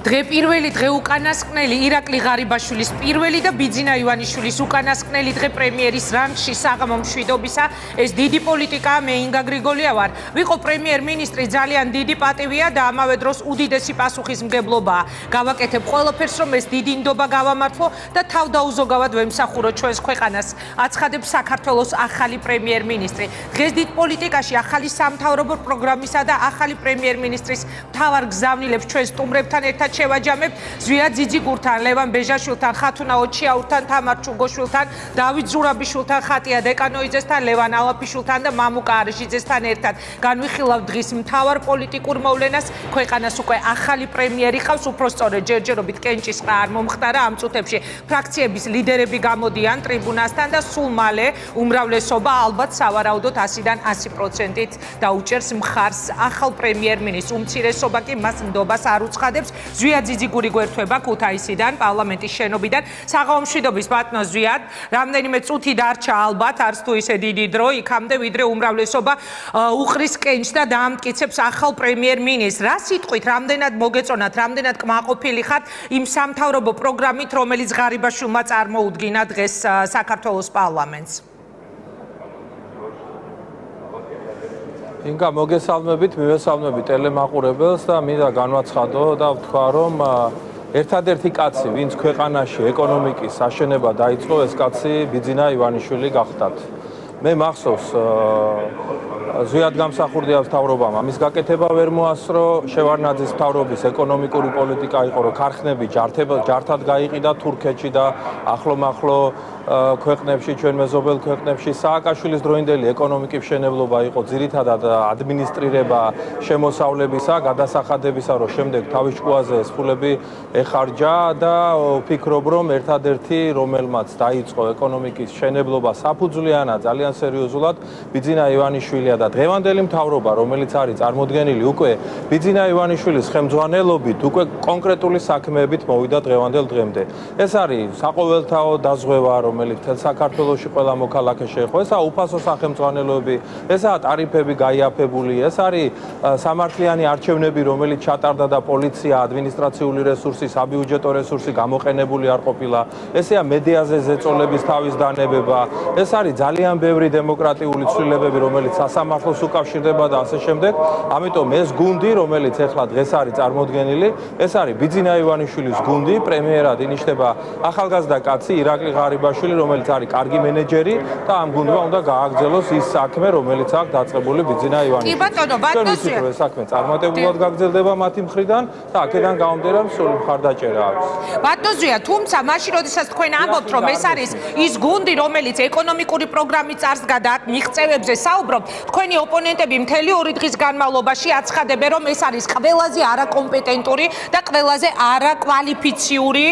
დღე პირველი დღე უკანასკნელი ირაკლი ღარიბაშვილის პირველი და ბიძინა ივანიშვილის უკანასკნელი დღე პრემიერის რანგში საღამო მშვიდობისა. ეს დიდი პოლიტიკაა, მე ინგა გრიგოლია ვარ. ვიყო პრემიერ-მინისტრი ძალიან დიდი პატივია და ამავე დროს უდიდესი პასუხისმგებლობაა. გავაკეთებ ყველაფერს, რომ ეს დიდი ნდობა გავამართლო და თავდაუზოგავად ვემსახურო ჩვენს ქვეყანას. აცხადებს საქართველოს ახალი პრემიერ-მინისტრი. დღეს დიდ პოლიტიკაში ახალი სამთავრობო პროგრამისა და ახალი პრემიერ-მინისტრის მთავარ გზავნილებს ჩვენ სტუმრებთან ერთად შევაჯამებთ. ზვიად ძიძიგურთან, ლევან ბეჟაშვილთან, ხათუნა ოჩიაურთან, თამარ ჩუგოშვილთან, დავით ზურაბიშვილთან, ხატია დეკანოიძესთან, ლევან ალაფიშვილთან და მამუკა არიშიძესთან ერთად. განვიხილავთ დღის მთავარ პოლიტიკურ მოვლენას. ქვეყანას უკვე ახალი პრემიერი ყავს, უпроსწორედ ჯერჯერობით კენჭისყრა არ მომხდარა ამ წუთებში. ფრაქციების ლიდერები გამოდიან ტრიბუნასთან და სულ მალე უმრავლესობა ალბათ სავარაუდოდ 100-დან 100%-ით დაუჭერს მხარს ახალ პრემიერ-მინისტრს. უმცირესობა კი მას ნდობას არ უცხადებს. ზვიად ძიძიგური გვერდება ქუთაისიდან, პარლამენტის შენობიდან. საღამო მშვიდობის ბატონო ზვიად, რამდენიმე წუთი დარჩა ალბათ, არც თუ ისე დიდი დრო, იქამდე ვიდრე უმრავლესობა უყრის კენჭს და დაამტკიცებს ახალ პრემიერ-მინისტრს. რა სიტყვით, რამდენად მოგეწონათ, რამდენად კმაყოფილი ხართ იმ სამთავრობო პროგრამით, რომელიც ღარიბაშვილმა წარმოუდგინა დღეს საქართველოს პარლამენტს? ინგა მოგესალმებით, მივესალმებით ტელემაყურებელს და მინდა განვაცხადო და ვთქვა, რომ ერთადერთი კაცი, ვინც ქვეყანაში ეკონომიკის აშენება დაიწყო, ეს კაცი ბიძინა ივანიშვილი გახდათ. მე მახსოვს ზვიად გამსახურდია მთავრობამ ამის გაკეთება ვერ მოასწრო, შევარდნაძის მთავრობის ეკონომიკური პოლიტიკა იყო, რომ ქარხნები ჯართად გაიყიდა თურქეთში და ახლო-მახლო ქვეყნებში, ჩვენ მეზობელ ქვეყნებში. სააკაშვილის დროინდელი ეკონომიკის მშენებლობა იყო ძირითადად ადმინისტრირება შემოსავლებისა, გადასახადებისა, რომ შემდეგ თავის ჭკუაზე ეს ფულები ეხარჯა და ვფიქრობ, რომ ერთადერთი, რომელმაც დაიწყო ეკონომიკის მშენებლობა საფუძვლიანად, ძალიან სერიოზულად, ბიძინა ივანიშვილია და დღევანდელი მთავრობა, რომელიც არის წარმოდგენილი უკვე ბიძინა ივანიშვილის ხელმძღვანელობით, უკვე კონკრეტული საქმეებით მოვიდა დღევანდელ დღემდე. ეს არის საყოველთაო დაზღვევა, რომელიც საქართველოში ყველა მოქალაქე შეეხო. ესაა უფასო სახელმძღვანელოები, ესაა ტარიფები გაიაფებული, ეს არის სამართლიანი არჩევნები, რომელიც ჩატარდა და პოლიცია, ადმინისტრაციული რესურსი, საბიუჯეტო რესურსი გამოყენებული არ ყოფილა. ესეა მედიაზე ზეწოლების თავის დანებება. ეს არის ძალიან ბევრი დემოკრატიული ცვლილებები, რომელიც სასამართლოს უკავშირდება და ასე შემდეგ. ამიტომ ეს გუნდი, რომელიც ახლა დღეს არის წარმოდგენილი, ეს არის ბიძინა ივანიშვილის გუნდი, პრემიერად ინიშნება ახალგაზრდა კაცი ირაკლი ღარიბაშვილი, რომელიც არის კარგი მენეჯერი და ამ გუნდმა უნდა გააგრძელოს ის საქმე, რომელიც აქვს დაწყებული ბიძინა ივანიშვილს. კი ბატონო, ბატონო, ეს საქმე წარმატებულად გაგრძელდება მათი მხრიდან და აქედან გამომდინარე სულ მხარდაჭერა აქვს. ბატონო, თუმცა მაშინ როდესაც თქვენ ამბობთ, რომ ეს არის ის გუნდი, რომელიც ეკონომიკური პროგრამის წარსდგა და აქ მიღწევებზე საუბრობთ, თქვენი ოპონენტები მთელი 2 დღის განმავლობაში აცხადებენ, რომ ეს არის ყველაზე არაკომპეტენტური და ყველაზე არაკვალიფიციური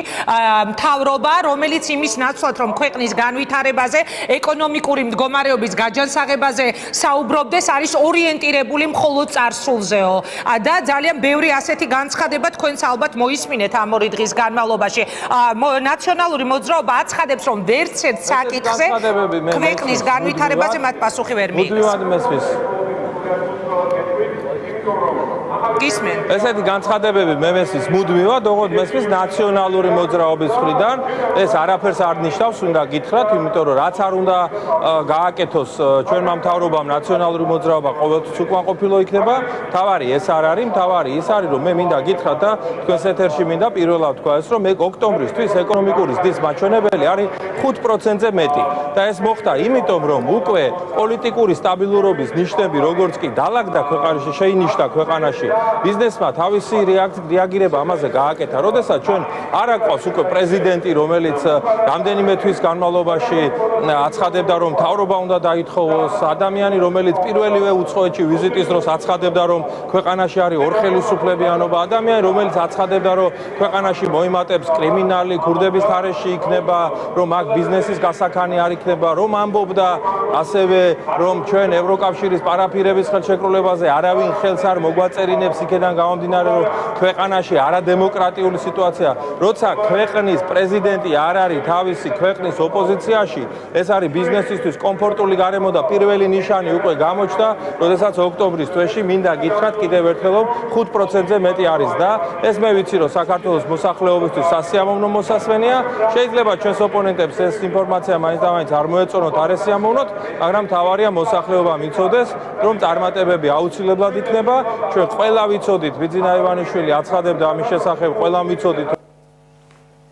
მთავრობა, რომელიც იმის ნაცვლად, რომ ქვეყნის განვითარებაზე, ეკონომიკური მდგომარეობის გაჯანსაღებაზე საუბრობდეს, არის ორიენტირებული მხოლოდ წარსულზეო. და ძალიან ბევრი ასეთი განცხადება თქვენს ალბათ მოისმინეთ ამ 2 დღის განმავლობაში. ნაციონალური მოძრაობა აცხადებს, რომ ვერც ერთ საკითხზე ქვეყნის განვითარებაზე მათ პასუხი ვერ მიიღეს. მუდმივად მესმის. გისმენ. ესეთი განცხადებები მე მესმის მუდმივად, ოღონდ მესმის ნაციონალური მოძრაობის მხრიდან. ეს არაფერს არ ნიშნავს, უნდა გითხრათ, იმიტომ რომ რაც არ უნდა გააკეთოს ჩვენმა მთავრობამ ნაციონალური მოძრაობა ყოველთვის უკმაყოფილო იქნება. თავარი ეს არ არის, თავარი ის არის, რომ მე მინდა გითხრათ და თქვენს ეთერში მინდა პირველად თქვა ეს, რომ ოქტომბრისთვის ეკონომიკური ზრდის მაჩვენებელი არის 5%-ზე მეტი. და ეს მოხდა იმიტომ, რომ უკვე პოლიტიკური სტაბილურობის ნიშნები, როგორც კი დალაგდა ქვეყანაში, შეინიშნა ქვეყანაში, ბიზნესმა თავისი რეაგირება ამაზე გააკეთა. როდესაც ჩვენ არ აყვავს უკვე პრეზიდენტი, რომელიც რამდენიმე თვის განმავლობაში აცხადებდა, რომ მთავრობა უნდა დაითხოვოს, ადამიანი, რომელიც პირველივე უცხოეთში ვიზიტის დროს აცხადებდა, რომ ქვეყანაში არის ორხელისუფლებიანობა, ადამიანი, რომელიც აცხადებდა, რომ ქვეყანაში მოიმატებს კრიმინალი, ქურდების თარეში იქნება, რომ აქ ბიზნესის გასაქანი არ იქნება, რომ ამბობდა ასევე რომ ჩვენ ევროკავშირის პარაფირების ხელშეკრულებაზე არავინ ხელს არ მოგვაწერინებს იქედან გამომდინარე რომ ქვეყანაში არადემოკრატიული სიტუაცია, როცა ქვეყნის პრეზიდენტი არ არის თავისი ქვეყნის ოპოზიციაში, ეს არის ბიზნესისთვის კომფორტული გარემო და პირველი ნიშანი უკვე გამოჩნდა, როდესაც ოქტომბრის თვეში მინდა გითხრათ კიდევ ერთხელ რომ 5%-ზე მეტი არის და ეს მე ვიცი რომ საქართველოს მოსახლეობისთვის სასიამოვნო მოსასვენია. შეიძლება ჩვენს ოპონენტებს ეს ინფორმაცია მაინც და მაინც არ მოეწონოთ, არ ესიამოვნოთ, მაგრამ თავარია მოსახლეობამ იცოდეს, რომ წარმატებები აუცილებლად იქნება. ჩვენ ყველა ვიცოდით, ბიძინა ივანიშვილი აცხადებდა ამის შესახებ, ყველა ვიცოდით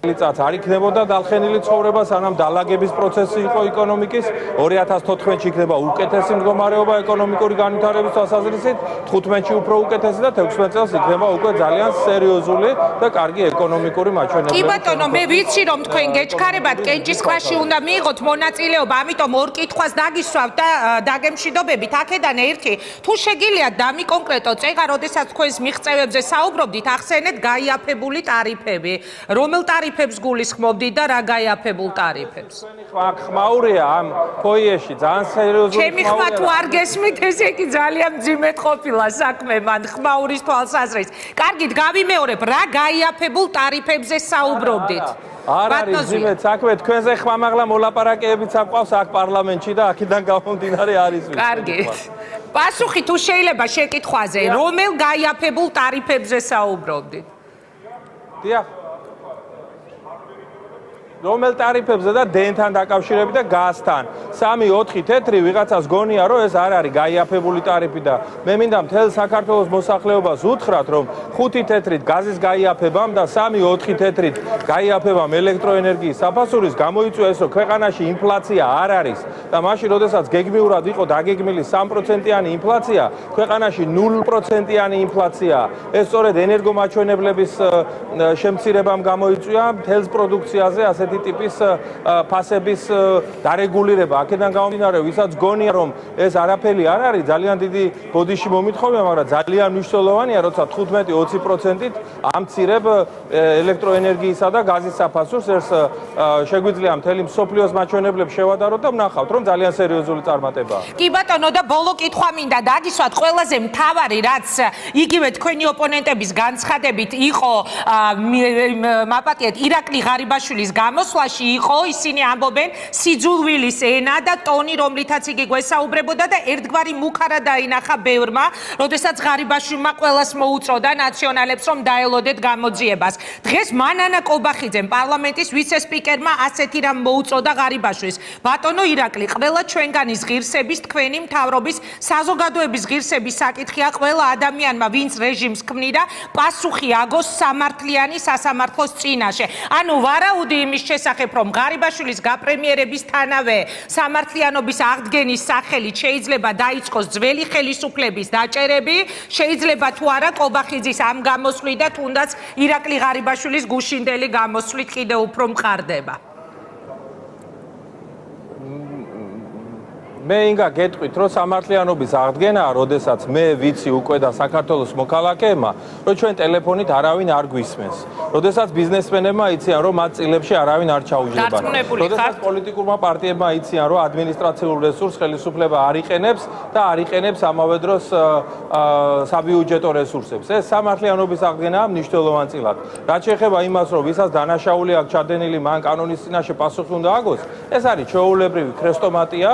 წელიწადს არ იქნებოდა დალხენილი ცხოვრება, სანამ დალაგების პროცესი იყო ეკონომიკის. 2014-ში იქნება უკეთესი მდგომარეობა ეკონომიკური განვითარების თვალსაზრისით, 15-ში უფრო უკეთესი და 16 წელს იქნება უკვე ძალიან სერიოზული და კარგი ეკონომიკური მაჩვენებლები. კი ბატონო, მე ვიცი რომ თქვენ გეჩქარებათ კენჭისყრაში უნდა მიიღოთ მონაწილეობა, ამიტომ ორ კითხვას დაგისვავთ და დაგემშვიდობებით. აქედან ერთი, თუ შეგიძლიათ დამიკონკრეტოთ, ეხლა როდესაც თქვენს მიღწევებზე საუბრობდით, ახსენეთ გაიაფებული ტარიფები. რომელ ტარიფებს გულისხმობდით და რა გაიაფებულ ტარიფებს? ხმაურია ამ ფოიეში ძალიან სერიოზული. ჩემი ხმა თუ არ გესმით, ესე იგი ძალიან მძიმედ ყოფილა საქმე მან ხმაურის თვალსაზრისით. კარგით, გავიმეორებ, რა გაიაფებულ ტარიფებზე საუბრობდით? არ არის ძიმედ საქმე, თქვენზე ხმამაღლა მოლაპარაკებებიც აკყვავს აქ პარლამენტში და აქედან გამომდინარე არის ვიცი. კარგით. პასუხი თუ შეიძლება შეკითხვაზე, რომელ გაიაფებულ ტარიფებზე საუბრობდით? დიახ. რომელ ტარიფებზე და დენთან დაკავშირებით და გაზთან. 3-4 თეთრი ვიღაცას გონია რომ ეს არ არის გაიაფებული ტარიფი და მე მინდა მთელ საქართველოს მოსახლეობას უთხრათ რომ 5 თეთრით გაზის გაიაფებამ და 3-4 თეთრით გაიაფებამ ელექტროენერგიის საფასურის გამოიწვია ეს რომ ქვეყანაში ინფლაცია არ არის და მაშინ როდესაც გეგმიურად იყო დაგეგმილი 3%-იანი ინფლაცია, ქვეყანაში 0%-იანი ინფლაცია. ეს სწორედ ენერგომაჩვენებლების შემცირებამ გამოიწვია მთელს პროდუქციაზე ასეთი ტიპის ფასების დარეგულირება. აქედან გამომდინარე, ვისაც გონია რომ ეს არაფერი არ არის, ძალიან დიდი ბოდიში მომითხოვია, მაგრამ ძალიან მნიშვნელოვანია, როცა 15-20%-ით ამცირებ ელექტროენერგიისა და გაზის საფასურს, ეს შეგვიძლია მთელი მსოფლიოს მაჩვენებლებს შევადაროთ და ვნახავთ, რომ ძალიან სერიოზული წარმატებაა. კი ბატონო, და ბოლო კითხვა მინდა დაგისვათ, ყველაზე მთავარი რაც იგივე თქვენი ოპონენტების განცხადებით იყო მაპატიეთ ირაკლი ღარიბაშვილის გამოსვლაში იყო, ისინი ამბობენ სიძულვილის ენა და ტონი, რომლითაც იგი გვესაუბრებოდა და ერთგვარი მუქარა დაინახა ბევრმა, როდესაც ღარიბაშვილმა ყველას მოუწოდა ნაციონალებს რომ დაელოდეთ გამოძიებას. დღეს მანანა კობახიძემ პარლამენტის ვიცე-სპიკერმა ასეთი რამ მოუწოდა ღარიბაშვილს. ბატონო ირაკლი, ყველა ჩვენგანის ღირსების, თქვენი მთავრობის, საზოგადოების ღირსების საკითხია ყველა ადამიანმა, ვინც რეჟიმს ქმნიდა, პასუხი აგოს სამართლიანი სასამართლოს წინაშე. ანუ ვარაუდი იმის შესახებ, რომ ღარიბაშვილის გაპრემიერებისთანავე სამართლიანობის აღდგენის სახელით შეიძლება დაიწყოს ძველი ხელისუფლების დაჭერები, შეიძლება თუ არა კობახიძის ამ გამოსვლით და თუნდაც ირაკლი ღარიბაშვილის გუშინდელი გამოსვლით კიდევ უფრო მყარდება. მე ინგა გეტყვით, რომ სამართლიანობის აღდგენაა, როდესაც მე ვიცი უკვე და საქართველოს მოქალაქეებმა, რომ ჩვენ ტელეფონით არავინ არ გვისმენს. როდესაც ბიზნესმენებმა იციან, რომ მათ წილებში არავინ არ ჩაუჯდებათ. როდესაც პოლიტიკურმა პარტიებმა იციან, რომ ადმინისტრაციულ რესურსს ხელისუფლება არ იყენებს და არ იყენებს ამავე დროს საბიუჯეტო რესურსებს. ეს სამართლიანობის აღდგენაა მნიშვნელოვანი წილად. რაც შეეხება იმას, რომ ვისაც დანაშაული აქვს ჩადენილი, მან კანონის წინაშე პასუხი უნდა აგოს, ეს არის ჩვეულებრივი ქრესტომატია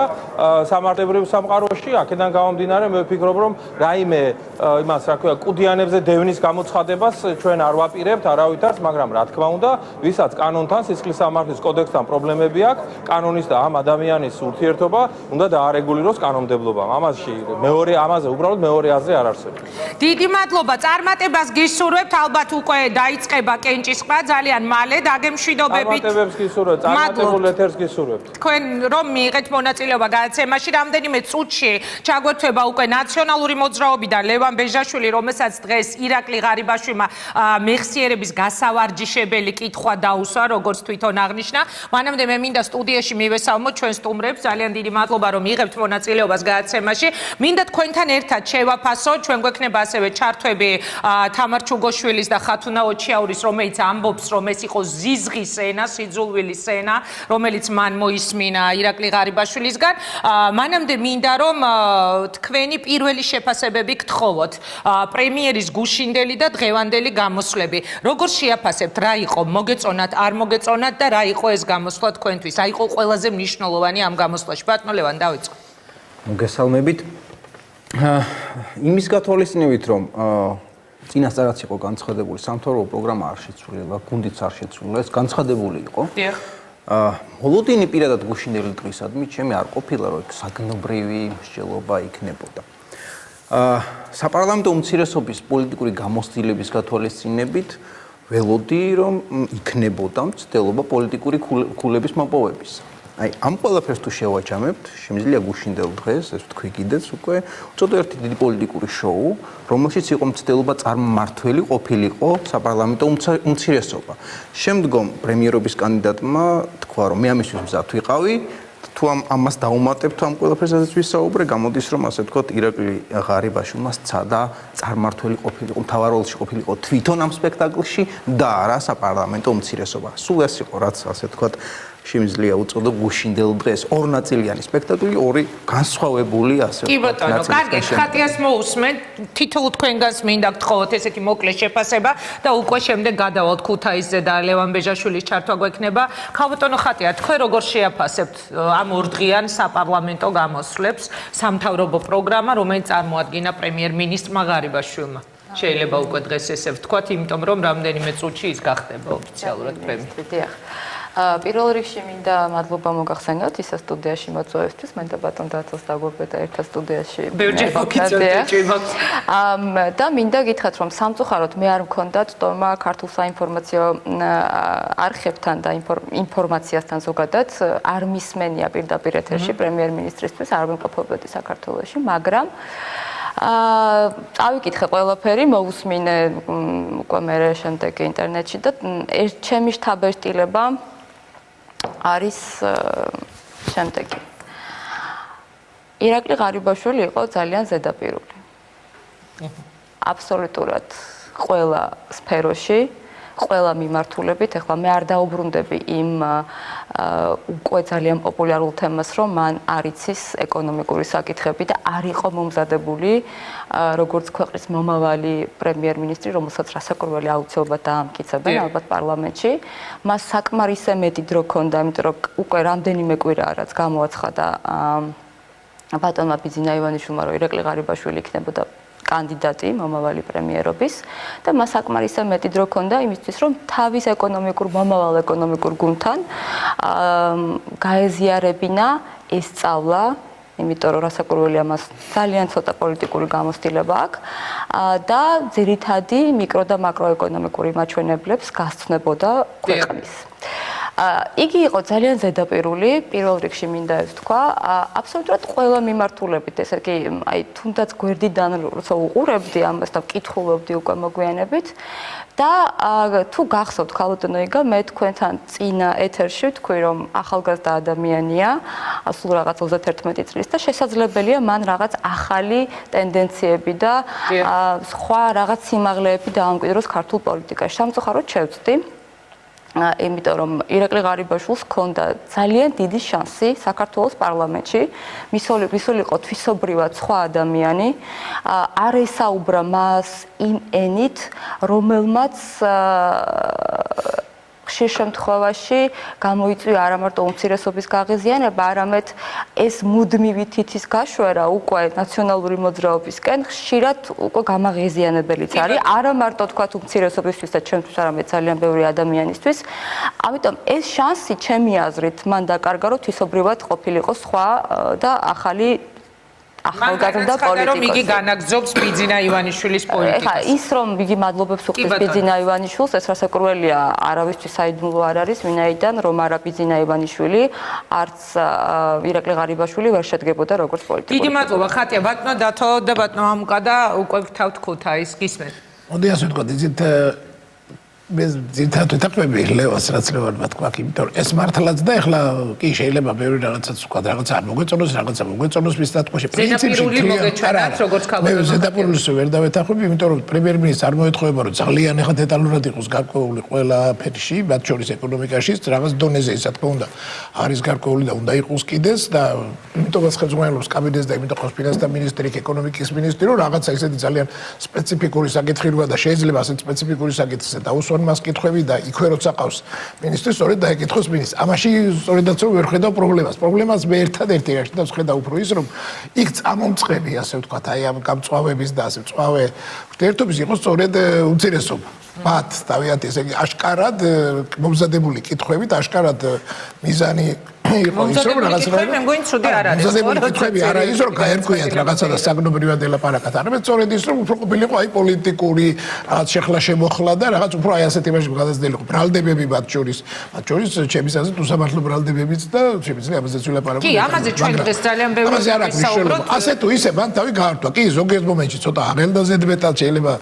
სამართლებრივ სამყაროში. აქედან გამომდინარე, მე ვფიქრობ, რომ რაიმე იმას, რა ქვია, კუდიანებზე დევნის გამოცხადებას ჩვენ არ ვაპირებთ არავითარს, მაგრამ რა თქმა უნდა, ვისაც კანონთან, სისხლის სამართლის კოდექსთან პრობლემები აქვს, კანონის და ამ ადამიანის ურთიერთობა უნდა დაარეგულიროს კანონმდებლობამ. ამაზე უბრალოდ მეორე აზრი არ არსებობს. დიდი მადლობა, წარმატებას გისურვებთ, ალბათ უკვე დაიწყება კენჭისყრა ძალიან მალე, დაგემშვიდობებით. წარმატებებს გისურვებთ, წარმატებულ ეთერს გისურვებთ. თქვენ რომ მიიღეთ მონაწილეობა გადაცემაში, რამდენიმე წუთში ჩაგვერთვება უკვე ნაციონალური მოძრაობიდან ლევან ბეჟაშვილი, რომელსაც დღეს ირაკლი ღარიბაშვილმა მეხსიერების გასავარჯიშებელი კითხვა დაუსვა, როგორც თვითონ აღნიშნა. მანამდე მე მინდა სტუდიაში მივესალმოთ ჩვენ სტუმრებს, ძალიან დიდი მადლობა რომ მიიღებთ მონაწილეობას გადაცემაში. მინდა თქვენთან ერთად შევაფასოთ, ჩვენ გვექნება ასევე ჩართვები თამარ ჩუგოშვილის და ხათუნა ოჩიაურის, რომელიც ამბობს, რომ ეს იყო ზიზღის ენა, სიძულვილის ენა, რომელიც მან მოისმინა ირაკლი ღარიბაშვილისგან. მანამდე მინდა რომ თქვენი პირველი შეფასებები გთხოვოთ პრემიერის გუშინდელი და დღევანდელი გამოსვლები. როგორ შეაფასებთ, რა იყო მოგეწონათ, არ მოგეწონათ და რა იყო ეს გამოსვლა თქვენთვის? რა იყო ყველაზე მნიშვნელოვანი ამ გამოსვლაში? ბატონო ლევან, დავიწყო. მოგესალმებით. იმის გათვალისწინებით, რომ წინასწარაც იყო განცხადებული სამთავრობო პროგრამა არ შეცვლილა, გუნდიც არ შეცვლილა, ეს განცხადებული იყო. დიახ. მოლოდინი პირადად გუშინდელი დღისადმი ჩემი არ ყოფილა, რომ საგნობრივი მსჯელობა იქნებოდა. საპარლამენტო უმცირესობის პოლიტიკური გამოცდილების გათვალისწინებით ველოდი, რომ იქნებოდა მცდელობა პოლიტიკური ქულების მოპოვების. აი, ამ ყველაფერს თუ შევაჯამებთ, შემიძლია გუშინდელ დღეს, ეს ვთქვი კიდეც უკვე, უწოდო ერთი დიდი პოლიტიკური შოუ, რომელშიც იყო მცდელობა წარმმართველი ყოფილიყო საპარლამენტო უმცირესობა. შემდგომ პრემიერობის კანდიდატმა თქვა, რომ მე ამისთვის მზად ვიყავი, თუ ამას დაუმატებთ ამ ყველაფერსაც ვისაუბრე, გამოდის რომ ასე ვთქვათ, ირაკლი ღარიბაშვილმა სცადა წარმმართველი ყოფილიყო, მთავარ როლში ყოფილიყო თვითონ ამ სპექტაკლში და არა საპარლამენტო უმცირესობა. სულ ეს იყო, რაც ასე ვთქვათ, შემიძლია უწოდო გუშინდელ დღეს ორნაწილიანი სპექტაკლი, ორი განსხვავებული ასე კი ბატონო, კარგი, ხატიას მოусმენ, თითოეულ თქვენგანს მინდა გთხოვოთ ესეთი მოკლე შეფასება და უკვე შემდეგ გადავალთ ქუთაისზე და ლევან ბეჟაშვილის ჩართვა გვექნება. ქალბატონო ხატია, თქვენ როგორ შეაფასებთ ამ ორდღიან საპარლამენტო გამოსვლებს, სამთავრობო პროგრამა, რომელიც წარმოადგინა პრემიერ-მინისტრმა ღარიბაშვილმა? შეიძლება უკვე დღეს ესე ვთქვათ, იმიტომ რომ რამდენიმე წუთში ის გახდება ოფიციალურად პრემიერი. დიახ. პირველ რიგში მინდა მადლობა მოგახსენოთ ისა სტუდიაში მოწვევისთვის, მე და ბატონ დათოს დაგვებდა ერთად სტუდიაში. ბევრჯერ მოგიწევთ. და მინდა გითხრათ, რომ სამწუხაროდ მე არ მქონდა წტომა ქართულ საინფორმაციო არხებთან და ინფორმაციასთან ზოგადად არ მისმენია პირდაპირ ეთერში პრემიერ-მინისტრისთვის, არ ვიმყოფებოდი საქართველოში, მაგრამ წავიკითხე ყველაფერი, მოусმინე უკვე მე შემდეგ ინტერნეტში და ჩემი შთაბეჭდილება არის შემდეგი. ირაკლი ღარიბაშვილი იყო ძალიან ზედაპირული. აბსოლუტურად ყველა სფეროში, ყველა მიმართულებით, ეხლა მე არ დაუბრუნდები იმ უკვე ძალიან პოპულარულ თემას, რომ მან არ იცის ეკონომიკური საკითხები და არ იყო მომზადებული როგორც ქვეყნის მომავალი პრემიერ-მინისტრი, რომელსაც რასაკვირველი აუცილებლად დაამტკიცებენ ალბათ პარლამენტში. მას საკმარისე მეტი დრო ჰქონდა, იმიტომ რომ უკვე რამდენიმე კვირაა რაც გამოაცხადა ბატონმა ბიძინა ივანიშვილმა, რომ ირაკლი ღარიბაშვილი იქნებოდა კანდიდატი მომავალი პრემიერობის და მას საკმარისე მეტი დრო ჰქონდა იმისთვის, რომ თავის მომავალ ეკონომიკურ გუნდთან გაეზიარებინა ეს სწავლა, იმიტომ რომ რასაკვირველია მას ძალიან ცოტა პოლიტიკური გამოცდილება აქვს და ძირითადი მიკრო და მაკროეკონომიკური მაჩვენებლებს გასცნებოდა ქვეყნის. იგი იყო ძალიან ზედაპირული, პირველ რიგში მინდა ეს ვთქვა, აბსოლუტურად ყველა მიმართულებით, ესე იგი, აი, თუნდაც გვერდიდან როცა უყურებდი ამას და ვკითხულობდი უკვე მოგვიანებით და თუ გახსოვთ ქალბატონო იგა, მე თქვენთან წინა ეთერში ვთქვი, რომ ახალგაზრდა ადამიანია, სულ რაღაც 31 წლის და შესაძლებელია მან რაღაც ახალი ტენდენციები და სხვა რაღაც სიმაღლეები დაამკვიდროს ქართულ პოლიტიკაში. სამწუხაროდ შევწდი იმიტომ რომ ირაკლი ღარიბაშვილს ჰქონდა ძალიან დიდი შანსი საქართველოს პარლამენტში, მისულიყო თვისობრივად სხვა ადამიანი, არ ესაუბრა მას იმ ენით, რომელმაც ხშირ შემთხვევაში გამოიწვია არა მარტო უმცირესობის გაღიზიანება, არამედ ეს მუდმივი თითის გაშვერა უკვე ნაციონალური მოძრაობისკენ ხშირად უკვე გამაღიზიანებელიც არის, არა მარტო თქვათ უმცირესობისთვის და ჩემთვის, არამედ ძალიან ბევრი ადამიანისთვის. ამიტომ ეს შანსი ჩემი აზრით მან დაკარგა, რომ თვისობრივად ყოფილიყო სხვა და ახალი ახალგაზრდა პოლიტიკოსი. რომ იგი განაგრძობს ბიძინა ივანიშვილის პოლიტიკას. ეხლა ის რომ იგი მადლობებს უხდის ბიძინა ივანიშვილს, ეს რასაკვირველია, არავისთვის საიდუმლო არ არის, ვინაიდან რომ არა ბიძინა ივანიშვილი, არც ირაკლი ღარიბაშვილი ვერ შედგებოდა როგორც პოლიტიკოსი. დიდი მადლობა ხატია ბატონო დათო და ბატონო ამუკა და უკვე ვთავთ ქუთაისს, გისმენთ. მოდი ასე ვთქვათ, იცით მე ძირითადად ვეთანხმები ლევას რაც ლევანმა თქვა, იმიტომ რომ ეს მართლაც და ეხლა კი შეიძლება ბევრი რაღაცაც თქვა, რაღაცა მოგეწონოს, რაღაცა მოგეწონოს მის დათქვაში. ზედაპირული მოგეჩვენათ, როგორც ქალბატონმა. მე ზედაპირულს ვერ დავეთანხმები, იმიტომ რომ პრემიერ-მინისტრს არ მოეთხოვება, რომ ძალიან ეხლა დეტალურად იყოს გარკვეული ყველა ფერში, მათ შორის ეკონომიკაში, რაღაც დონეზე ისა თქმა უნდა არის გარკვეული და უნდა იყოს კიდეც და იმიტომაც ხელმძღვანელობს კაბინეტს და იმიტომ ხავს ფინანსთა მინისტრი, ეკონომიკის მინისტრი, რომ რაღაცა ისეთი ძალიან სპეციფიკური საკითხი როა და შეიძლება ასეთ სპეციფიკური საკითხზე დაუსვან მას კითხვები და იქვე როცა ყავს მინისტრი, სწორედ დაეკითხოს მინისტრს. ამაში სწორედაც რომ ვერ ხედავ პრობლემას. პრობლემას მე ერთადერთი რაში და ვხედავ უფრო ის, რომ იქ წამომწყები, ასე ვთქვათ, აი ამ გამწვავების და ასე მწვავე ერთობის იყოს სწორედ უძირესობა. მათ თავიანთი ესე იგი აშკარად მომზადებული კითხვებით, აშკარად მიზანი იყო ის რომ რაღაცა მე მგონი ცუდი არ არის. მომზადებული კითხვები არ არის რომ გაერკვიათ რაღაცა და საგნობრივად ელაპარაკათ. არამედ სწორედ ის რომ უფრო ყოფილიყო აი პოლიტიკური რაღაც შეხლა შემოხლა და რაღაც უფრო აი ასეთ იმაში გადაძნელიყო. ბრალდებები მათ შორის ჩემის აზრით უსამართლო ბრალდებებიც და შეიძლება ამაზეც ვილაპარაკო. კი, ამაზე ჩვენ დღეს ძალიან ბევრი ვისაუბროთ. ასე თუ ისე მან თავი გაართვა. კი, ზოგიერთ მომენტში ცოტა აღელდა ზედმეტად შეიძლება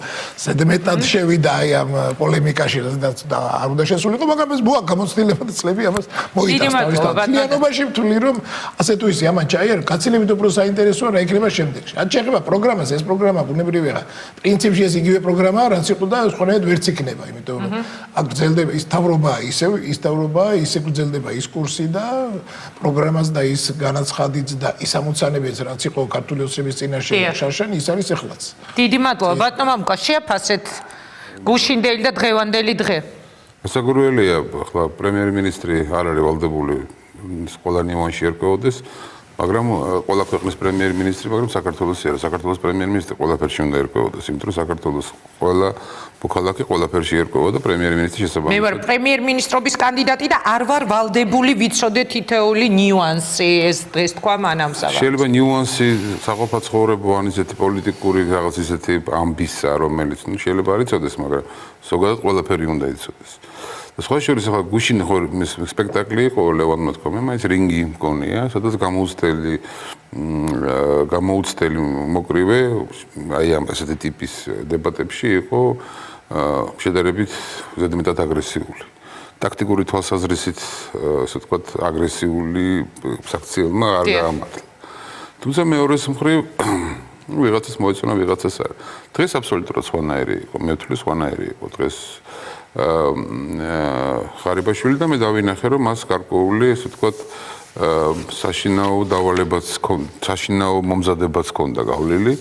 ზედმეტად შევიდა აი ამ პოლემიკაში და არ უნდა შესულიყო, მაგრამ ეს ბუა გამოცდილება და წლები ამას მოიტანს თავის თვალიანობაში ვთვლი რომ ასე თუ ისე ამან ჩაიარა გაცილებით უფრო საინტერესოა რა იქნება შემდეგში. რაც შეეხება პროგრამას, ეს პროგრამა ბუნებრივია. პრინციპში ეს იგივე პროგრამაა, რაც იყო და სხვანაირად ვერც იქნება, იმიტომ რომ აქ გრძელდება ის თავრობა, ისე გრძელდება ის კურსი და პროგრამას და ის განაცხადიც და ის ამოცანებიც რაც იყო ქართული ოცნების წინაშე შარშანი, ის არის ეხლაც. დიდი მადლობა ბატონო მამუკა, შეაფასეთ გუშინდელი და დღევანდელი დღე. გასაგურველია, ახლა პრემიერ-მინისტრი არ არის ვალდებული ყველა ნიუანსში ერკვეოდეს, მაგრამ ყველა ქვეყნის პრემიერ-მინისტრი, მაგრამ საქართველოსი არა. საქართველოს პრემიერ-მინისტრი ყველაფერში უნდა ერკვეოდეს, იმიტომ რომ საქართველოს ყველა მოქალაქე ყველაფერში ერკვევა და პრემიერ-მინისტრის შესაბამისად. მე ვარ პრემიერ-მინისტრობის კანდიდატი და არ ვარ ვალდებული ვიცოდე თითოეული ნიუანსი, ეს დღეს თქვა მანამსავალ. შეიძლება ნიუანსი საყოფა ცხოვრება ან ისეთი პოლიტიკური რაღაც ისეთი ამბისა, რომელიც შეიძლება არ იცოდეს, მაგრამ ზოგადად ყველაფერი უნდა იცოდეს. და სხვა შორის ახლა გუშინ ხო სპექტაკლი იყო ლევანმა თქვა, მე მაინც რინგი მგონია, სადაც გამოუცდელი მოკრივე აი ამ ასეთი ტიპის დებატებში იყო შედარებით ზედმეტად აგრესიული. ტაქტიკური თვალსაზრისით, ასე ვთქვათ, აგრესიული საქციელმა არ გაამართლა. თუმცა მეორეს მხრივ ვიღაცას მოეწონა, ვიღაცას არა. დღეს აბსოლუტურად სხვანაირი იყო, მე ვთვლი სხვანაირი იყო დღეს ხარიბაშვილი და მე დავინახე რომ მას გარკვეული ასე ვთქვათ საშინაო დავალებაც საშინაო მომზადებაც ჰქონდა გავლილი.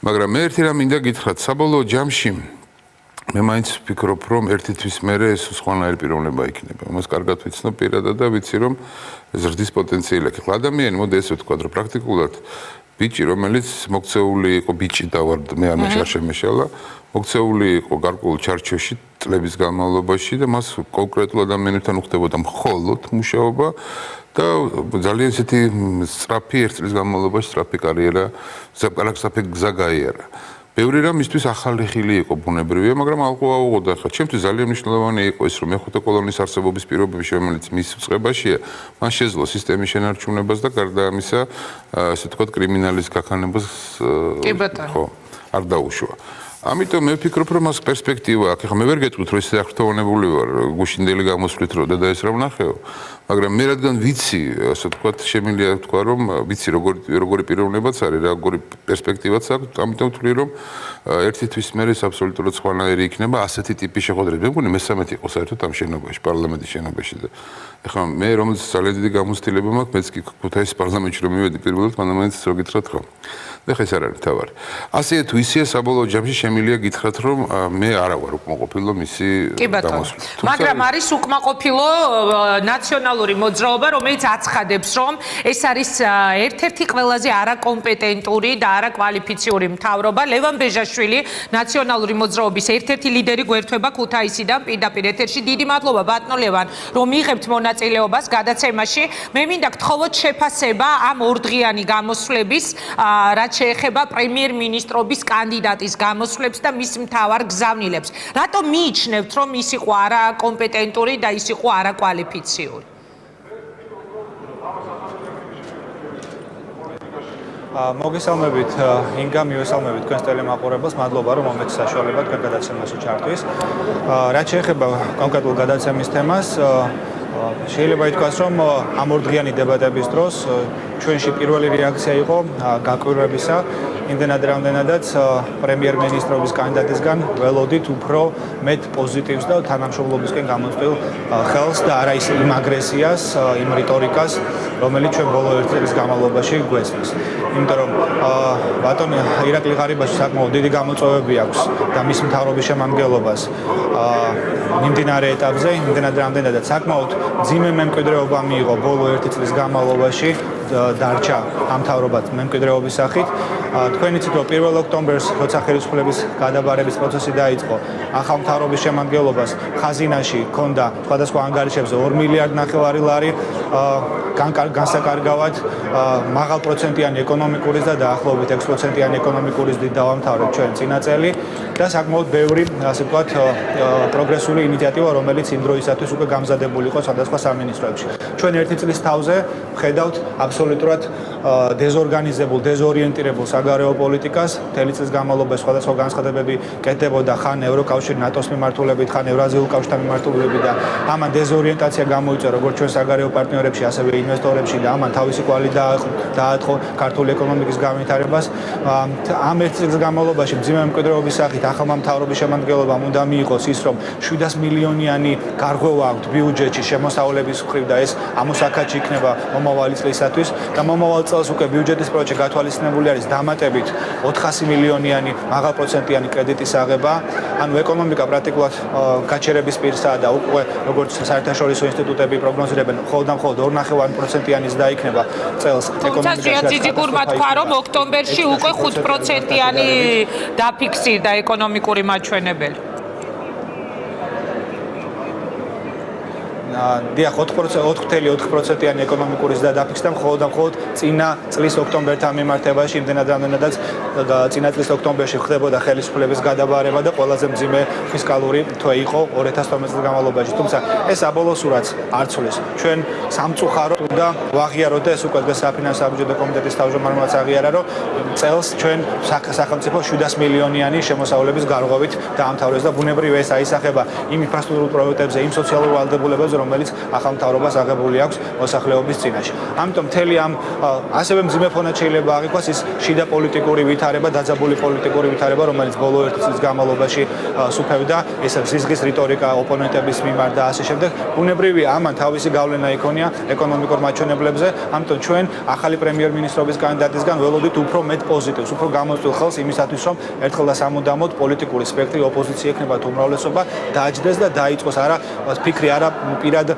მაგრამ მე ერთი რამ მინდა გითხრათ, საბოლოო ჯამში მე მაინც ვფიქრობ რომ ერთი თვის მერე ეს სხვანაირი პიროვნება იქნება. მას კარგად ვიცნობ პირადად და ვიცი რომ ზრდის პოტენციალი აქვს. ახლა ადამიანი მოდი ესე ვთქვათ რომ პრაქტიკულად ბიჭი რომელიც მოქცეული იყო ბიჭი და ვარ მე არ მეშარშემეშალა მოქცეული იყო გარკვეულ ჩარჩოში წლების განმავლობაში და მას კონკრეტულ ადამიანებთან უხდებოდა მხოლოდ მუშაობა და ძალიან ისეთი სწრაფი ერთ წლის განმავლობაში სწრაფი კარიერა სწრაფი გზა გაიარა. ბევრი რამ მისთვის ახალი ხილი იყო ბუნებრივია, მაგრამ ალყო-აუღოდა. ხა ჩემთვის ძალიან მნიშვნელოვანი იყო ის, რომ მეხუთე კოლონის არსებობის პირობებში, რომელიც მის წყებაშია, მან შეძლო სისტემის შენარჩუნებას და გარდა ამისა, ასე ვთქვათ, კრიმინალის გაქანებას ხო, არ დაუშვა. ამიტომ მე ვფიქრობ, რომ მას პერსპექტივა აქვს. ახლა მე ვერ გეტყვით, რომ ისე აღფრთოვანებული ვარ, გუშინდელი გამოსვლით, რომ და ეს რა ვნახეო. მაგრამ მე რადგან ვიცი, ასე ვთქვათ, შემიძლია ვთქვა, რომ ვიცი როგორი პიროვნებაც არის, როგორი პერსპექტივაც აქვს, ამიტომ ვთვლი, რომ ერთი თვის მერე აბსოლუტურად სხვანაირი იქნება ასეთი ტიპის შეხვედრები. მე მგონი მე-13 იყო საერთოდ ამ შენობაში, პარლამენტის შენობაში და ეხლა მე რომელიც ძალიან დიდი გამოცდილება მაქვს, მეც კი ქუთაისის პარლამენტში რომ მივედი პირველად, მანამდე რო გითხრათ ხო. და ხეს არ არის თავარი. ასე თუ ისე საბოლოო ჯამში შემიძლია გითხრათ, რომ მე არა ვარ უკმაყოფილო მისი გამოსვლით. მაგრამ არის უკმაყოფილო ნაციონალური მოძრაობა, რომელიც აცხადებს, რომ ეს არის ერთ-ერთი ყველაზე არაკომპეტენტური და არაკვალიფიციური მთავრობა. ლევან ბეჟაშვილი ნაციონალური მოძრაობის ერთ-ერთი ლიდერი გვერდება ქუთაისიდან პირდაპირ ეთერში. დიდი მადლობა ბატონო ლევან, რომ მიიღებთ მონაწილეობას გადაცემაში. მე მინდა გთხოვოთ შეფასება ამ ორდღიანი გამოსვლების რაც შეეხება პრემიერ-მინისტრობის კანდიდატის გამოსვლებს და მის მთავარ გზავნილებს. რატომ მიიჩნევთ, რომ ის იყო არაკომპეტენტური და ის იყო არაკვალიფიციური? მოგესალმებით ინგა, მივესალმებით თქვენს ტელემაყურებელს. მადლობა რომ მომეც საშუალება თქვენ გადაცემაში ჩართვის. რაც შეეხება კონკრეტულ გადაცემის თემას, შეიძლება ითქვას, რომ ამ ორდღიანი დებატების დროს ჩვენში პირველი რეაქცია იყო გაკვირვებისა, იმდენად რამდენადაც პრემიერ-მინისტრობის კანდიდატისგან ველოდით უფრო მეტ პოზიტივს და თანამშრომლობისკენ გამოწვეულ ხელს და არა ის იმ აგრესიას, იმ რიტორიკას, რომელიც ჩვენ ბოლო ერთ წლის განმავლობაში გვესმის. იმიტომ რომ ბატონ ირაკლი ღარიბაშვილი საკმაოდ დიდი გამოწვევები აქვს და მის მთავრობის შემადგენლობას მიმდინარე ეტაპზე, იმდენად რამდენადაც საკმაოდ ძიმე მემკვიდრეობა მიიღო ბოლო ერთი წლის განმავლობაში დარჩა ამ მთავრობად მემკვიდრეობის სახით. თქვენ იცით, რომ 1 ოქტომბერს, როცა ხელისუფლების გადაბარების პროცესი დაიწყო, ახალ მთავრობის შემადგენლობას ხაზინაში ჰქონდა სხვადასხვა ანგარიშებზე 2 მილიარდ ნახევარი ლარი განსაკარგავად მაღალპროცენტიანი ეკონომიკური და დაახლოებით 6%-იანი ეკონომიკური ზრდით დავამთავრეთ ჩვენ წინაწელი და საკმაოდ ბევრი, ასე ვთქვათ, პროგრესული ინიციატივა, რომელიც იმ დროისათვის უკვე გამზადებული იყო სხვადასხვა სამინისტროებში. ჩვენ ერთი წლის თავზე ვხედავთ აბსოლუტურად დეზორგანიზებულ, დეზორიენტირებულ საგარეო პოლიტიკას. მთელი წლის განმავლობაში სხვადასხვა განცხადებები კეთდებოდა ხან ევროკავშირ ნატოს მიმართულებით, ხან ევრაზიულ კავშირთან მიმართულებით და ამან დეზორიენტაცია გამოიწვია როგორც ჩვენ საგარეო პარტნიორებში, ასევე ინვესტორებში და ამან თავისი კვალი დაათხო ქართული ეკონომიკის განვითარებას. ამ ერთ წლის განმავლობაში მძიმე მემკვიდრეობის სახით ახალმა მთავრობის შემადგენლობამ უნდა მიიღოს ის, რომ 700 მილიონიანი გარღვევა აქვთ ბიუჯეტში შემოსავლების მხრივ და ეს ამოსაქაჩი იქნება მომავალი წლისათვის და მომავალ წელს უკვე ბიუჯეტის პროექტი გათვალისწინებული არის დამატებით 400 მილიონიანი მაღალპროცენტიანი კრედიტის აღება. ანუ ეკონომიკა პრაქტიკულად გაჩერების პირსაა და უკვე როგორც საერთაშორისო ინსტიტუტები პროგნოზირებენ, მხოლოდ 2.5%-იანი ზრდა იქნება წელს ეკონომიკაში. თუმცა ძიძიგურმა თქვა, რომ ოქტომბერში უკვე 5%-იანი დაფიქსირდა ეკონომიკური მაჩვენებელი. დიახ, 4.4%-იანი ეკონომიკური ზრდა დაფიქსირდა მხოლოდ წინა წლის ოქტომბერთან მიმართებაში, იმდენად რამდენადაც წინა წლის ოქტომბერში ხდებოდა ხელისუფლების გადაბარება და ყველაზე მძიმე ფისკალური თვე იყო 2012 წლის განმავლობაში. თუმცა ეს აბოლოსურად არ ცვლის. ჩვენ სამწუხაროდ და ვაღიაროთ და ეს უკვე საფინანსო საბიუჯეტო კომიტეტის თავმჯდომარემაც აღიარა, რომ წელს ჩვენ სახელმწიფო 700 მილიონიანი შემოსავლების გარღვევით დაამთავრეს და ბუნებრივ ეს აისახება იმ ინფრასტრუქტურულ პროექტებზე, იმ სოციალურ ვალდებულებებზე, რომელიც ახალ მთავრობას აღებული აქვს მოსახლეობის წინაშე. ამიტომ მთელი ამ ასევე მძიმე ფონად შეიძლება აღიქვას ის შიდა პოლიტიკური ვითარება, დაძაბული პოლიტიკური ვითარება, რომელიც ბოლო ერთი წლის განმავლობაში სუფევდა, ეს ზიზღის რიტორიკა ოპონენტების მიმართ და ასე შემდეგ. ბუნებრივია, ამან თავისი გავლენა იქონია ეკონომიკურ მაჩვენებლებზე, ამიტომ ჩვენ ახალი პრემიერ-მინისტრობის კანდიდატისგან ველოდით უფრო მეტ პოზიტივს, უფრო გამოწვეულ ხელს იმისათვის, რომ ერთხელ და სამუდამოდ პოლიტიკური სპექტრი ოპოზიცია ექნება თუ უმრავლესობა დააჯდეს და დაიწყოს არა ფიქრი, არა პირად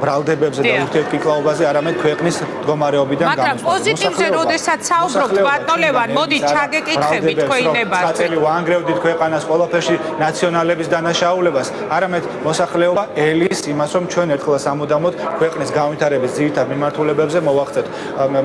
ბრალდებებზე და ურთიერთკიკლაობაზე, არამედ ქვეყნის მდგომარეობიდან გამოსვლა. მაგრამ პოზიტივზე როდესაც საუბრობთ, ბატონ ლევან, მოდით ჩაგეკითხებით თქვენი ნებართვით. საწელი ვანგრევდით ქვეყანას ყველაფერში ნაციონალების დანაშაულებას, არამედ მოსახლეობა ელის იმას, რომ ჩვენ ერთხელ და სამუდამოდ ქვეყნის განვითარების ძირითად მიმართულებებზე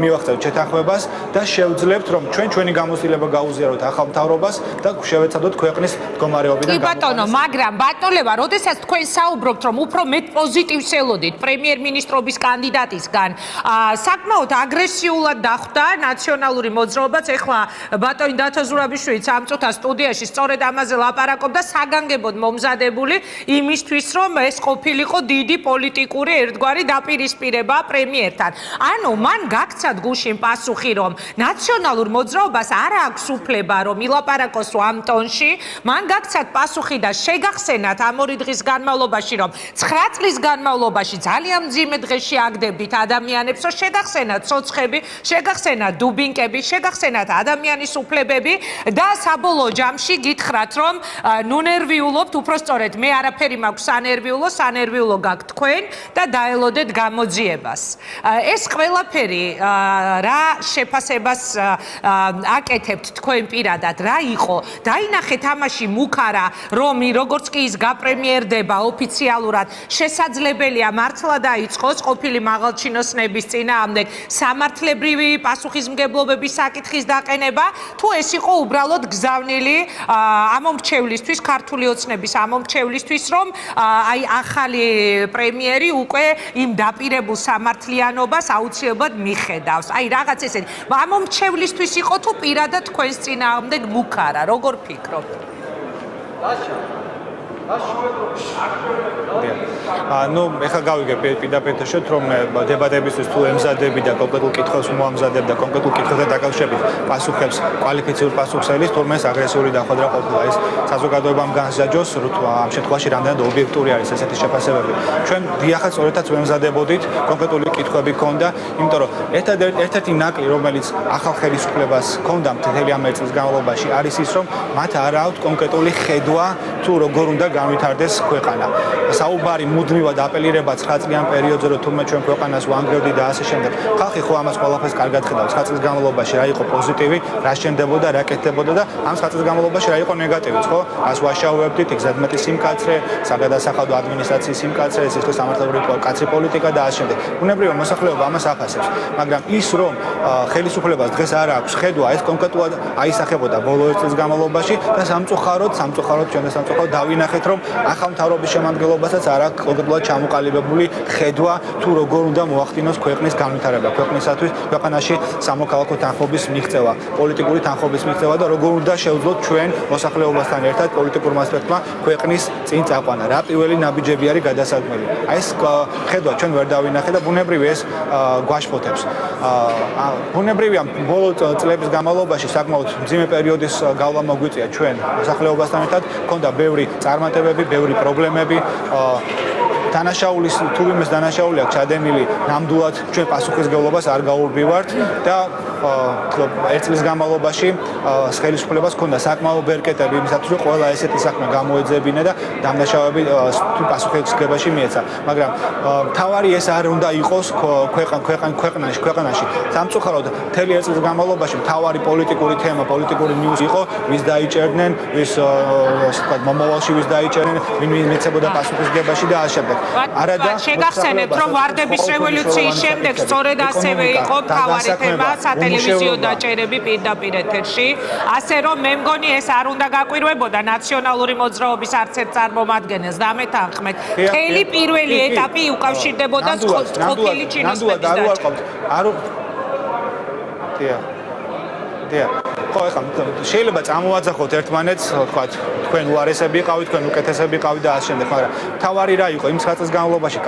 მივახცევთ შეთანხმებას და შევძლებთ, რომ ჩვენი გამოცდილება გაუზიაროთ ახალ მთავრობას და შევეცადოთ ქვეყნის მდგომარეობიდან გამოსვლა. კი ბატონო, მაგრამ ბატონ ლევან, როდესაც თქვენ საუბრობთ, რომ უფრო მეტ პოზიტივს ელოდით პრემიერ-მინისტრობის კანდიდატისგან, საკმაოდ აგრესიულად დახვდა ნაციონალური მოძრაობაც. ეხლა ბატონი დათო ზურაბიშვილიც ამ წუთას სტუდიაში სწორედ ამაზე ლაპარაკობდა, საგანგებოდ მომზადებული იმისთვის, რომ ეს ყოფილიყო დიდი პოლიტიკური ერთგვარი დაპირისპირება პრემიერთან. ანუ მან გაქცათ გუშინ პასუხი, რომ ნაციონალურ მოძრაობას არ აქვს უფლება, რომ ილაპარაკოს ამ ტონში. მან გაქცათ პასუხი და შეგახსენათ ამ ორი დღის განმავლობაში, რომ 9 წლის განმავლობაში ძალიან მძიმე დღეში აგდებით ადამიანებს, რომ შეგახსენათ ცოცხები, შეგახსენათ დუბინკები, შეგახსენათ ადამიანის უფლებები და საბოლოო ჯამში გითხრათ, რომ ნუ ნერვიულობთ, უბრალოდ მე არაფერი მაქვს სანერვიულო გაქვთ თქვენ და დაელოდეთ გამოძიებას. ეს ყველაფერი რა შეფასებას აკეთებთ თქვენ პირადად, რა იყო? დაინახეთ ამაში მუქარა, რომ როგორც კი ის გაპრემიერდება ოფიციალურად, შესაძლებელია მართლა დაიწყოს ყოფილი მაღალჩინოსნების წინააღმდეგ სამართლებრივი პასუხისმგებლობების საკითხის დაყენება, თუ ეს იყო უბრალოდ გზავნილი ამომრჩევლისთვის, ქართული ოცნების ამომრჩევლისთვის, რომ აი ახალი პრემიერი უკვე იმ დაპირებულ სამართლიანობას აუცილებლად მიხედავს. აი რაღაც ესეთი. ამომრჩევლისთვის იყო თუ პირადად თქვენს წინააღმდეგ მუქარა, როგორ ფიქრობთ? ну, ეხლა გავიგე პირდაპირ რომ დებატებისთვის თუ ემზადები და კონკრეტულ კითხვებს მოამზადებ და კონკრეტულ კითხვებთან დაკავშირებით პასუხებს კვალიფიციურ პასუხსელის თორმეს აგრესიული დახვედრა ყოფილა. ეს საზოგადოებამ განსაჯოს, რომ ამ შემთხვევაში რამდენად ობიექტური არის ესეთი შეფასებები. ჩვენ დიახაც სწორედაც ვემზადებოდით, კონკრეტული კითხვები ჰქონდა, იმიტომ რომ ერთ-ერთი ნაკლი, რომელიც ახალ ხელისუფლებას ჰქონდა მთელი ამ წლის განმავლობაში, არის ის, რომ მათ არ აქვთ კონკრეტული ხედვა თუ როგორ უნდა განვითარდეს ქვეყანა. საუბარი მუდმივად აპელირება 9 წლიან პერიოდზე, რომ თურმე ჩვენ ქვეყანას ვანგრევდით და ასე შემდეგ. ხალხი ხო ამას ყველაფერს კარგად ხედავს. 9 წლის განმავლობაში რა იყო პოზიტივი, რა შენდებოდა, რა კეთდებოდა და ამ 9 წლის განმავლობაში რა იყო ნეგატივიც, ხო? ას ვაშავებდით, გზადმეტი სიმკაცრე, საგადასახადო ადმინისტრაციის სიმკაცრე, სისხლის სამართლებრივი კაცრი პოლიტიკა და ასე შემდეგ. ბუნებრივია მოსახლეობა ამას აფასებს, მაგრამ ის რომ ხელისუფლებას დღეს არ აქვს ხედვა, ეს კონკრეტულად აისახებოდა ბოლო 1 წლის განმავლობაში და სამწუხაროდ ჩვენ სამწუხაროდ დავინახეთ, რომ ახალ მთავრობის შემადგენლობასაც არ აქვს კონკრეტულად ჩამოყალიბებული ხედვა თუ როგორ უნდა მოახდინოს ქვეყნის განვითარება, ქვეყნისათვის ქვეყანაში სამოქალაქო თანხმობის მიღწევა, პოლიტიკური თანხმობის მიღწევა და როგორ უნდა შევძლოთ ჩვენ მოსახლეობასთან ერთად პოლიტიკურმა ასპექტმა ქვეყნის წინ წაყვანა. რა პირველი ნაბიჯები არის გადასაქმელი. აი ეს ხედვა ჩვენ ვერ დავინახეთ და ბუნებრივია ეს გვაშფოთებს. ბუნებრივია ბოლო წლების განმავლობაში საკმაოდ მძიმე პერიოდის გავლა მოგვიწია ჩვენ მოსახლეობასთან ერთად, ჰქონდა ბევრი წარმატებები, ბევრი პრობლემები, დანაშაულის თუ ვიმეს დანაშაული აქვს ჩადენილი, ნამდვილად ჩვენ პასუხისმგებლობას არ გაურბივართ და 1 წლის განმავლობაში ხელისუფლებას ჰქონდა საკმაო ბერკეტები იმისათვის, რომ ყველა ესეთი საქმე გამოეძებინა და დამნაშავეები პასუხისმგებაში მიეცა. მაგრამ თავარი ეს არ უნდა იყოს ქვეყანაში. სამწუხაროდ მთელი 1 წლის განმავლობაში თავარი პოლიტიკური თემა, პოლიტიკური ნიუსი იყო, ვის დაიჭერდნენ, ვის მომავალში ვის დაიჭერნენ, ვინ მეცებოდა პასუხისმგებაში და ასე შემდეგ. არადა შეგახსენებთ, რომ ვარდების რევოლუციის შემდეგ სწორედ ასევე იყო მთავარი თემა სატელევიზიო დაჭერები პირდაპირ ეთერში, ასე რომ მე მგონი ეს არ უნდა გაკვირვებოდა ნაციონალური მოძრაობის არც ერთ წარმომადგენელს და მეთანხმეთ. მთელი პირველი ეტაპი უკავშირდებოდა ყოფილი ჩინოსნების დაჭერას. ხო, ეხლა შეიძლება წამოვაძახოთ ერთმანეთს, თქვათ, თქვენ უარესები იყავით, თქვენ უკეთესები იყავით და ასე შემდეგ, მაგრამ თავარი რა იყო იმ 9 წლის განმავლობაში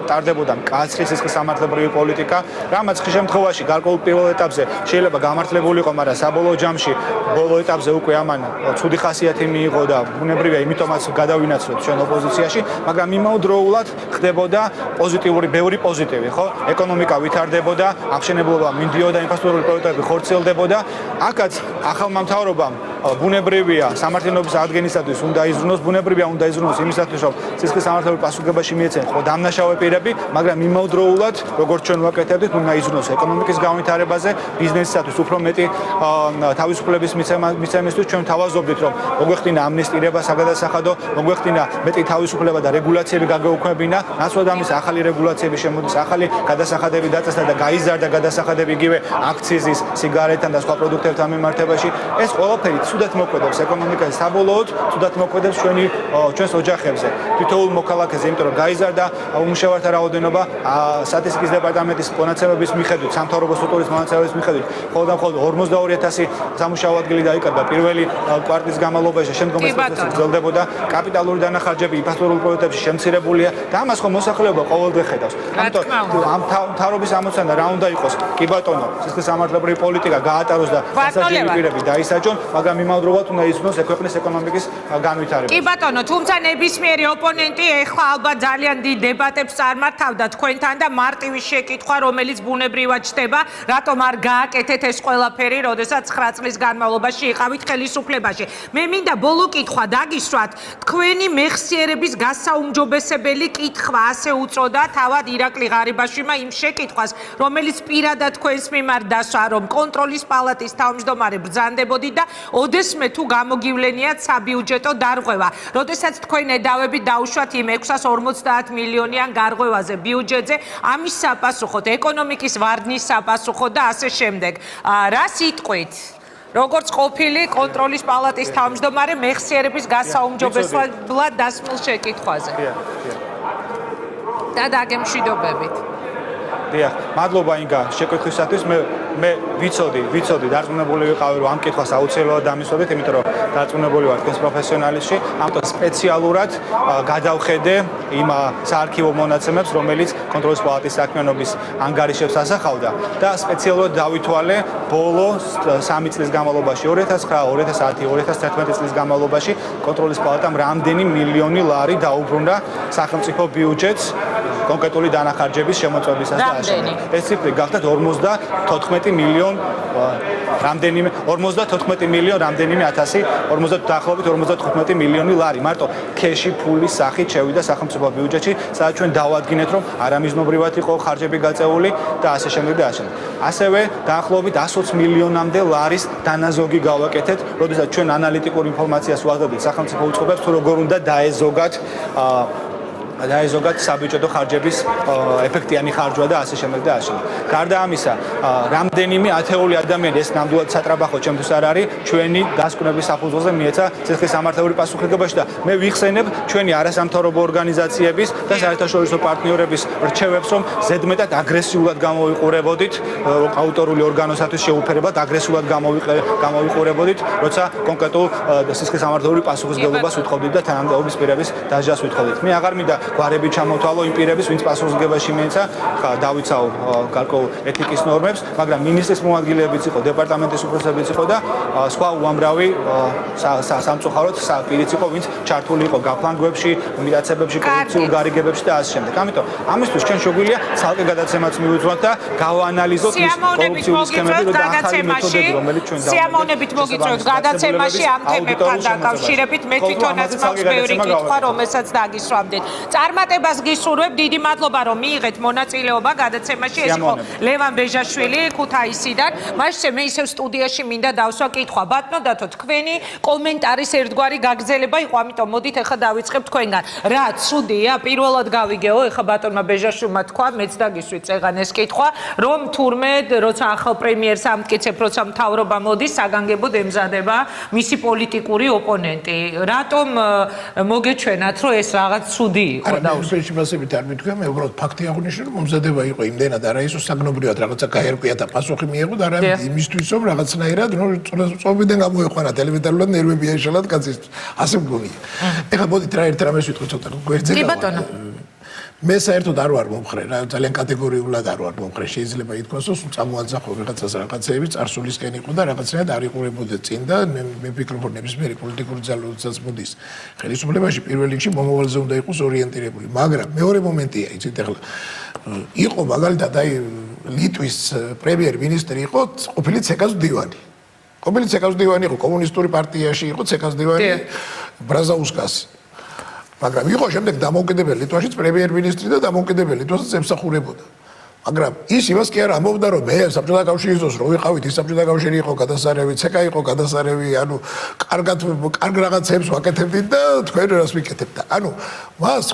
ტარდებოდა მკაცრი სისხლის სამართლებრივი პოლიტიკა, რამაც ხშირ შემთხვევაში გარკვეულ პირველ ეტაპზე შეიძლება გამართლებული იყო, მაგრამ საბოლოო ჯამში ბოლო ეტაპზე უკვე ამან ცუდი ხასიათი მიიღო და ბუნებრივია, იმიტომაც გადავინაცვლეთ ჩვენ ოპოზიციაში, მაგრამ იმავდროულად ხდებოდა პოზიტიური, ბევრი პოზიტივი, ხო? ეკონომიკა ვითარდებოდა, აღშენებლობა მინდიოდა, ინფრასტრუქტურული პროექტები ხორციელდებოდა. აქაც ახალმა მთავრობამ ბუნებრივია სამართლიანობის აღდგენისათვის უნდა იზრუნოს, ბუნებრივია უნდა იზრუნოს იმისათვის, რომ სისხლის სამართლებრივი პასუხისმგებაში მიეცენ ხო დამნაშავე პირები, მაგრამ იმავდროულად, როგორც ჩვენ ვაკეთებდით, უნდა იზრუნოს ეკონომიკის განვითარებაზე, ბიზნესისათვის უფრო მეტი თავისუფლების მიცემისთვის ჩვენ თავაზობდით, რომ მოგვეხდინა ამნისტირება საგადასახადო, მოგვეხდინა მეტი თავისუფლება და რეგულაციები გაგეუქმებინა, ნაცვლადამის ახალი რეგულაციები შემოდის, ახალი გადასახადები დაწესდა და გაიზარდა გადასახადები იგივე აქციზის, სიგარეტთან და სხვა პროდუქტებთან მიმართებაში. ეს ყველაფერი ცუდად მოქმედებს ეკონომიკაზე, საბოლოოდ ცუდად მოქმედებს ჩვენს ოჯახებზე. თითოეულ მოქალაქეზე, იმიტომ რომ გაიზარდა უმუშევართა რაოდენობა სტატისტიკის დეპარტამენტის მონაცემების მიხედვით, სამთავრობო სტრუქტურის მონაცემების მიხედვით, მხოლოდ 42000 სამუშაო ადგილი დაიკარგა პირველი კვარტლის განმავლობაში, შემდგომ ეს პროცესი გრძელდებოდა, კაპიტალური დანახარჯები ინფრასტრუქტურულ პროექტებში შემცირებულია და ამას ხო მოსახლეობა ყოველდღე ხედავს. ამიტომ ამ მთავრობის ამოცანა რა უნდა იყოს? კი ბატონო, სისხლის სამართლებრივი პოლიტიკა გაატაროს და სასჯელი პირები დაისაჯონ, მაგრამ იმავდროულად უნდა იზრუნოს ქვეყნის ეკონომიკის განვითარება. კი ბატონო, თუმცა ნებისმიერი ოპონენტი ეხლა ალბათ ძალიან დიდ დებატებს წარმართავდა თქვენთან და მარტივი შეკითხვა, რომელიც ბუნებრივად ჩდება, რატომ არ გააკეთეთ ეს ყველაფერი, როდესაც 9 წლის განმავლობაში იყავით ხელისუფლებაში. მე მინდა ბოლო კითხვა დაგისვათ, თქვენი მეხსიერების გასაუმჯობესებელი კითხვა ასე უწოდა თავად ირაკლი ღარიბაშვილმა იმ შეკითხვას, რომელიც პირადად თქვენს მიმართ დასვა, რომ კონტროლის პალატის თავმჯდომარე ბრძანდებოდით და ოდესმე თუ გამოგივლენიათ საბიუჯეტო დარღვევა. როდესაც თქვენ ედავები დაუშვათ იმ 650 მილიონიან გარღვევაზე ბიუჯეტზე, ამის sapasუხოდ, ეკონომიკის ვარდნის sapasუხოდ და ასე შემდეგ. რა სიტყვით? როგორც ყოფილი კონტროლის პალატის თავმჯდომარე მეხსიერების გასაუმჯობესებლად დასმულ შეკითხვაზე. და დაგემშვიდობებით. დიახ, მადლობა ინგა შეკვეთქვისათვის. მე ვიცოდი, დარწმუნებული ვიყავი, რომ ამ კითხვას აუცილებლად დამისვადეთ, იმიტომ რომ დარწმუნებული ვარ თქვენს პროფესიონალიზმში, ამიტომ სპეციალურად გადავხედე იმ საარქივო მონაცემებს, რომელიც კონტროლის პალატის საქმიანობის ანგარიშებს ასახავდა და სპეციალურად დავითვალე ბოლო 3 წლის განმავლობაში 2009, 2010, 2011 წლის განმავლობაში კონტროლის პალატამ რამდენი მილიონი ლარი დაუბრუნდა სახელმწიფო ბიუჯეტს კონკრეტული დანახარჯების შემოწმებისას და აშენებისას. ეს ციფრი გახდათ 54 მილიონ რამდენიმე 54 მილიონ რამდენიმე ათასი 50 დაახლოებით 55 მილიონი ლარი მარტო ქეში ფულის სახით შევიდა სახელმწიფო ბიუჯეტში, სადაც ჩვენ დავადგინეთ, რომ არამიზნობრივად იყო ხარჯები გაწეული და ასე შემდეგ და ასე. ასევე დაახლოებით 120 მილიონამდე ლარის დანაზოგი გავაკეთეთ, როდესაც ჩვენ ანალიტიკურ ინფორმაციას ვაგდებით სახელმწიფო უწყობებს, თუ როგორ უნდა დაეზოგათ საბიუჯეტო ხარჯების ეფექტიანი ხარჯვა და ასე შემდეგ და ასე. გარდა ამისა, რამდენიმე ათეული ადამიანი ეს ნამდვილად სატრაბახო ჩემთვის არ არის, ჩვენი დასკვნების საფუძველზე მიეცა ციხის სამართლებრივი პასუხისმგებაში და მე ვიხსენებ ჩვენი არასამთავრობო ორგანიზაციების და საერთაშორისო პარტნიორების რჩევებს, რომ ზედმეტად აგრესიულად გამოვიყურებოდით აუტორული ორგანოსათვის შეუფერებად აგრესიულად გამოვიყურებოდით, როცა კონკრეტულ ციხის სამართლებრივი პასუხისმგებლობას ვითხოვდით და თანამდებობის პირების დასჯას ვითხოვდით. მე აღარ მინდა გვარები ჩამოთვალო იმ პირების, ვინც პასუხისმგებაში მიეცა, დავიცავ გარკვეულ ეთიკის ნორმებს, მაგრამ მინისტრის მოადგილებიც იყო, დეპარტამენტის უფროსებიც იყო და სხვა უამრავი სამწუხაროდ პირიც იყო, ვინც ჩართული იყო გაფლანგვებში, მიტაცებებში, კორუფციულ გარიგებებში და ასე შემდეგ. ამიტომ ამისთვის ჩვენ შეგვიძლია ცალკე გადაცემაც მივუძღვათ და გავაანალიზოთ ის კორუფციული სქემები და ახალი მეთოდები, რომელიც ჩვენ სიამოვნებით მოგიწევთ გადაცემაში ამ თემებთან დაკავშირებით. მე თვითონაც მაქვს ბევრი კითხვა, რომელსაც დაგისვამდით. წარმატებას გისურვებ, დიდი მადლობა რომ მიიღეთ მონაწილეობა გადაცემაში. ეს იყო ლევან ბეჟაშვილი ქუთაისიდან. მაშინ მე ისევ სტუდიაში მინდა დავსვა კითხვა. ბატონო დათო, თქვენი კომენტარის ერთგვარი გაგრძელება იყო, ამიტომ მოდით ახლა დავიწყებ თქვენგან. რა ცუდია? პირველად გავიგეო, ახლა ბატონმა ბეჟაშვილმა თქვა, მეც დაგისვით წეგან ეს კითხვა, რომ თურმე როცა ახალ პრემიერს ამტკიცებ, როცა მთავრობა მოდის, საგანგებოდ ემზადება მისი პოლიტიკური ოპონენტი. რატომ მოგეჩვენათ, რომ ეს რაღაც ცუდი იყო? არა, სპეციალისტებით არ მithქვია, მე უბრალოდ ფაქტი აღვნიშნე, რომ მომზადება იყო იმდენად არა ისო საგნობრივად რაღაცა გაერკვია და პასუხი მიიღო და არა იმისთვის, რომ რაღაცნაირად წობიდან გამოეყვანა ელემენტარულად ნერვები აიშალათ კაცისთვის. ასე მგონია. ეხლა მოდით რა ერთ რამეს ვიტყვი ცოტა გვერდზე. კი ბატონო. მე საერთოდ არ ვარ მომხრე, რა ძალიან კატეგორიულად არ ვარ მომხრე. შეიძლება ითქვას, რომ წამოაძახო რაღაცას რაღაცეები წარსულისკენ იყო და რაღაცნაირად არ იყურებოდა წინ და მე ვფიქრობ, რომ ნებისმიერი პოლიტიკური ძალებაც მოდის ხელისუფლებაში პირველ რიგში მომავალზე უნდა იყოს ორიენტირებული. მაგრამ მეორე მომენტია, იცით ახლა იყო მაგალითად აი ლიტვის პრემიერ-მინისტრი იყო ყოფილი ცეკას მდივანი. ყოფილი ცეკას მდივანი იყო კომუნისტური პარტიაში, იყო ცეკას მდივანი ბრაზაუსკასი. მაგრამ იყო შემდეგ დამოუკიდებელი ლიტვაშიც პრემიერ-მინისტრი და დამოუკიდებელი ლიტვასაც ემსახურებოდა. მაგრამ ის იმას კი არ ამბობდა, რომ მე საბჭოთა კავშირის დროს რო ვიყავით, ის საბჭოთა კავშირი იყო გადასარევი, ცეკა იყო გადასარევი, ანუ კარგ რაღაცებს ვაკეთებდით და თქვენ რას ვიკეთებთ. ანუ მას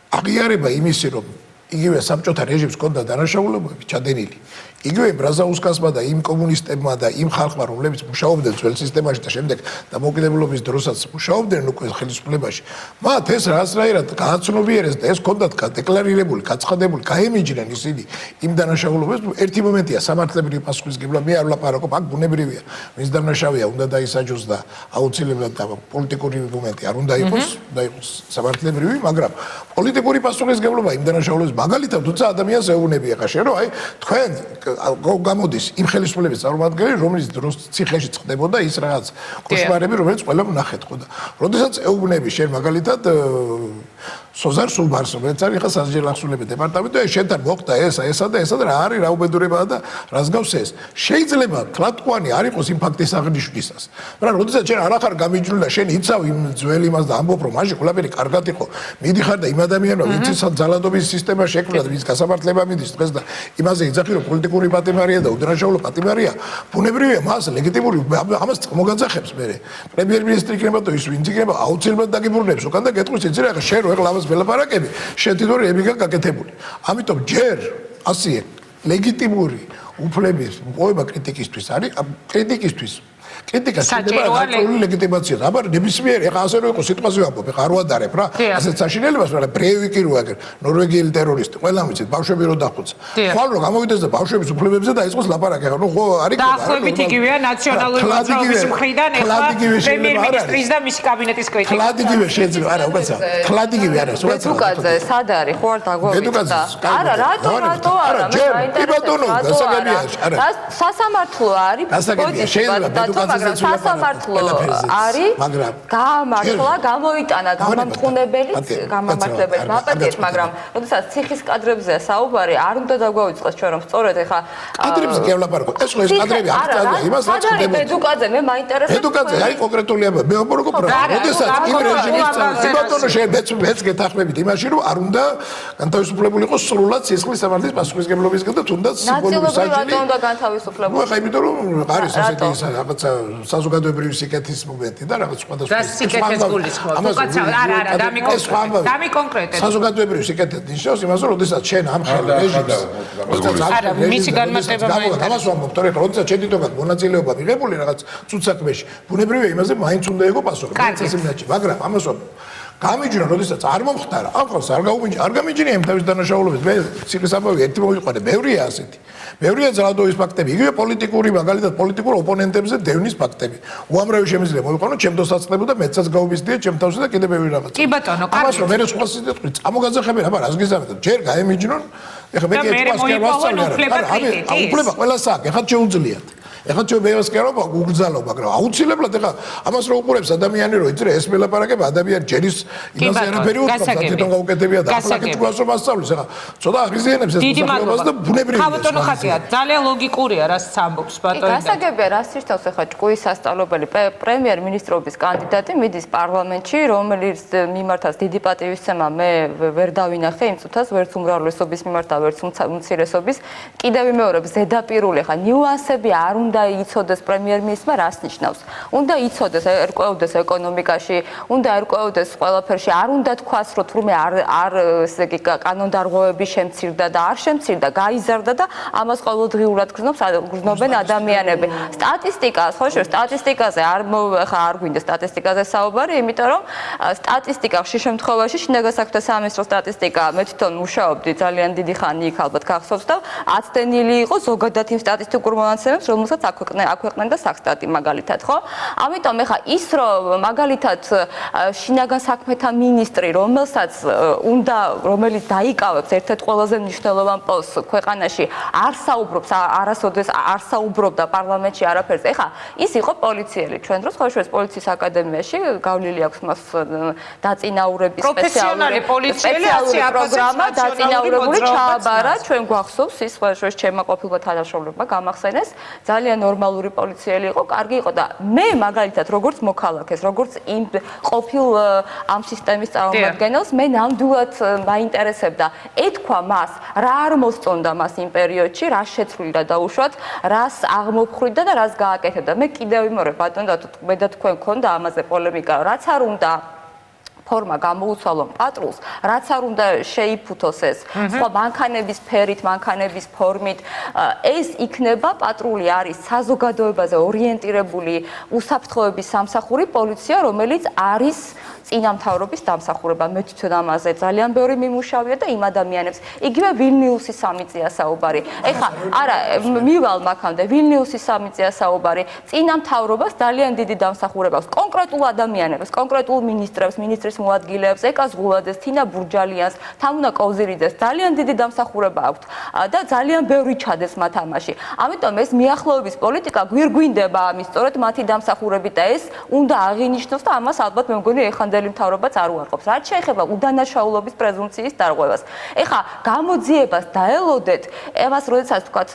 აღიარება იმისი, რომ იგივე საბჭოთა რეჟიმს ჰქონდა დანაშაულებები ჩადენილი. იგივე ბრაზაუსკასმა და იმ კომუნისტებმა და იმ ხალხმა, რომლებიც მუშაობდნენ ძველ სისტემაში და შემდეგ დამოუკიდებლობის დროსაც მუშაობდნენ უკვე ხელისუფლებაში, მათ ეს რაღაცნაირად გააცნობიერეს და ეს ჰქონდათ დეკლარირებული, გაცხადებული, გაემიჯნენ ისინი იმ დანაშაულებებს. ერთი მომენტია სამართლებრივი პასუხისმგებლობა, მე არ ვლაპარაკობ, აქ ბუნებრივია, ვინც დანაშავეა, უნდა დაისაჯოს და აუცილებლად და პოლიტიკური მომენტი არ უნდა იყოს, უნდა იყოს სამართლებრივი, მაგრამ პოლიტიკური პასუხისმგებლობა იმ დანაშაულებებს მაგალითად თუცა ადამიანს ეუბნებია ხა შენ რომ აი თქვენ გამოდის იმ ხელისუფლების წარმომადგენელი, რომელიც დროს ციხეში წდებოდა ის რაღაც კოშმარები, რომელიც ყველა ვნახეთ ხო და როდესაც ეუბნები შენ მაგალითად სოზარ სულბარს, რომელიც არის ხა სასჯელი ახსულების დეპარტამენტი, აი შენთან მოხდა ესა და რა არის რა უბედურებაა და რას გავს ეს. შეიძლება თლატყვანი არ იყოს იმ ფაქტის აღნიშვნისას. მაგრამ როდესაც შენ არ ახარ გამიჯნული და შენ იცავ იმ ძველ იმას და ამბობ რომ მაშინ ყველაფერი კარგად იყო, მიდიხარ და იმ ადამიანმა ვინც ძალადობის სისტემა შექმნა და ვინც გასამართლება მიდის დღეს და იმაზე იძახი რომ პოლიტიკური პატიმარია და უდანაშაულო პატიმარია, ბუნებრივია მას ლეგიტიმური ამას მოგაძახებს მე. პრემიერ-მინისტრი იქნება და ის ვინც იქნება აუცილებლად დაგიბრუნებს უკან და გეტყვის იცი რა შენ რო ეხლა ამას ველაპარაკები, შენ თვითონ რებიგა გაკეთებული. ამიტომ ჯერ ასია ლეგიტიმური უფლების მოპოვება კრიტიკისთვის არის კრიტიკისთვის კრიტიკა შეიძლება საჭიროა გარკვეული ლეგიტიმაციას. აბა ნებისმიერ ეხა ასე რო იყოს სიტყვაზე ვამბობ, ეხა არ ვადარებ რა. ასეთ საშინელებას, მაგრამ ბრეივიკი რო აგერ, ნორვეგიელი ტერორისტი, ყველა ვიცით, ბავშვები რო დახუცა. ხვალ რო გამოვიდეს და ბავშვების უფლებებზე დაიწყოს ლაპარაკი, ეხა ნუ ხო არის დაახლოებით იგივეა ნაციონალური მოძრაობის მხრიდან ეხლა პრემიერ-მინისტრის და მისი კაბინეტის კრიტიკა. თლად იგივე შეიძლება არა, უკაცა. თლად იგივე არა, უკაცა. ბედუკაძე სად არის? ხო არ დაგვაუწყდა? არა, რატო არა? მე მაინტერესებს. სასამართლო არის. მაგრამ სასამართლო არის გამართლა გამოიტანა გამამართლებელი მაპატიეთ, მაგრამ როდესაც ციხის კადრებზეა საუბარი, არ უნდა დაგვაუწყოს ჩვენ რომ სწორედ ეხა კადრებზე კი ვლაპარაკობ. ეს ხო ეს კადრები არ წავიდა იმას რაც ხდება. ბედუკაძე მე მაინტერესებს. ბედუკაძე არის კონკრეტული აბა. მე ვაპარაკობ რა. როდესაც იმ რეჟიმის წამყვანი ბატონო შეეც გეთახმებით იმაში რომ არ უნდა განთავისუფლებული იყოს სრულად სისხლის სამართლის პასუხისმგებლობისგან და თუნდაც სიმბოლური საჭირო. უნდა განთავისუფლებული. ნუ ხა იმიტომ რომ არის ასეთი რაღაცა საზოგადოებრივი სიკეთის მომენტი და რაღაც სხვადასხვა და სიკეთის გულისხმობ. უკაცა არა, დამიკონკრეტებ. საზოგადოებრივი სიკეთის ნიშნავს იმას, რომ როდესაც შენ ამ ხელ რეჟიმს არა, მისი განმარტება მაინტერესებს. ამას ვამბობ, თორე როდესაც შედიდობად მონაწილეობა მიღებული რაღაც ცუდ საქმეში, ბუნებრივია იმაზე მაინც უნდა იყო პასუხი. მაგრამ ამას ვამბობ გამიჯნა, როდესაც არ მომხდარა, ახალს არ გაუმიჯნა, არ გამიჯნია იმ თავის დანაშაულობებს. მე ციხის ამბავი ერთი მოვიყვანე, ბევრია ასეთი. ბევრია ძალადობის ფაქტები, იგივე პოლიტიკური, მაგალითად პოლიტიკურ ოპონენტებზე დევნის ფაქტები. უამრავი შემიძლია მოვიყვანო, ჩემ დასაწყებო და მეცაც გაუბისდია ჩემ თავზე და კიდე ბევრი რაღაც. კი ბატონო, ამას რომ მე სხვა სიტყვით წამოგაძახებენ, აბა რას გიზარდეთ? ჯერ გაემიჯნონ, ეხლა მე კი ეს პასკერ ვასწავლე არა. უფლება ყველას აქვს, ეხლა შეუძლიათ. ეხლა ჩვენ მეასკერობა გუგზალო, მაგრამ აუცილებლად ეხლა ამას რო უყურებს ადამიანი რო იცი ეს მელაპარაკება ადამიანი ჯერის იმაზე არაფერი უცხობს თვითონ გაუკეთებია და ახლა კითხავს რომ ასწავლის ეხლა ცოტა აღიზიანებს ეს მოსახლეობას და ბუნებრივია. ბატონო ხატია, ძალიან ლოგიკურია რას ამბობს ბატონო. გასაგებია რას ირთავს ეხლა ჭკუის სასწავლებელი პრემიერ-მინისტრობის კანდიდატი მიდის პარლამენტში, რომელიც მიმართავს დიდი პატივისცემა მე ვერ დავინახე იმ წუთას ვერც უმრავლესობის მიმართ და ვერც უმცირესობის. კიდევ ვიმეორებ ზედაპირული ეხლა ნიუანსები არ უნდა იცოდეს პრემიერ-მინისტრმა რას ნიშნავს. უნდა იცოდეს, ერკვეოდეს ეკონომიკაში, უნდა ერკვეოდეს ყველაფერში, არ უნდა თქვას, რომ თურმე არ ესე იგი კანონდარღვევები შემცირდა და არ შემცირდა, გაიზარდა და ამას ყოველდღიურად გრძნობენ ადამიანები. სტატისტიკა, ხო სტატისტიკაზე არ გვინდა სტატისტიკაზე საუბარი, იმიტომ რომ სტატისტიკა ხშირ შემთხვევაში შინაგან საქმეთა სამინისტროს სტატისტიკა მე თვითონ მუშაობდი ძალიან დიდი ხანი იქ ალბათ გახსოვს და აცდენილი იყო ზოგადად იმ სტატისტიკურ მონაცემებს, რომელსაც აქვეყნებდა საქსტატი მაგალითად, ხო? ამიტომ ეხა ის რომ მაგალითად შინაგან საქმეთა მინისტრი, რომელიც დაიკავებს ერთ-ერთ ყველაზე მნიშვნელოვან პოსტს ქვეყანაში, არასოდეს არ საუბრობდა პარლამენტში არაფერზე. ეხა ის იყო პოლიციელი. ჩვენ დროს ხოშუეს პოლიციის აკადემიაში გავლილი აქვს მას დაწინაურების პროფესიონალი პოლიციელი პროგრამა დაწინაურებული ჩააბარა. ჩვენ გვახსოვს ის ხოშუეს ჩემმა ყოფილმა თანამშრომლებმა გამახსენეს. ძალიან ნორმალური პოლიციელი იყო, კარგი იყო და მე მაგალითად როგორც მოქალაქეს, როგორც იმ ყოფილ ამ სისტემის წარმომადგენელს, მე ნამდვილად მაინტერესებდა ეთქვა მას, რა არ მოსწონდა მას იმ პერიოდში, რა შეცვლიდა დაუშვათ, რას აღმოფხვიდა და რას გააკეთებდა. მე კიდევ ვიმეორებ ბატონო, მე და თქვენ გქონდა ამაზე პოლემიკა, რაც არ უნდა ფორმა გამოუცვალონ პატრულს, რაც არ უნდა შეიფუთოს ეს, სხვა მანქანების ფერით, მანქანების ფორმით, ეს იქნება პატრული არის საზოგადოებაზე ორიენტირებული უსაფრთხოების სამსახური პოლიცია, რომელიც არის წინამთავრობის დამსახურება. მე თვითონ ამაზე ძალიან ბევრი მიმუშავია და იმ ადამიანებს, იგივე ვილნიუსის სამიწია საუბარი. ეხლა არა, მივალ მაქამდე ვილნიუსის სამიწია საუბარი. წინამთავრობას ძალიან დიდი დამსახურება აქვს კონკრეტულ ადამიანებს, კონკრეტულ მინისტრებს, მინისტრის მოადგილეებს, ეკას ღულაძეს, თინა ბურჯალიანს, თამუნა კოვზირიძეს ძალიან დიდი დამსახურება აქვთ და ძალიან ბევრი ჩადეს მათ ამაში. ამიტომ ეს მიახლოების პოლიტიკა გვირგვინდება ამის სწორედ მათი დამსახურებით და ეს უნდა აღინიშნოს და ამას ალბათ მე მგონი ეხანდელი მთავრობაც არ უარყოფს. რაც შეეხება უდანაშაულობის პრეზუმპციის დარღვევას. ეხლა გამოძიებას დაელოდეთ, ამას როდესაც თქვათ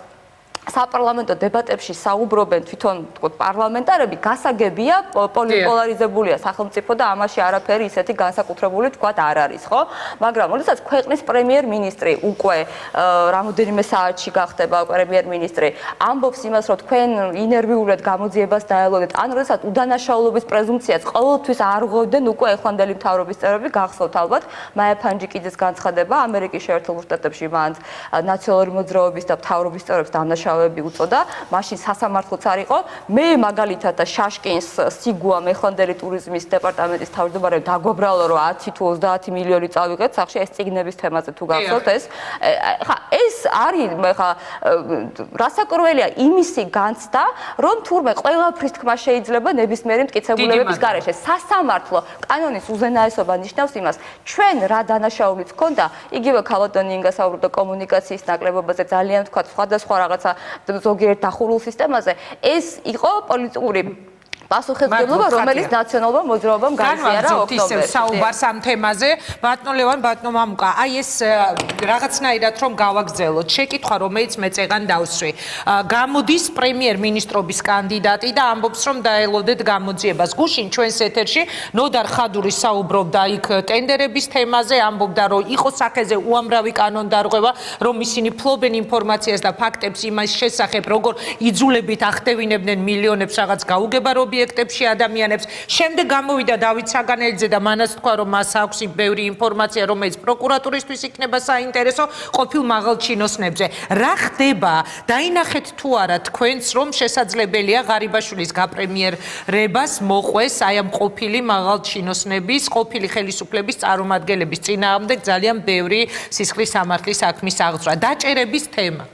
საპარლამენტო დებატებში საუბრობენ თვითონ პარლამენტარები, გასაგებია პოლარიზებულია სახელმწიფო და ამაში არაფერი ისეთი განსაკუთრებული თქვათ არ არის, ხო? მაგრამ როდესაც ქვეყნის პრემიერ-მინისტრი უკვე რამოდენიმე საათში გახდება პრემიერ-მინისტრი, ამბობს იმას, რომ თქვენ ინერვიულად გამოძიებას დაელოდეთ, ან როდესაც უდანაშაულობის პრეზუმპციას ყოველთვის არ ღვევდნენ უკვე ეხლანდელი მთავრობის წევრები, გახსოვთ ალბათ, მაია ფანჯიკიძის განცხადება ამერიკის შეერთებულ შტატებში მან ნაციონალური მოძრაობის და მთავრობის წევრებს დანაშაულები დამუშავებები უწოდა, მაშინ სასამართლოც არ იყო. მე მაგალითად შაშკინს სიგუამ ეხლანდელი ტურიზმის დეპარტამენტის თავმჯდომარე დაგვაბრალა რომ 10 თუ 30 მილიონი წავიღეთ სახში ეს წიგნების თემაზე თუ გახსოვთ ეს ხა ეს არის ხა რასაკურველია იმისი განცდა რომ თურმე ყველაფრის თქმა შეიძლება ნებისმიერი მტკიცებულებების გარეშე სასამართლო კანონის უზენაესობა ნიშნავს იმას ჩვენ რა დანაშაულიც ქონდა იგივე ქალბატონი ინგა საუბრობდა კომუნიკაციის ნაკლებობაზე ძალიან თქვა სხვადასხვა რაღაცა ზოგიერთ დახურულ სისტემაზე ეს იყო პოლიტიკური პასუხისმგებლობა რომელიც ნაციონალურმა მოძრაობამ გაიზიარა ოქტომბერში. საუბარს ამ თემაზე ბატონო ლევან ბატონო მამუკა აი ეს რაღაცნაირად რომ გავაგრძელოთ შეკითხვა რომელიც მე წეღან დავსვი გამოდის პრემიერ-მინისტრობის კანდიდატი და ამბობს რომ დაელოდეთ გამოძიებას გუშინ ჩვენს ეთერში ნოდარ ხადური საუბრობდა იქ ტენდერების თემაზე ამბობდა რომ იყო სახეზე უამრავი კანონდარღვევა რომ ისინი ფლობენ ინფორმაციას და ფაქტებს იმის შესახებ როგორ იძულებით ახდევინებდნენ მილიონებს რაღაც გაუგებარობ ობიექტებში ადამიანებს. შემდეგ გამოვიდა დავით საგანელიძე და მანაც თქვა რომ მას აქვს ბევრი ინფორმაცია რომელიც პროკურატურისთვის იქნება საინტერესო ყოფილ მაღალჩინოსნებზე. რა ხდება? დაინახეთ თუ არა თქვენს რომ შესაძლებელია ღარიბაშვილის გაპრემიერებას მოყვეს აი ამ ყოფილი მაღალჩინოსნების, ყოფილი ხელისუფლების წარმომადგენლების წინააღმდეგ ძალიან ბევრი სისხლის სამართლის საქმის აღძვრა. დაჭერების თემა.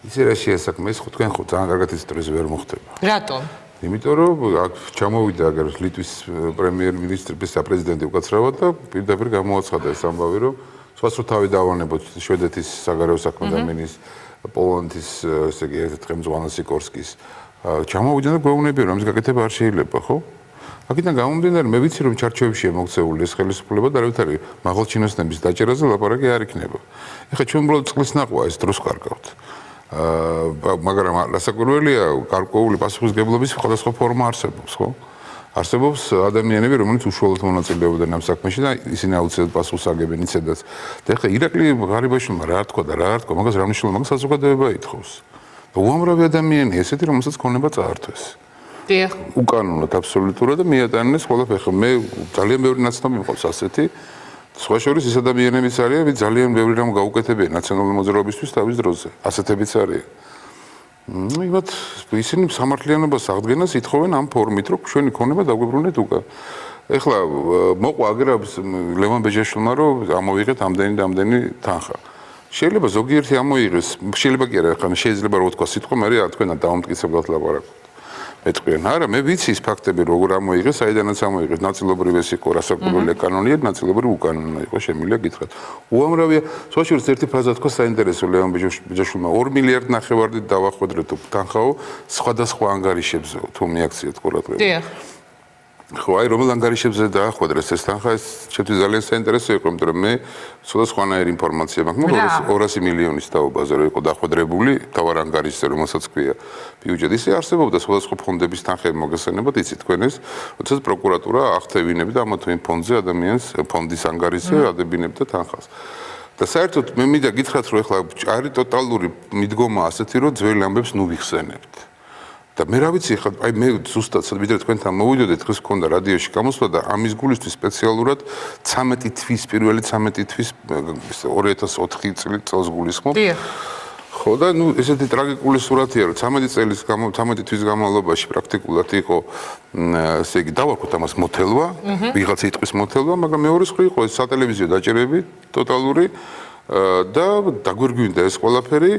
ისე რა შეასაქმეს, თქვენ ხო ძალიან კარგად ისტორიაზე ვერ მოხდება. რატომ? იმიტომ რომ აქ ჩამოვიდა აგერ ლიტვის პრემიერ-მინისტრის საპრეზიდენტო უკაცრავად და პირდაპირ გამოაცხადა ეს ამბავი რომ სხვას რო თავი დავანებოთ შვედეთის საგარეო საქმეთა მინისტრის პოლონეთის ესე იგი ერთ ხელმძღვანელ სიკორსკის ჩამოვიდა და გვეუბნებია რომ ის გაკეთება არ შეიძლება ხო? აქედან გამომდინარე მე ვიცი რომ ჩარჩოებშია მოქცეული ეს ხელისუფლება და რა ვიცი მაღალჩინოსნების დაჭერაზე ლაპარაკი არ იქნება. ეხლა ჩვენ უბრალოდ წყლის ნახვა ეს დროს კარგავთ. მაგრამ რასაკვირველია გარკვეული პასუხისმგებლობის სხვადასხვა ფორმა არსებობს, ხო? არსებობს ადამიანები, რომლებიც უშუალოდ მონაწილეობდნენ ამ საქმეში და ისინი აუცილებლად პასუხს აგებენ იცედაც. და ეხლა ირაკლი ღარიბაშვილმა რა თქვა და რა არ თქვა, მაგას რა მნიშვნელობა, მაგას საზოგადოება ითხოვს. და უამრავი ადამიანია ესეთი, რომელსაც ქონება წაართვეს. დიახ. უკანონოდ აბსოლუტურად და მიატანეს ყველაფერი. ხო მე ძალიან ბევრი ნაცნობი მყავს ასეთი სხვა შორის ის ადამიანებიც არიან, ვინც ძალიან ბევრი რამ გაუკეთებია ნაციონალური მოძრაობისთვის თავის დროზე. ასეთებიც არიან. იგივე ისინი სამართლიანობას აღდგენას ითხოვენ ამ ფორმით, რომ ჩვენი ქონება დაგვიბრუნეთ უკან. ეხლა მოყვა აგრავს ლევან ბეჯაშვილმა, რომ ამოიღეთ ამდენი თანხა. შეიძლება ზოგიერთი ამოიღეს, შეიძლება კი არა, ხან შეიძლება რომ თქვა სიტყვა, მაგრამ რა თქვენა დაუმტკიცებლად ლაპარაკობ. მეტყვიან არა მე ვიცი ის ფაქტები როგორ ამოიღეს საიდანაც ამოიღეს ნაწილობრივ ეს იყო რასაკვირველია კანონია ნაწილობრივ უკანონო იყო შემიძლია გითხრათ უამრავია სხვა შორის ერთი ფრაზა თქვა საინტერესო ლევან ბეჯაშვილმა 2 მილიარდ ნახევარით დავახვედრეთ თანხაო სხვადასხვა ანგარიშებზე თუ მიაქციეთ ყურადღება დიახ ხო აი რომელ ანგარიშებზე დაახვედრეს ეს თანხა ეს ჩემთვის ძალიან საინტერესო იყო იმიტომ რომ მე სხვადასხვანაირი ინფორმაცია მაქვს 200 მილიონის თაობაზე რომ იყო დახვედრებული თავარ ანგარიშზე რომელსაც ქვია ბიუჯეტი ისე არსებობდა სხვადასხვა ფონდების თანხები მოგესალმებათ იცით თქვენ ეს როდესაც პროკურატურა აღთევინებდა ამა თუ იმ ფონდზე ადამიანს ფონდის ანგარიშზე ადებინებდა თანხას და საერთოდ მე მინდა გითხრათ რომ ეხლა არის ტოტალური მიდგომა ასეთი რომ ძველი ამბებს ნუ ვიხსენებთ და მე რა ვიცი ხა აი მე ზუსტად ვიდრე თქვენთან მოვიდოდეთ დღეს მქონდა რადიოში გამოსვლა და ამის გულისთვის სპეციალურად 13 თვის პირველი 13 თვის 2004 წელს გულისხმობ ხო და ნუ ესეთი ტრაგიკული სურათია რომ 13 თვის განმავლობაში პრაქტიკულად იყო ესე იგი დავარქვათ ამას მოთელვა ვიღაცა იტყვის მოთელვა მაგრამ მეორე მხრივ იყო ეს სატელევიზიო დაჭერები ტოტალური და დაგვირგვინდა ეს ყველაფერი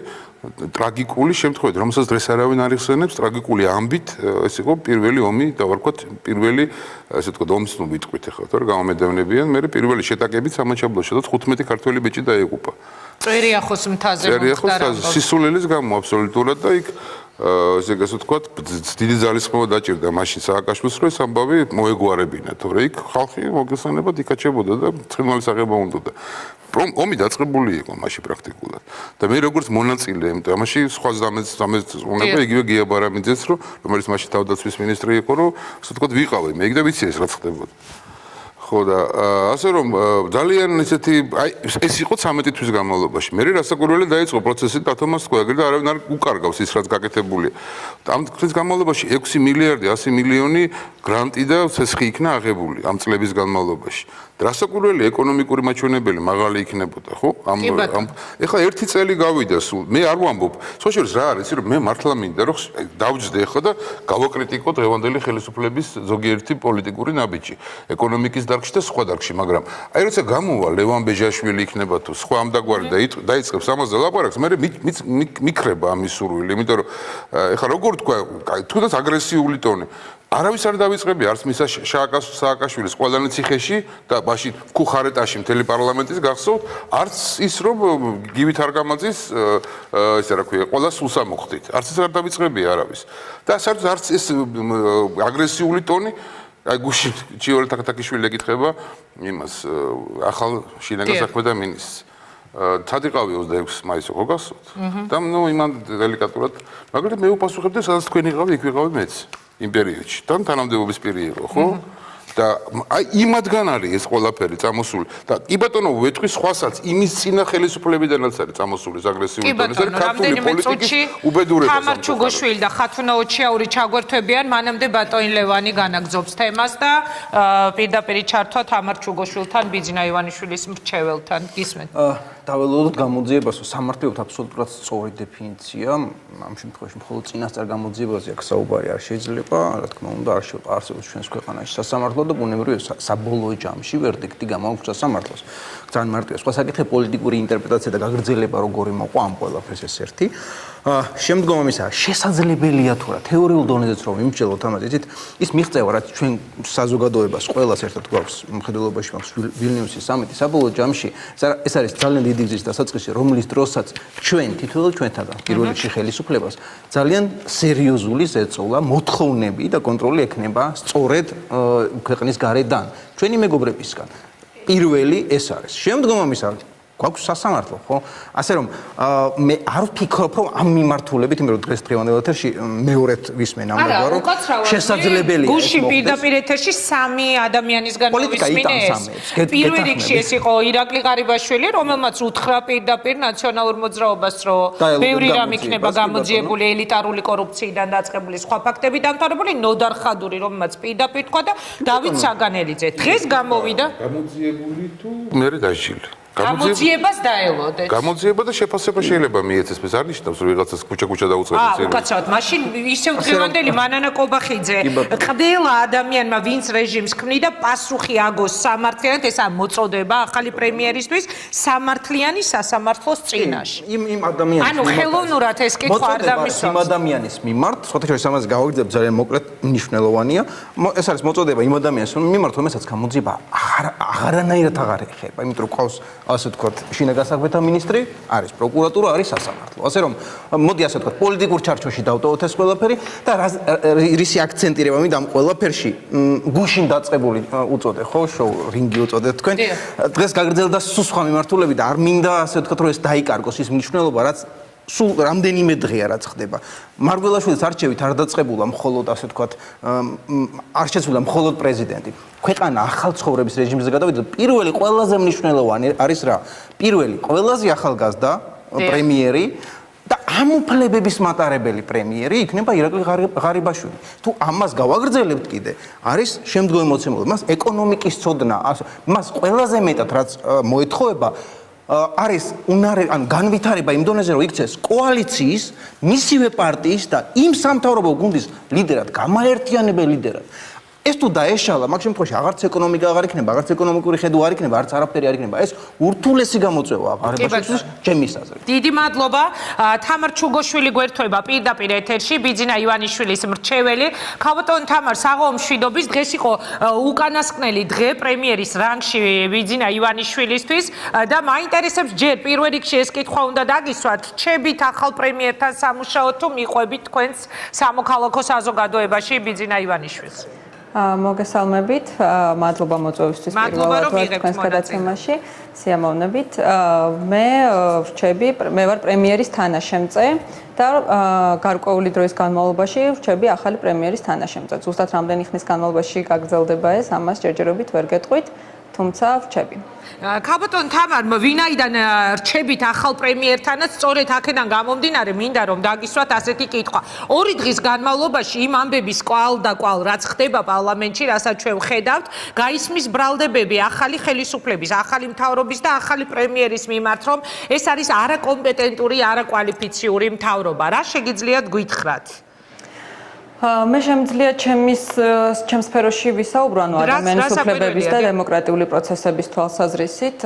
ტრაგიკული შემთხვევით, რომელსაც დღეს არავინ არ იხსენებს, ტრაგიკული ამბით, ეს იყო პირველი ომი, დავარქვათ, პირველი, ასე ვთქვათ, ომის ნუ ვიტყვით ახლა, თორე გამომედევნებიან, მე პირველი შეტაკებით სამაჩაბლოში და 15 ქართველი ბიჭი დაიღუპა. წერიახოს მთაზე მოხდა სისულელის გამო აბსოლუტურად და იქ ესე ვთქვათ, დიდი ძალისხმევა დაჭირდა მაშინ სააკაშვილს, რომ ეს ამბავი მოეგვარებინა, თორე იქ ხალხი მოგესალმებათ იკაჩებოდა და ცხინვალის აღება უნდა. ომი დაწყებული იყო მაშინ პრაქტიკულად. და მე როგორც მონაწილე, ამიტომ ამაში სხვა ზამეს უნება იგივე გია ბარამიძეც, რომელიც მაშინ თავდაცვის მინისტრი იყო, რომ ასე ვთქვათ, ვიყავი მე და ვიცი ეს რაც ხდებოდა. ხო და ასე რომ ძალიან ესეთი აი ეს იყო 13 თვის განმავლობაში. მე რასაკვირველია დაიწყო პროცესი დათომას თქვა, ეგრე და არავინ არ უკარგავს ის რაც გაკეთებულია. ამ წლის განმავლობაში 6 მილიარდი 100 მილიონი გრანტი და ცესხი იქნა აღებული ამ წლების განმავლობაში. რასაკვირველი ეკონომიკური მაჩვენებელი მაღალი იქნებოდა, ხო? ეხლა ერთი წელი გავიდა სულ. მე არ ვამბობ. სოციალს რა არის, რომ მე მართლა მინდა რომ დავჯდე ეხლა და გავაკრიტიკო დღევანდელი ხელისუფლების ზოგიერთი პოლიტიკური ნაბიჯი, ეკონომიკის დარგში და სხვა დარგში, მაგრამ აი როცა გამოვა ლევან ბეჟაშვილი იქნება თუ სხვა ამდაგვარი და დაიწყებს ამაზე ლაპარაკს, მე მიქრება ამის სურვილი, იმიტომ რომ ეხლა როგორ თქვა, თუნდაც აგრესიული ტონი არავის არ დავიწყებია არც მისა სააკაშვილის ყველანი ციხეში და მაშინ ქუხარეტაში მთელი პარლამენტის გახსოვთ არც ის რომ გივით არგამაძის ესე რა ქვია ყველა სულსა მოხდით არც ეს არ დავიწყებია არავის და საერთოდ არც ეს აგრესიული ტონი აი გუში ჩიორ თაკათაკიშვილი ეკითხება იმას ახალ შინაგან საქმეთა მინისტრს თადიყავი 26 მაისს ხო გახსოვთ და ნუ იმან დელიკატურად მაგრამ მე უპასუხებდი სადაც თქვენ იყავი იქ ვიყავი მეც იმ პერიოდში. თან თანამდებობის პირი იყო, ხო? და აი იმადგან არის ეს ყველაფერი წამოსული და კი ბატონო ვეთქვი სხვასაც იმის წინა ხელისუფლებიდანაც არის წამოსული ეს აგრესიული ტონი. ეს ქართული პოლიტიკის უბედურება. თამარ ჩუგოშვილი და ხათუნა ოჩიაური ჩაგვერთვებიან, მანამდე ბატონი ლევანი განაგზობს თემას და პირდაპირ ჩართვა თამარ ჩუგოშვილთან, ბიძინა ივანიშვილის მრჩეველთან. გისმენთ? დაველოდოთ გამოძიებას, სამართლიერთ აბსოლუტურად სწორი დეფინიცია. ამ შემთხვევაში მხოლოდ წინასწარ გამოძიებაზე აქ საუბარი არ შეიძლება, რა თქმა უნდა, არ არსებობს ჩვენს ქვეყანაში სასამართლო და ბუნებრივია საბოლოო ჯამში ვერდიქტი გამაქვს სასამართლოს. ძალიან მარტივია. სხვა საკითხი პოლიტიკური ინტერპრეტაცია და გაგრძელება როგორი მოყვა ამ ყველაფერს ეს ერთი. შემდგომ ამისა შესაძლებელია თუ რა თეორიულ დონეზეც რომ იმსჯელოთ ამაზე, იცით, ის მიღწევა რაც ჩვენ საზოგადოებას ყველას ერთად გვაქვს მხედველობაში მაქვს ვილნიუსის სამიტი საბოლოო ჯამში ეს არის ძალიან დიდი გზის დასაწყისი, რომლის დროსაც ჩვენ თითოეულ ჩვენთაგან პირველ რიგში ხელისუფლებას ძალიან სერიოზული ზეწოლა, მოთხოვნები და კონტროლი ექნება სწორედ ქვეყნის გარედან, ჩვენი მეგობრებისგან. პირველი ეს არის. შემდგომ ამისა გვაქვს სასამართლო, ხო? ასე რომ მე არ ვფიქრობ, რომ ამ მიმართულებით, იმიტომ რომ დღევანდელ ეთერში მეორედ ვისმენ ამ რომ შესაძლებელია გუში პირდაპირ ეთერში სამი ადამიანისგან ვისმინეს. პირველ რიგში ეს იყო ირაკლი ღარიბაშვილი, რომელმაც უთხრა პირდაპირ ნაციონალურ მოძრაობას, რომ ბევრი რამ იქნება გამოძიებული ელიტარული კორუფციიდან დაწყებული სხვა ფაქტები დამთავრებული, ნოდარ ხადური, რომელმაც პირდაპირ თქვა და დავით საგანელიძე. დღეს გამოვიდა გამოძიებული თუ მე დაჟილი გამოძიებას დაელოდეთ. გამოძიება და შეფასება შეიძლება მიეცეს, ეს არ ნიშნავს რომ ვიღაცას ქუჩა დაუწყებს. უკაცრავად, მაშინ ისევ დღევანდელი მანანა კობახიძე ყველა ადამიანმა, ვინც რეჟიმს ქმნიდა, პასუხი აგოს სამართლიანად, ესა მოწოდება ახალი პრემიერისთვის სამართლიანი სასამართლოს წინაშე. იმ ადამიანის ანუ ხელოვნურად ეს კითხვა არ დამისვამს. იმ ადამიანის მიმართ, სხვათა შორის ამას გავაგრძელებ ძალიან მოკლედ, მნიშვნელოვანია. ეს არის მოწოდება იმ ადამიანის მიმართ, რომელსაც გამოძიება აღარანაირად აღარ ეხება, იმიტომ რომ ყავს ასე ვთქვათ, შინაგან საქმეთა მინისტრი, არის პროკურატურა, არის სასამართლო. ასე რომ, მოდი ასე ვთქვათ, პოლიტიკურ ჩარჩოში დავტოვოთ ეს ყველაფერი და რისი აქცენტირება მინდა ამ ყველაფერში, გუშინ დაწყებული უწოდე, ხო, შოუ რინგი უწოდეთ თქვენ. დღეს გაგრძელდა სულ სხვა მიმართულებით და არ მინდა ასე ვთქვათ, რომ ეს დაიკარგოს ის მნიშვნელობა, რაც სულ რამდენიმე დღეა რაც ხდება. მარგველაშვილის არჩევით არ დაწყებულა მხოლოდ ასე ვთქვათ, არ შეცვლილა მხოლოდ პრეზიდენტი. ქვეყანა ახალ ცხოვრების რეჟიმზე გადავიდა. პირველი ყველაზე მნიშვნელოვანი არის რა? პირველი ყველაზე ახალგაზრდა პრემიერი და ამ უფლებების მატარებელი პრემიერი იქნება ირაკლი ღარიბაშვილი. თუ ამას გავაგრძელებთ კიდე, არის შემდგომი მოცემულობა. მას ეკონომიკის ცოდნა, მას ყველაზე მეტად რაც მოეთხოვება არის ანუ განვითარება იმ დონეზე რომ იქცეს კოალიციის, მისივე პარტიის და იმ სამთავრობო გუნდის ლიდერად, გამაერთიანებელ ლიდერად. ეს თუ დაეშალა, მაგ შემთხვევაში აღარც ეკონომიკა აღარ იქნება, აღარც ეკონომიკური ხედვა არ იქნება, არც არაფერი არ იქნება. ეს ურთულესი გამოწვევაა ღარიბაშვილის ჩემი აზრით. დიდი მადლობა. თამარ ჩუგოშვილი გვერდება პირდაპირ ეთერში, ბიძინა ივანიშვილის მრჩეველი. ქალბატონ თამარ, საღამო მშვიდობის, დღეს იყო უკანასკნელი დღე პრემიერის რანგში ბიძინა ივანიშვილისთვის და მაინტერესებს ჯერ პირველ რიგში ეს კითხვა უნდა დაგისვათ, რჩებით ახალ პრემიერთან სამუშაოდ თუ მიყვებით თქვენს სამოქალაქო საზოგადოებაში ბიძინა ივანიშვილს? მოგესალმებით, მადლობა მოწვევისთვის პირველად თქვენს გადაცემაში, სიამოვნებით. მე რჩები, მე ვარ პრემიერის თანაშემწე და გარკვეული დროის განმავლობაში რჩები ახალი პრემიერის თანაშემწე. ზუსტად რამდენი ხნის განმავლობაში გაგრძელდება ეს, ამას ჯერჯერობით ვერ გეტყვით. თუმცა რჩები. ქაბატონ თამარ, ვინაიდან რჩებით ახალ პრემიერთანაც, სწორედ აქედან გამომდინარე, მინდა რომ დაგისვათ ასეთი კითხვა. 2 დღის განმავლობაში იმ ამბების კვალ და კვალ, რაც ხდება პარლამენტში, რასაც ჩვენ ვხედავთ, გაისმის ბრალდებები ახალი ხელისუფლების, ახალი მთავრობის და ახალი პრემიერის მიმართ, რომ ეს არის არაკომპეტენტური, არაკვალიფიციური მთავრობა. რა შეგიძლიათ გითხრათ? მე შემიძლია ჩემს სფეროში ვისაუბრო, ანუ ადამიანის უფლებების და დემოკრატიული პროცესების თვალსაზრისით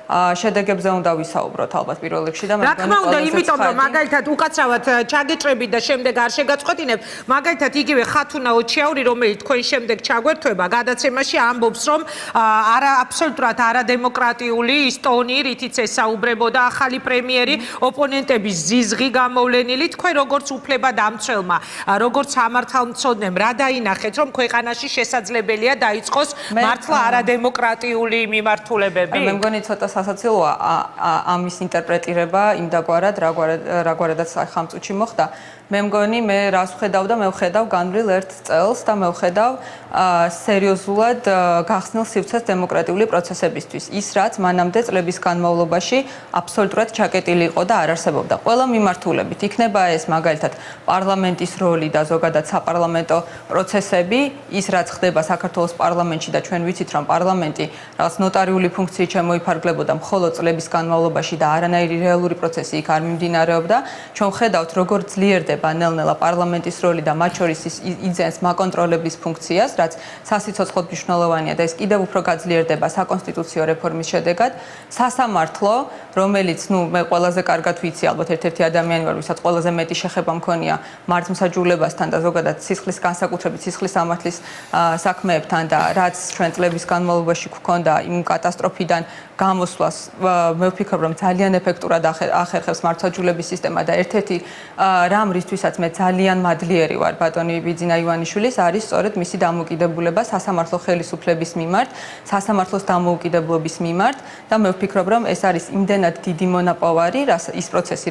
შედეგებზე უნდა ვისაუბროთ ალბათ პირველ რიგში და რა თქმა უნდა, იმიტომ რომ მაგალითად უკაცრავად ჩაგეჭრებით და შემდეგ არ შეგაწყვეტინებ, მაგალითად იგივე ხათუნა ოჩიაური, რომელიც თქვენ შემდეგ ჩაგვერთვება გადაცემაში, ამბობს, რომ აბსოლუტურად არადემოკრატიული ის ტონი, რითიც ესაუბრებოდა ახალი პრემიერი, ოპონენტების ზიზღი გამოვლენილი, თქვენ როგორც უფლებადამცველმა, როგორც სამართალმცოდნემ, რა დაინახეთ, რომ ქვეყანაში შესაძლებელია დაიწყოს მართლა არადემოკრატიული მიმართულებები? მე მგონი ცოტა სასაცილოა ამის ინტერპრეტირება იმდაგვარად, რაგვარადაც ხამ წუთში მოხდა. მე მგონი მე რას ვხედავ და მე ვხედავ განვლილ 1 წელს და მე ვხედავ სერიოზულად გახსნილ სივრცეს დემოკრატიული პროცესებისთვის. ის რაც მანამდე წლების განმავლობაში აბსოლუტურად ჩაკეტილი იყო და არ არსებობდა. ყველა მიმართულებით იქნება ეს მაგალითად პარლამენტის როლი და ზოგადად საპარლამენტო პროცესები, ის რაც ხდება საქართველოს პარლამენტში და ჩვენ ვიცით რომ პარლამენტი რაღაც ნოტარიული ფუნქციით შემოიფარგლებოდა მხოლოდ წლების განმავლობაში და არანაირი რეალური პროცესი იქ არ მიმდინარეობდა. ჩვენ ხედავთ როგორ ძლიერდება ნელ-ნელა პარლამენტის როლი და მათ შორის იძენს მაკონტროლების ფუნქციას, რაც სასიცოცხლოდ მნიშვნელოვანია და ეს კიდევ უფრო გაძლიერდება საკონსტიტუციო რეფორმის შედეგად. სასამართლო, რომელიც, მე ყველაზე კარგად ვიცი, ალბათ ერთ-ერთი ადამიანი ვარ, ვისაც ყველაზე მეტი შეხება მქონია მართლმსაჯულებასთან და ზოგადად სისხლის განსაკუთრებით სისხლის სამართლის საქმეებთან და რაც ჩვენ წლების განმავლობაში გვქონდა იმ კატასტროფიდან გამოსვლას, მე ვფიქრობ, რომ ძალიან ეფექტურად ახერხებს მართლმსაჯულების სისტემა და ერთ-ერთი რამ რისთვისაც მე ძალიან მადლიერი ვარ ბატონი ბიძინა ივანიშვილის, არის სწორედ მისი დამოუკიდებლობა სასამართლო ხელისუფლების მიმართ, სასამართლოს დამოუკიდებლობის მიმართ და მე ვფიქრობ, რომ ეს არის იმდენად დიდი მონაპოვარი, ის პროცესი,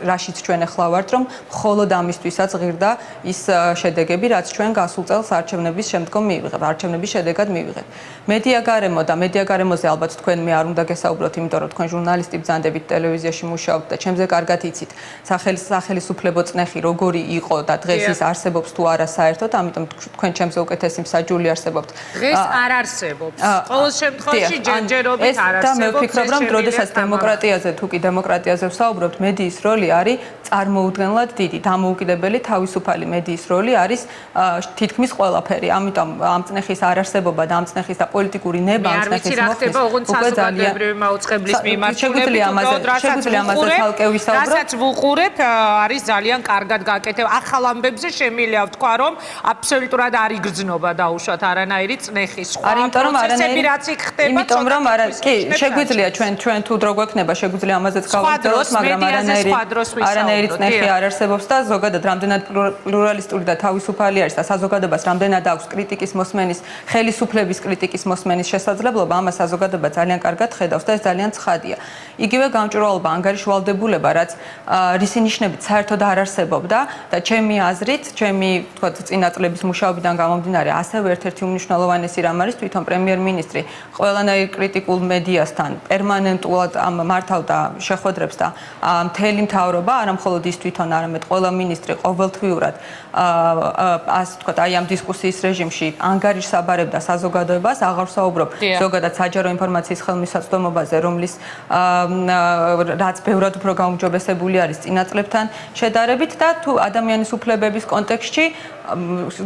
რაშიც ჩვენ ახლა ვართ, რომ მხოლოდ ამისთვისაც ღირდა ის შედეგები, რაც ჩვენ გასულ წელს არჩევნების შემდგომ მივიღებთ, არჩევნების შედეგად მივიღებთ. მედიაგარემო და მედიაგარემოზე ალბათ თქვენ მე არ უნდა გესაუბროთ, იმიტომ რომ თქვენ ჟურნალისტი ბრძანდებით ტელევიზიაში მუშაობთ და ჩემზე კარგად იცით სახელმწიფო წნეხი როგორი იყო და დღეს ის არსებობს თუ არა საერთოდ, ამიტომ თქვენ ჩემზე უკეთესი მსაჯული არსებობთ. დღეს არ არსებობს. ყოველ შემთხვევაში ჯერჯერობით არ არსებობს. და მე ვფიქრობ, რომ როდესაც დემოკრატიაზე თუ კი დემოკრატიაზე ვსაუბრობთ, მედიის როლი არის წარმოუდგენლად დიდი. დამოუკიდებელი თავისუფალი მედიის როლი არის თითქმის ყველაფერი. ამიტომ ამ წნეხის არარსებობა და ამ წნეხის და პოლიტიკური ნება ამ წნეხის მოხდის უკვე ძალიან მაუწყებლის მიმართულებით, რასაც ვუყურებ, არის ძალიან კარგად გაკეთება. ახალ ამბებზე შემიძლია ვთქვა, რომ აბსოლუტურად არ იგრძნობა დაუშვათ არანაირი წნეხის სხვა პროცესები, რაც იქ ხდება. იმიტომ რომ კი, შეგვიძლია ჩვენ თუ დრო გვექნება, შეგვიძლია ამაზეც გავაგრძელოთ, მაგრამ არანაირი წნეხი არ არსებობს და ზოგადად რამდენად პლურალისტური და თავისუფალი არის და საზოგადოებას რამდენად აქვს კრიტიკის მოსმენის, ხელისუფლების კრიტიკის მოსმენის შესაძლებლობა, ამას საზოგადოება ძალიან კარგად ხედავს და ეს ძალიან ცხადია. იგივე გამჭვირვალობა, ანგარიშვალდებულება, რაც რისი ნიშნებით საერთოდ არ არსებობდა და ჩემი აზრით, ჩემი თქვა წინა წლების მუშაობიდან გამომდინარე, ასევე ერთ-ერთი უმნიშვნელოვანესი რამ არის თვითონ პრემიერ-მინისტრი ყველანაირ კრიტიკულ მედიასთან პერმანენტულად მართავდა შეხვედრებს და მთელი მთავრობა, არა მხოლოდ ის თვითონ, არამედ ყველა მინისტრი ყოველთვიურად ამ დისკუსიის რეჟიმში ანგარიშს აბარებდა საზოგადოებას, აღარ ვსაუბრობ ზოგადად საჯარო ინფორმაციის ხელმისაწვდომობაზე, რომლის რაც ბევრად უფრო გაუმჯობესებული არის წინა წლებთან შედარებით და თუ ადამიანის უფლებების კონტექსტში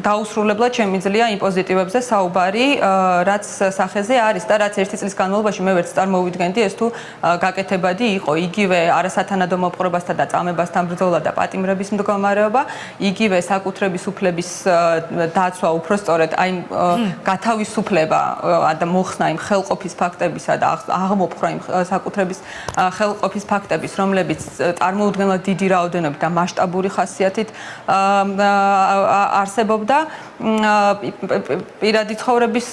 დაუსრულებლად შემიძლია იმ პოზიტივებზე საუბარი, რაც სახეზე არის და რაც ერთი წლის განმავლობაში მე ვერც წარმოვიდგენდი ეს თუ გაკეთებადი იყო. იგივე არასათანადო მოპყრობასთან და წამებასთან ბრძოლა და პატიმრების მდგომარეობა, იგივე საკუთრების უფლების დაცვა, უფრო სწორედ აი გათავისუფლება და მოხსნა იმ ხელყოფის ფაქტებისა, საკუთრებისა და აღმოფხვრა იმ საკუთრების ხელყოფის ფაქტების, რომლებიც წარმოუდგენლად დიდი რაოდენობით და მასშტაბური ხასიათით არსებობდა პირადი ცხოვრების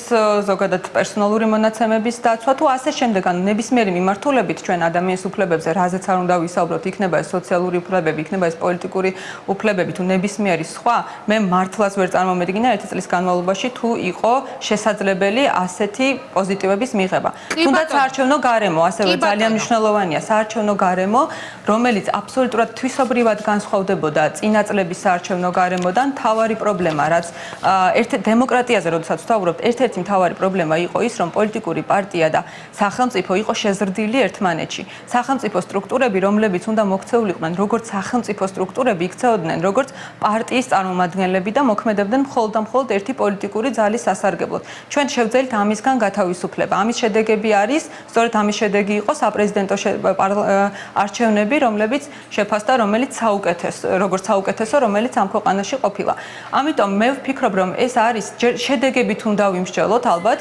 ზოგადად პერსონალური მონაცემების დაცვა თუ ასე შემდეგ, ანუ ნებისმიერი მიმართულებით ჩვენ ადამიანის უფლებებზე რაზეც არ უნდა ვისაუბროთ, იქნება ეს სოციალური უფლებები, იქნება ეს პოლიტიკური უფლებები თუ ნებისმიერი სხვა, მე მართლაც ვერ წარმომედგინა ერთი წლის განმავლობაში თუ იყო შესაძლებელი ასეთი პოზიტივების მიღება. თუნდაც საარჩევნო გარემო, ასევე ძალიან მნიშვნელოვანია საარჩევნო გარემო, რომელიც აბსოლუტურად თვისობრივად განსხვავდებოდა წინა წლების საარჩევნო გარემოდან. მთავარი პრობლემა, რაც დემოკრატიაზე როდესაც ვთვალობთ, ერთ-ერთი მთავარი პრობლემა იყო ის, რომ პოლიტიკური პარტია და სახელმწიფო იყო შეზრდილი ერთმანეთში. სახელმწიფო სტრუქტურები, რომლებიც უნდა მოქცეულიყვნენ, როგორც სახელმწიფო სტრუქტურები, იქცეოდნენ როგორც პარტიის წარმომადგენლები და მოქმედებდნენ მხოლოდ და მხოლოდ ერთი პოლიტიკური ძალის სასარგებლოდ. ჩვენ შევძელით ამისგან გათავისუფლება. ამის შედეგები არის, სწორედ ამის შედეგი იყო საპრეზიდენტო არჩევნები, რომლებიც შეფასდა, რომელიც როგორც საუკეთესო, რომელიც ამ ქვეყანაში ყოფილა. ამიტომ მე ვფიქრობ, რომ ეს არის შედეგებით უნდა ვიმსჯელოთ ალბათ.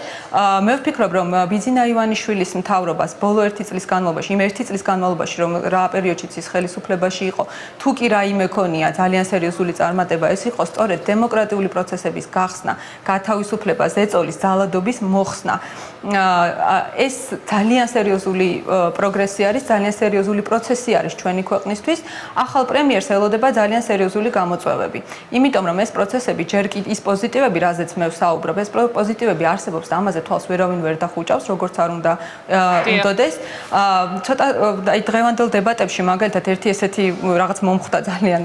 მე ვფიქრობ, რომ ბიძინა ივანიშვილის მთავრობას ბოლო ერთი წლის განმავლობაში, იმ ერთი წლის განმავლობაში, რომ რა პერიოდშიც ის ხელისუფლებაში იყო, თუ კი რაიმე ქონია ძალიან სერიოზული წარმატება, ეს იყო სწორედ დემოკრატიული პროცესების გახსნა, გათავისუფლება, ზეწოლის, ძალადობის მოხსნა. ეს ძალიან სერიოზული პროგრესი არის, ძალიან სერიოზული პროცესი არის ჩვენი ქვეყნისთვის. ახალ პრემიერს ელოდება ძალიან სერიოზული გამოწვევები. იმიტომ რომ ეს პროცესები ჯერ კი ის პოზიტივები, რაზეც მე ვსაუბრობ, ეს პოზიტივები არსებობს და ამაზე თვალს ვერავინ ვერ დახუჭავს, როგორც არ უნდა უნდოდეს. ცოტა აი დღევანდელ დებატებში მაგალითად ერთი ესეთი რაღაც მომხვდა ძალიან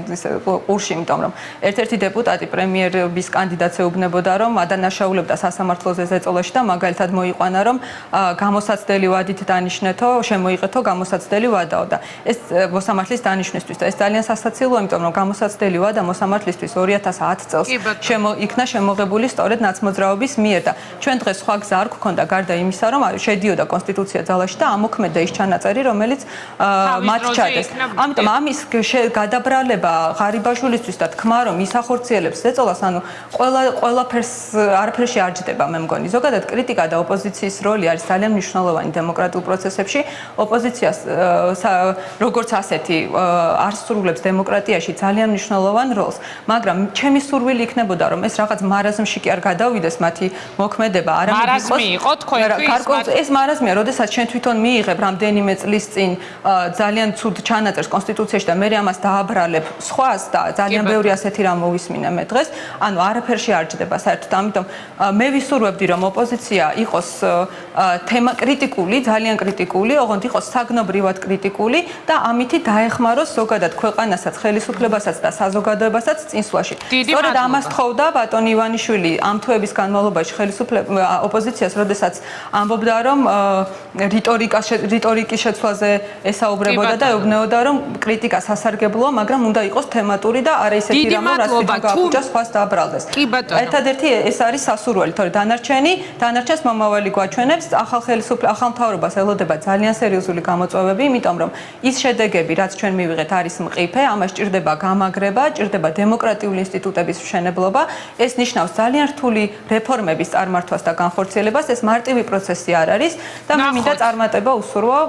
ყურში, იმიტომ რომ ერთ-ერთი დეპუტატი პრემიერების კანდიდატს ეუბნებოდა, რომ ადანაშაულებდა სასამართლოზე ზეწოლაში და მაგალითად მოიყვანა, რომ გამოსაცდელი ვადით დანიშნეთო, შემოიღეთო გამოსაცდელი ვადაო და ეს მოსამართლის დანიშვნისთვის და ეს ძალიან სასაცილოა, იმიტომ რომ გამოსაცდელი ვადა მოსამართლისთვის 2010 წელს იქნა შემოღებული სწორედ ნაცმოძრაობის მიერ და ჩვენ დღეს სხვა გზა არ გვქონდა გარდა იმისა, რომ შედიოდა კონსტიტუცია ძალაში და ამოქმედა ის ჩანაწერი, რომელიც მათ ჩადეს. ამიტომ ამის გადაბრალება ღარიბაშვილისთვის და თქმა, რომ ის ახორციელებს ზეწოლას, ანუ არაფერში არ ჯდება, მე მგონი. ზოგადად კრიტიკა და ოპოზიციის როლი არის ძალიან მნიშვნელოვანი დემოკრატიულ პროცესებში. ოპოზიციას როგორც ასეთი არსრულებს დემოკრატიაში ძალიან მნიშვნელოვან როლს, მაგრამ ჩემი სურვილი იქნებოდა, რომ ეს რაღაც მარაზმში კი არ გადავიდეს მათი მოქმედება, არამედ იყოს ეს მარაზმია, როდესაც ჩვენ თვითონ მიიღებ რამდენიმე წლის წინ ძალიან ცუდ ჩანაწერს კონსტიტუციაში და მე ამას დააბრალებ სხვას და ძალიან ბევრი ასეთი რამ მოვისმინე მე დღეს, ანუ არაფერში არ ჯდება საერთოდ. ამიტომ მე ვისურვებდი, რომ ოპოზიცია იყოს თემა კრიტიკული, ძალიან კრიტიკული, ოღონდ იყოს საგნობრივად კრიტიკული და ამითი დაეხმაროს ზოგადად ქვეყანასაც, ხელისუფლებასაც და საზოგადოებასაც წინსვლაში. სწორედ ამას თხოვდა ბატონი ივანიშვილი ამ თვეების განმავლობაში ოპოზიციას, როდესაც ამბობდა, რომ რიტორიკის შეცვლაზე ესაუბრებოდა და ეუბნებოდა, რომ კრიტიკა სასარგებლოა, მაგრამ უნდა იყოს თემატური და არა ისეთი რამ, რაც თვითონ გააუჭა სხვას დააბრალდეს. ერთადერთი ეს არის სასურველი, თორე დანარჩენს მომავალი გვაჩვენებს, ახალ მთავრობას ელოდება ძალიან სერიოზული გამოწვევები, იმიტომ რომ ის შედეგები, რაც ჩვენ მივიღეთ, არის მყიფე, ამას ჭირდება გამაგრება, ჭირდება დემოკრატიული ინსტიტუტების მშენებლობა, ეს ნიშნავს ძალიან რთული რეფორმების წარმართვას და განხორციელებას, ეს მარტივი პროცესი არ არის და მე მინდა წარმატება უსურვო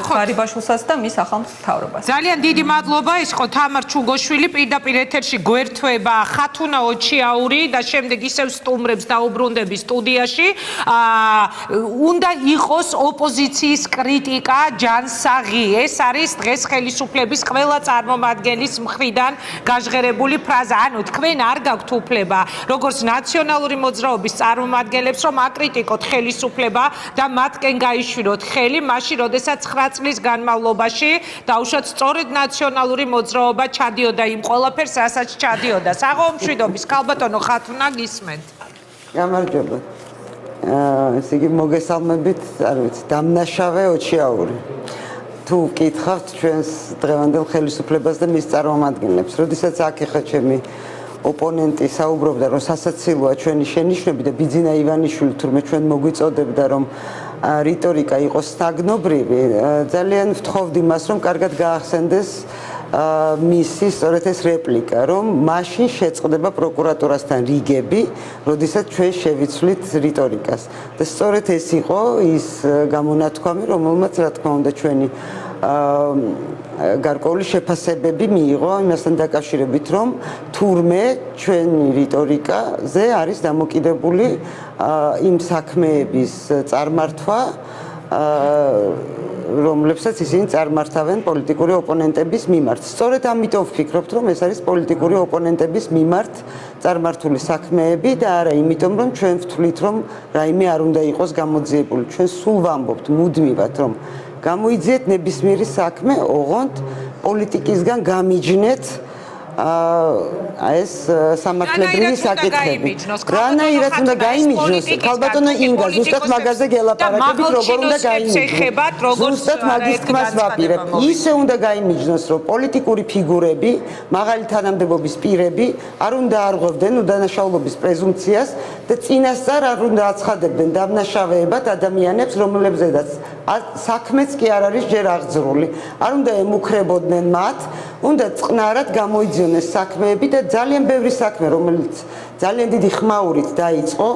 ღარიბაშვილსაც და მის ახალ მთავრობას. ძალიან დიდი მადლობა, ის იყო თამარ ჩუგოშვილი, პირდაპირ ეთერში გვერდება ხათუნა ოჩიაური და შემდეგ ისევ სტუმრებს დაუბრუნდები სტუდიაში. უნდა იყოს ოპოზიციის კრიტიკა ჯანსაღი. ეს არის დღეს ხელისუფლების ყველა წარმომადგენლის მხრიდან გაჟღერებული ფრაზა. ანუ თქვენ არ გაქვთ უფლება, როგორც ნაციონალური მოძრაობის წარმომადგენლებს, რომ აკრიტიკოთ ხელისუფლება და მათკენ გაიშვიროთ ხელი, მაშინ, როდესაც 9 წლის განმავლობაში დაუშვათ სწორედ ნაციონალური მოძრაობა ჩადიოდა იმ ყველაფერს, რასაც ჩადიოდა. საღამო მშვიდობის, ქალბატონო ხათუნა, გისმენთ. გამარჯობა. ესე იგი მოგესალმებით, არ ვიცი, დამნაშავე ოჩიაური. თუ ვკითხავთ ჩვენს დღევანდელ ხელისუფლებას და მის წარმომადგენლებს, როდესაც აქ ჩემი ოპონენტი საუბრობდა, რომ სასაცილოა ჩვენი შენიშვნები და ბიძინა ივანიშვილი თურმე ჩვენ მოგვიწოდებდა, რომ რიტორიკა იყოს საგნობრივი, ძალიან ვთხოვდი მას, რომ კარგად გაახსენდეს მისი სწორედ ეს რეპლიკა, რომ მაშინ შეწყდება პროკურატურასთან რიგები, როდესაც ჩვენ შევიცვლით რიტორიკას. და სწორედ ეს იყო ის გამონათქვამი, რომელმაც რა თქმა უნდა ჩვენი გარკვეული შეფასებები მიიღო იმასთან დაკავშირებით, რომ თურმე ჩვენი რიტორიკაზე არის დამოკიდებული იმ საქმეების წარმართვა, რომლებსაც ისინი წარმართავენ პოლიტიკური ოპონენტების მიმართ. სწორედ ამიტომ ვფიქრობთ, რომ ეს არის პოლიტიკური ოპონენტების მიმართ წარმართული საქმეები და არა იმიტომ, რომ ჩვენ ვთვლით, რომ რაიმე არ უნდა იყოს გამოძიებული. ჩვენ სულ ვამბობთ მუდმივად, რომ გამოიძიეთ ნებისმიერი საქმე, ოღონდ პოლიტიკისგან გამიჯნეთ ეს სამართლებრივი საკითხები. რანაირად უნდა გაიმიჯნოს? ქალბატონო ინგა, ზუსტად მაგაზე გელაპარაკებით, როგორ უნდა გაიმიჯნოს? ზუსტად მაგის თქმას ვაპირებ. ისე უნდა გაიმიჯნოს, რომ პოლიტიკური ფიგურები, მაღალი თანამდებობის პირები არ უნდა არღვევდნენ უდანაშაულობის პრეზუმპციას და წინასწარ არ უნდა აცხადებდნენ დამნაშავეებად ადამიანებს, რომლებზედაც საქმეც კი არ არის ჯერ აღძრული. არ უნდა ემუქრებოდნენ მათ, უნდა წყნარად გამოიძიონეს საქმეები და ძალიან ბევრი საქმე, რომელიც ძალიან დიდი ხმაურით დაიწყო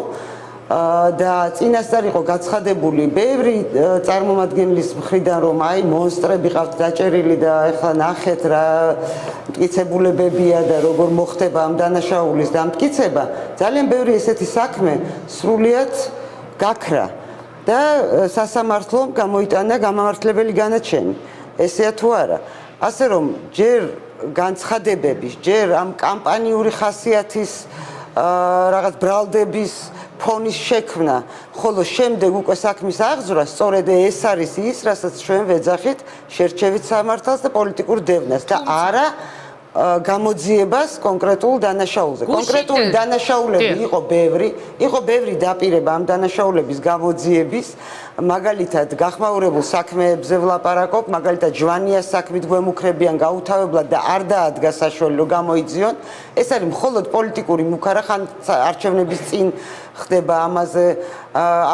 და წინასწარ იყო გაცხადებული ბევრი წარმომადგენლის მხრიდან, რომ აი მონსტრები ყავთ დაჭერილი და ეხლა ნახეთ რა მტკიცებულებებია და როგორ მოხდება ამ დანაშაულის დამტკიცება. ძალიან ბევრი ესეთი საქმე სრულიად გაქრა და სასამართლომ გამოიტანა გამამართლებელი განაჩენი. ესეა თუ არა? ასე რომ ჯერ განცხადებების, ჯერ ამ კამპანიური ხასიათის რაღაც ბრალდების ფონის შექმნა, ხოლო შემდეგ უკვე საქმის აღძვრა, სწორედ ეს არის ის, რასაც ჩვენ ვეძახით შერჩევით სამართალს და პოლიტიკურ დევნას და არა გამოძიებას კონკრეტულ დანაშაულზე. კონკრეტული დანაშაულები იყო ბევრი დაპირება ამ დანაშაულების გამოძიების, მაგალითად გახმაურებულ საქმეებზე ვლაპარაკობ, მაგალითად ჟვანიას საქმით გვემუქრებიან გაუთავებლად და არ დაადგა საშუალო რომ გამოიძიონ. ეს არის მხოლოდ პოლიტიკური მუქარა, ხან არჩევნების წინ ხდება ამაზე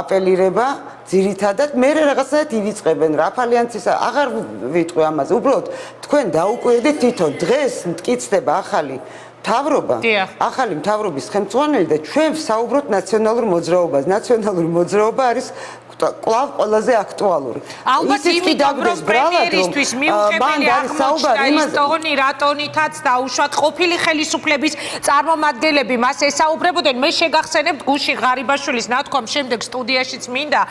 აპელირება, ძირითადად მე რაღაცნაირად ივიწყებენ რა ფალიანცისა, აღარ ვიტყვი ამაზე. უბრალოდ თქვენ დაუკვირდით თვითონ დღეს მტკიცდება ახალი მთავრობა, ახალი მთავრობის ხელმძღვანელი და ჩვენ ვსაუბრობთ ნაციონალურ მოძრაობას. ნაციონალური მოძრაობა არის კვლავ ყველაზე აქტუალური. ალბათ იმიტომ რომ პრემიერისთვის მიუღებელი აღმოჩნდა ის ტონი, რა ტონითაც დაუშვათ ყოფილი ხელისუფლების წარმომადგენლები მას ესაუბრებოდნენ. მე შეგახსენებთ გუში ღარიბაშვილის ნათქვამ შემდეგ სტუდიაშიც მინდა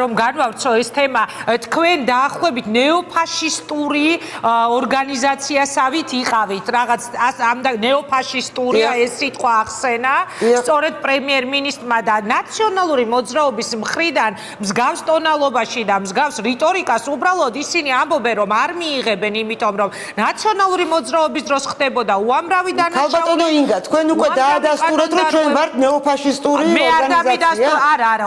რომ განვავრცო ეს თემა. თქვენ დაახლოებით ნეოფაშისტური ორგანიზაციასავით იყავით. რაღაც ნეოფაშისტურია ეს სიტყვა ახსენა. სწორედ პრემიერ-მინისტრმა და ნაციონალური მოძრაობის მხრიდან მსგავს ტონალობაში და მსგავს რიტორიკას უბრალოდ ისინი ამბობენ რომ არ მიიღებენ, იმიტომ რომ ნაციონალური მოძრაობის დროს ხდებოდა უამრავი დანაშაული. ქალბატონო ინგა, თქვენ უკვე დაადასტურეთ რომ ჩვენ ვართ ნეოფაშისტური ორგანიზაცია.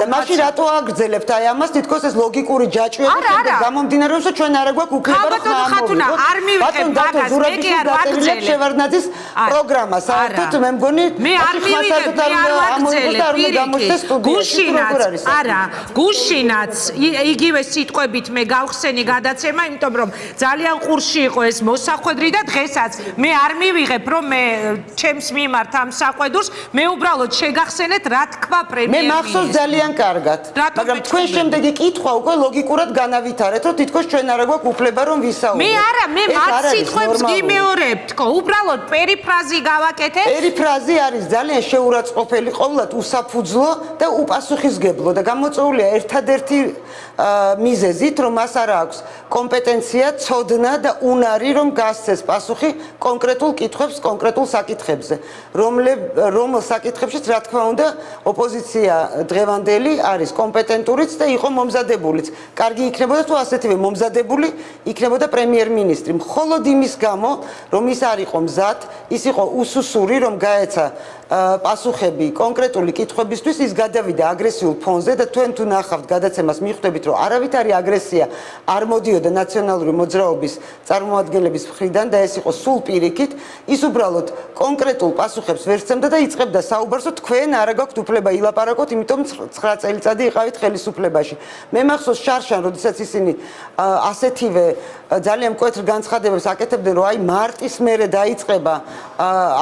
და მაშინ რატო აგრძელებთ აი ამას? თითქოს ეს ლოგიკური ჯაჭვია და გამომდინარეობს რომ ჩვენ არ გვაქვს უფლება რომ ქალბატონო ხათუნა არ მივიღებ მაგას, მე კი არ ვაგრძელებ შევარდნაძის პროგრამა. საერთოდ მე მგონი მე არ მივიღებ, მე არ ვაგრძელებ. გუშინაც არა, გუშინაც იგივე სიტყვებით მე გავხსენი გადაცემა, იმიტომ რომ ძალიან ყურში იყო ეს მოსახვედრი და დღესაც მე არ მივიღებ რომ მე ჩემს მიმართ ამ საყვედურს, მე უბრალოდ შეგახსენეთ რა თქვა პრემიერ-მინისტრმა. მე მახსოვს ძალიან კარგად, მაგრამ თქვენ შემდეგი კითხვა უკვე ლოგიკურად განავითარეთ, რომ თითქოს ჩვენ არ გვაქვს უფლება რომ ვისაუბროთ. მე არა, მე მათ სიტყვებს გიმეორებ თქო, უბრალოდ პერიფრაზი გავაკეთე. პერიფრაზი არის ძალიან შეურაცხყოფელი, ყოვლად უსაფუძვლო და უპასუხისგებლო და გამოწვეულია ერთადერთი მიზეზით, რომ მას არ აქვს კომპეტენცია, ცოდნა და უნარი, რომ გასცეს პასუხი კონკრეტულ კითხვებს, კონკრეტულ საკითხებზე, რომელ საკითხებშიც, რა თქმა უნდა, ოპოზიცია დღევანდელი არის კომპეტენტურიც და იყო მომზადებულიც. კარგი იქნებოდა თუ ასეთივე მომზადებული იქნებოდა პრემიერ-მინისტრი. მხოლოდ იმის გამო, რომ ის არ იყო მზად, ის იყო უსუსური, რომ გაეცა პასუხები კონკრეტული კითხვებისთვის ის გადავიდა აგრესიულ ფონზე და თქვენ თუ ნახავთ გადაცემას მიხვდებით რომ არავითარი აგრესია არ მოდიოდა ნაციონალური მოძრაობის წარმომადგენლების მხრიდან და ეს იყო სულ პირიქით ის უბრალოდ კონკრეტულ პასუხებს ვერ სცემდა და იწყებდა საუბარს რომ თქვენ არ გაქვთ უფლება ილაპარაკოთ იმიტომ 9 წელიწადი იყავით ხელისუფლებაში მე მახსოვს შარშან როდესაც ისინი ასეთივე ძალიან მკვეთრ განცხადებებს აკეთებდნენ რომ აი მარტის მერე დაიწყება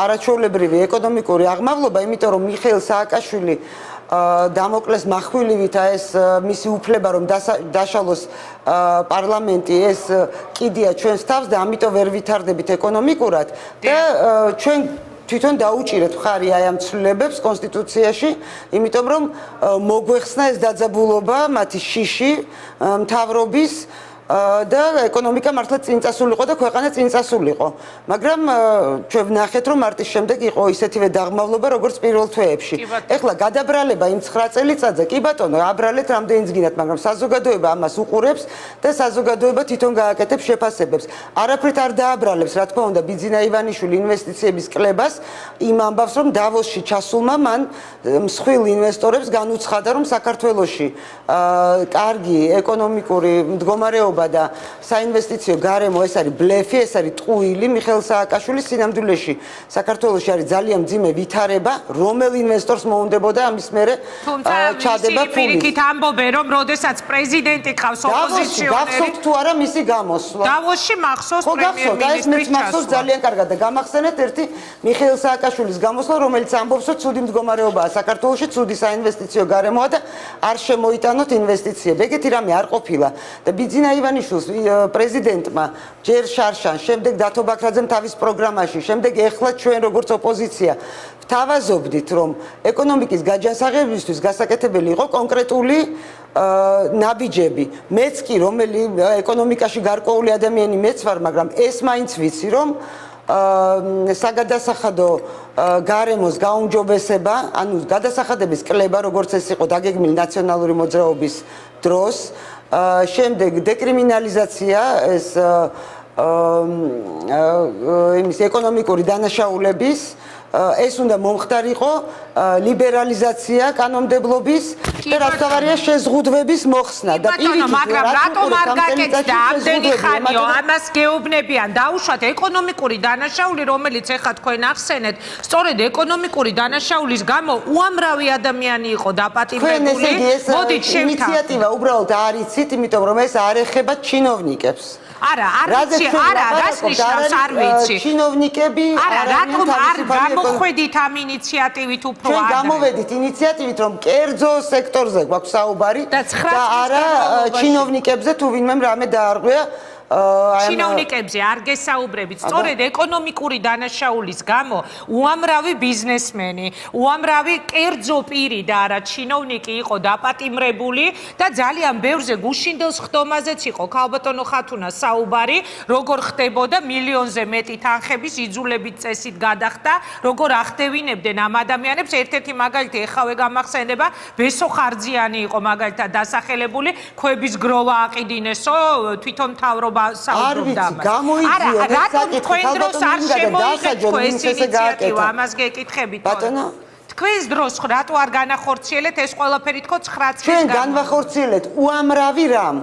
არაჩვეულებრივი ეკონომიკური აღმავლობა იმიტომ რომ მიხეილ სააკაშვილი დამოკლეს מחვილივით ეს მისი უფლება რომ დაშალოს პარლამენტი ეს კიდია ჩვენს თავს და ამიტომ ვერ ვითარდებით ეკონომიკურად და ჩვენ თვითონ დაუჭირეთ მხარი აი ამ ცვლილებებს კონსტიტუციაში იმიტომ რომ მოგვეხსნა ეს დაძაბულობა მათი შიში მთავრობის და ეკონომიკა მართლა წინ წასულიყო და ქვეყანა წინ წასულიყო მაგრამ ჩვენ ვნახეთ რომ მარტის შემდეგ იყო ისეთივე დაღმავლობა როგორც პირველ თვეებში ეხლა გადაბრალება იმ 9 წელიწადზე კი ბატონო აბრალეთ რამდენიც გინდათ მაგრამ საზოგადოება ამას უყურებს და საზოგადოება თვითონ გააკეთებს შეფასებებს არაფრით არ დააბრალებს რა თქმა უნდა ბიძინა ივანიშვილი ინვესტიციების კლებას იმ ამბავს რომ დავოსში ჩასულმა მან მსხვილ ინვესტორებს განუცხადა რომ საქართველოში კარგი ეკონომიკური მდგომარეობა და საინვესტიციო გარემო ეს არის ბლეფი, ეს არის ტყუილი მიხეილ სააკაშვილის სინამდვილეში. საქართველოში არის ძალიან მძიმე ვითარება, რომელ ინვესტორს მოუნდებოდა ამის მერე ჩადება ფული. პირიქით ამბობენ, რომ როდესაც პრეზიდენტი ყავს ოპოზიციონერი. გახსოვთ თუ არა მისი გამოსვლა? დავოსში მახსოვს პრემიერ-მინისტრის ჩასვლა. ძალიან კარგად და გამახსენეთ ერთი მიხეილ სააკაშვილის გამოსვლა, რომელიც ამბობს, რომ ცუდი მდგომარეობაა საქართველოში, ცუდი საინვესტიციო გარემოა და არ შემოიტანოთ ინვესტიციები. ეგეთი რამე არ ყოფილა და ბიძინა ივანიშვილს პრეზიდენტმა ჯერ შარშან, შემდეგ დათო ბაქრაძემ თავის პროგრამაში, შემდეგ ეხლა ჩვენ როგორც ოპოზიცია ვთავაზობდით, რომ ეკონომიკის გაჯანსაღებისთვის გასაკეთებელი იყო კონკრეტული ნაბიჯები. მეც კი, რომელი ეკონომიკაში გარკვეული ადამიანი მეც ვარ, მაგრამ ეს მაინც ვიცი, რომ საგადასახადო გარემოს გაუმჯობესება, ანუ გადასახადების კლება, როგორც ეს იყო დაგეგმილი ნაციონალური მოძრაობის დროს, შემდეგ დეკრიმინალიზაცია ეს იმის ეკონომიკური დანაშაულების ეს უნდა მომხდარიყო ლიბერალიზაცია კანონმდებლობის და რა თქმა უნდა შეზღუდვების მოხსნა და პირიქით მაგრამ რატომ არ გაკეთდა ამდენი ხანიო ამას გეუბნებიან დაუშვათ ეკონომიკური დანაშაული რომელიც ეხლა თქვენ ახსენეთ სწორედ ეკონომიკური დანაშაულის გამო უამრავი ადამიანი იყო დაპატიმრებული მოდით შევთავაზოთ ინიციატივა უბრალოდ არ იცით იმიტომ რომ ეს არ ეხება ჩინოვნიკებს არა, არ ვიცი, არა, რას ნიშნავს, არ ვიცი. ჩინოვნიკები არა, რატომ არ გამოხვედით ამ ინიციატივით უფრო ადრე? ჩვენ გამოვედით ინიციატივით, რომ კერძო სექტორზე გვაქვს საუბარი და არა ჩინოვნიკებზე თუ ვინმე რამე დაარღვია ჩინოვნიკებზე არ გესაუბრებით. სწორედ ეკონომიკური დანაშაულის გამო უამრავი ბიზნესმენი, უამრავი კერძო პირი და არა ჩინოვნიკი იყო დაპატიმრებული და ძალიან ბევრზე გუშინდელს ხდომაზეც იყო ქალბატონო ხათუნა საუბარი, როგორ ხდებოდა მილიონზე მეტი თანხების იძულებით წესით გადახდა, როგორ ახდევინებდნენ ამ ადამიანებს. ერთ-ერთი მაგალითი ეხავე გამახსენდება, ბესო ხარძიანი იყო მაგალითად დასახელებული, ქვების გროვა აყიდინესო, თვითონ მთავრობა არ ვიცი, გამოიძიო რატომ თქვენ დროს არ შემოიღეთ ეს ინიციატივა, ამას გეკითხებით. ბატონო, თქვენს დროს რატო არ განახორციელეთ ეს ყველაფერი თქო 9 წლის ჩვენ განვახორციელეთ უამრავი რამ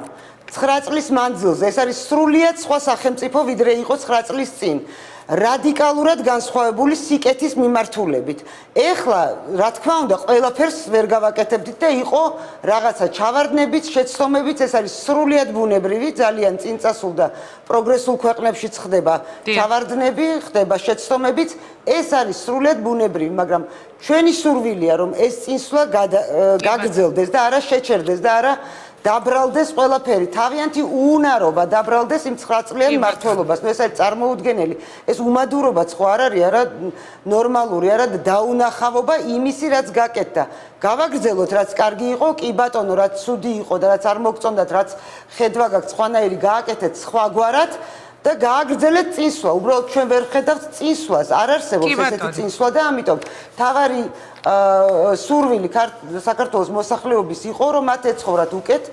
9 წლის მანძილზე. ეს არის სრულიად სხვა სახელმწიფო ვიდრე იყო 9 წლის წინ. რადიკალურად განსხვავებული სიკეთის მიმართულებით. ეხლა, რა თქმა უნდა, ყველაფერს ვერ გავაკეთებდით და იყო რაღაცა ჩავარდნებით, შეცდომებით, ეს არის სრულიად ბუნებრივი, ძალიან წინწასულ და პროგრესულ ქვეყნებშიც ხდება ჩავარდნები, ხდება შეცდომებიც, ეს არის სრულიად ბუნებრივი, მაგრამ ჩვენი სურვილია, რომ ეს წინსვლა გაგრძელდეს და არა შეჩერდეს და არა დაბრალდეს ყველაფერი, თავიანთი უუნარობა დაბრალდეს იმ 9 წლიან მმართველობას. ეს არის წარმოუდგენელი. ეს უმადურობაც ხო არ არის, არა ნორმალური, არა დაუნახავობა იმისი, რაც გაკეთდა. გავაგრძელოთ, რაც კარგი იყო, კი ბატონო, რაც ცუდი იყო და რაც არ მოგწონდათ, რაც ხედვა გაქვთ სხვანაირი გააკეთეთ სხვაგვარად და გააგრძელეთ წინსვლა. უბრალოდ ჩვენ ვერ ხედავთ წინსვლას, არ არსებობს ესეთი წინსვლა და ამიტომ თავარი სურვილი საქართველოს მოსახლეობის იყო, რომ მათ ეცხოვრათ უკეთ,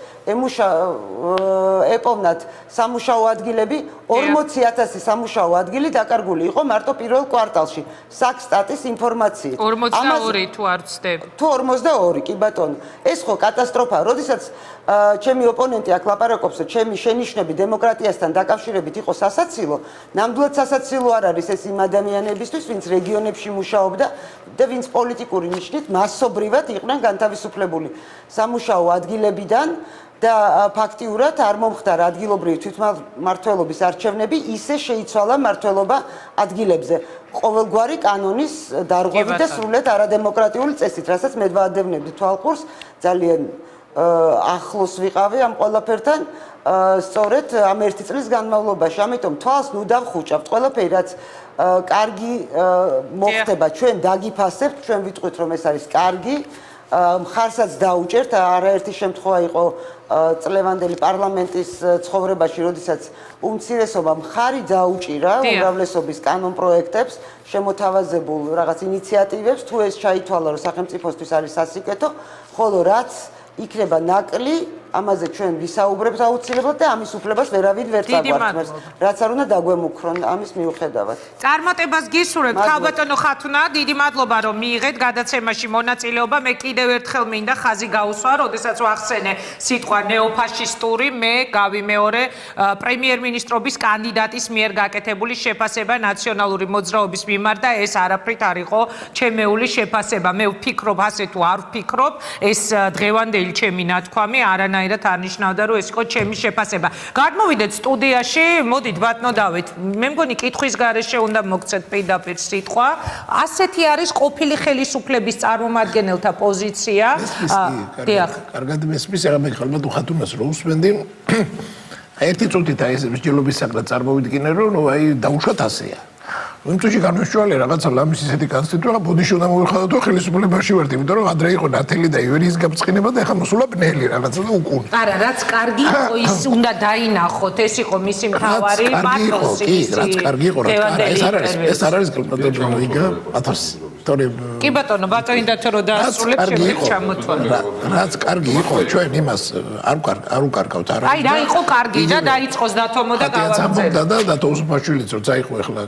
ეპოვნათ სამუშაო ადგილები, 40,000 სამუშაო ადგილი დაკარგული იყო მარტო პირველ კვარტალში. საქსტატის ინფორმაციით. 42 თუ არ ვცდები. თუ 42, კი ბატონო. ეს ხო კატასტროფაა, როდესაც ჩემი ოპონენტი აქ ლაპარაკობს, რომ ჩემი შენიშვნები დემოკრატიასთან დაკავშირებით იყო სასაცილო, ნამდვილად სასაცილო არ არის ეს იმ ადამიანებისთვის, ვინც რეგიონებში მუშაობდა და ვინც პოლიტიკური ნიშნით მასობრივად იყვნენ განთავისუფლებული სამუშაო ადგილებიდან და ფაქტიურად არ მომხდარა ადგილობრივი თვითმმართველობის არჩევნები, ისე შეიცვალა მმართველობა ადგილებზე. ყოველგვარი კანონის დარღვევით და სრულიად არადემოკრატიული წესით, რასაც მე ვადევნებდი თვალყურს, ძალიან ახლოს ვიყავი ამ ყველაფერთან, სწორედ ამ 1 წლის განმავლობაში. ამიტომ თვალს ნუ დავხუჭავთ ყველაფერი, რაც კარგი მოხდება, ჩვენ დაგიფასებთ, ჩვენ ვიტყვით, რომ ეს არის კარგი. მხარსაც დაუჭერთ, არაერთი შემთხვევა იყო წლევანდელი პარლამენტის ცხოვრებაში, როდესაც უმცირესობა მხარი დაუჭირა უმრავლესობის კანონპროექტებს, შემოთავაზებულ რაღაც ინიციატივებს, თუ ეს ჩაითვალა, რომ სახელმწიფოსთვის არის სასიკეთო, ხოლო რაც იქნება ნაკლი, ამაზე ჩვენ ვისაუბრებთ აუცილებლად და ამის უფლებას ვერავინ ვერ წაგვართმევს, რაც არ უნდა დაგვემუქრონ ამის მიუხედავად. წარმატებას გისურვებთ, ქალბატონო ხათუნა, დიდი მადლობა რომ მიიღეთ გადაცემაში მონაწილეობა. მე კიდევ ერთხელ მინდა ხაზი გაუსვა, როდესაც ვახსენე სიტყვა ნეოფაშისტური, მე გავიმეორე პრემიერ-მინისტრობის კანდიდატის მიერ გაკეთებული შეფასება ნაციონალური მოძრაობის მიმართ და ეს არაფრით არ იყო ჩემეული შეფასება. მე ვფიქრობ ასე თუ არ ვფიქრობ, ეს დღევანდელი ჩემი ნათქვამი არანაირად არ ნიშნავდა, რომ ეს იყო ჩემი შეფასება. გადმოვიდეთ სტუდიაში, მოდით ბატონო დავით. მე მგონი კითხვის გარეშე უნდა მოგცეთ პირდაპირ სიტყვა. ასეთი არის ყოფილი ხელისუფლების წარმომადგენელთა პოზიცია. დიახ. კარგად მესმის, ახლა მე ხალბატო ხათუნას რო უსმენდი. ერთი წუთით აი ეს მსჯელობის საკრა წარმოვიდგინე, რომ აი დაუშვათ ასეა. იმ წუთში განვიშვალე რაღაცა ლამის ისეთი კონსტიტუცია, ბოდიში უნდა მოვიხადოთ, რომ ხელისუფლებაში ვართ, იმიტომ რომ ადრე იყო ნათელი და ივერიის გაფრთხილება და ახლა მოსულა ბნელი რაღაცა და უკუნ. არა, რაც კარგი იყო, ის უნდა დაინახოთ, ეს იყო მისი მთავარი პათოსი. რაც კარგი იყო, ეს არ არის კლუბატონო იგა პათოსი. კი ბატონო, ბატონიდათ რომ დაასრულებს შემდგომ ჩამოთვალა. რაც კარგი იყო, ჩვენ იმას არ უკარგავთ არა. აი რა იყო კარგი და დაიწყოს დათომო და გავაგრძელოთ. და დათო უსუფაშვილიც რო წაიყო ახლა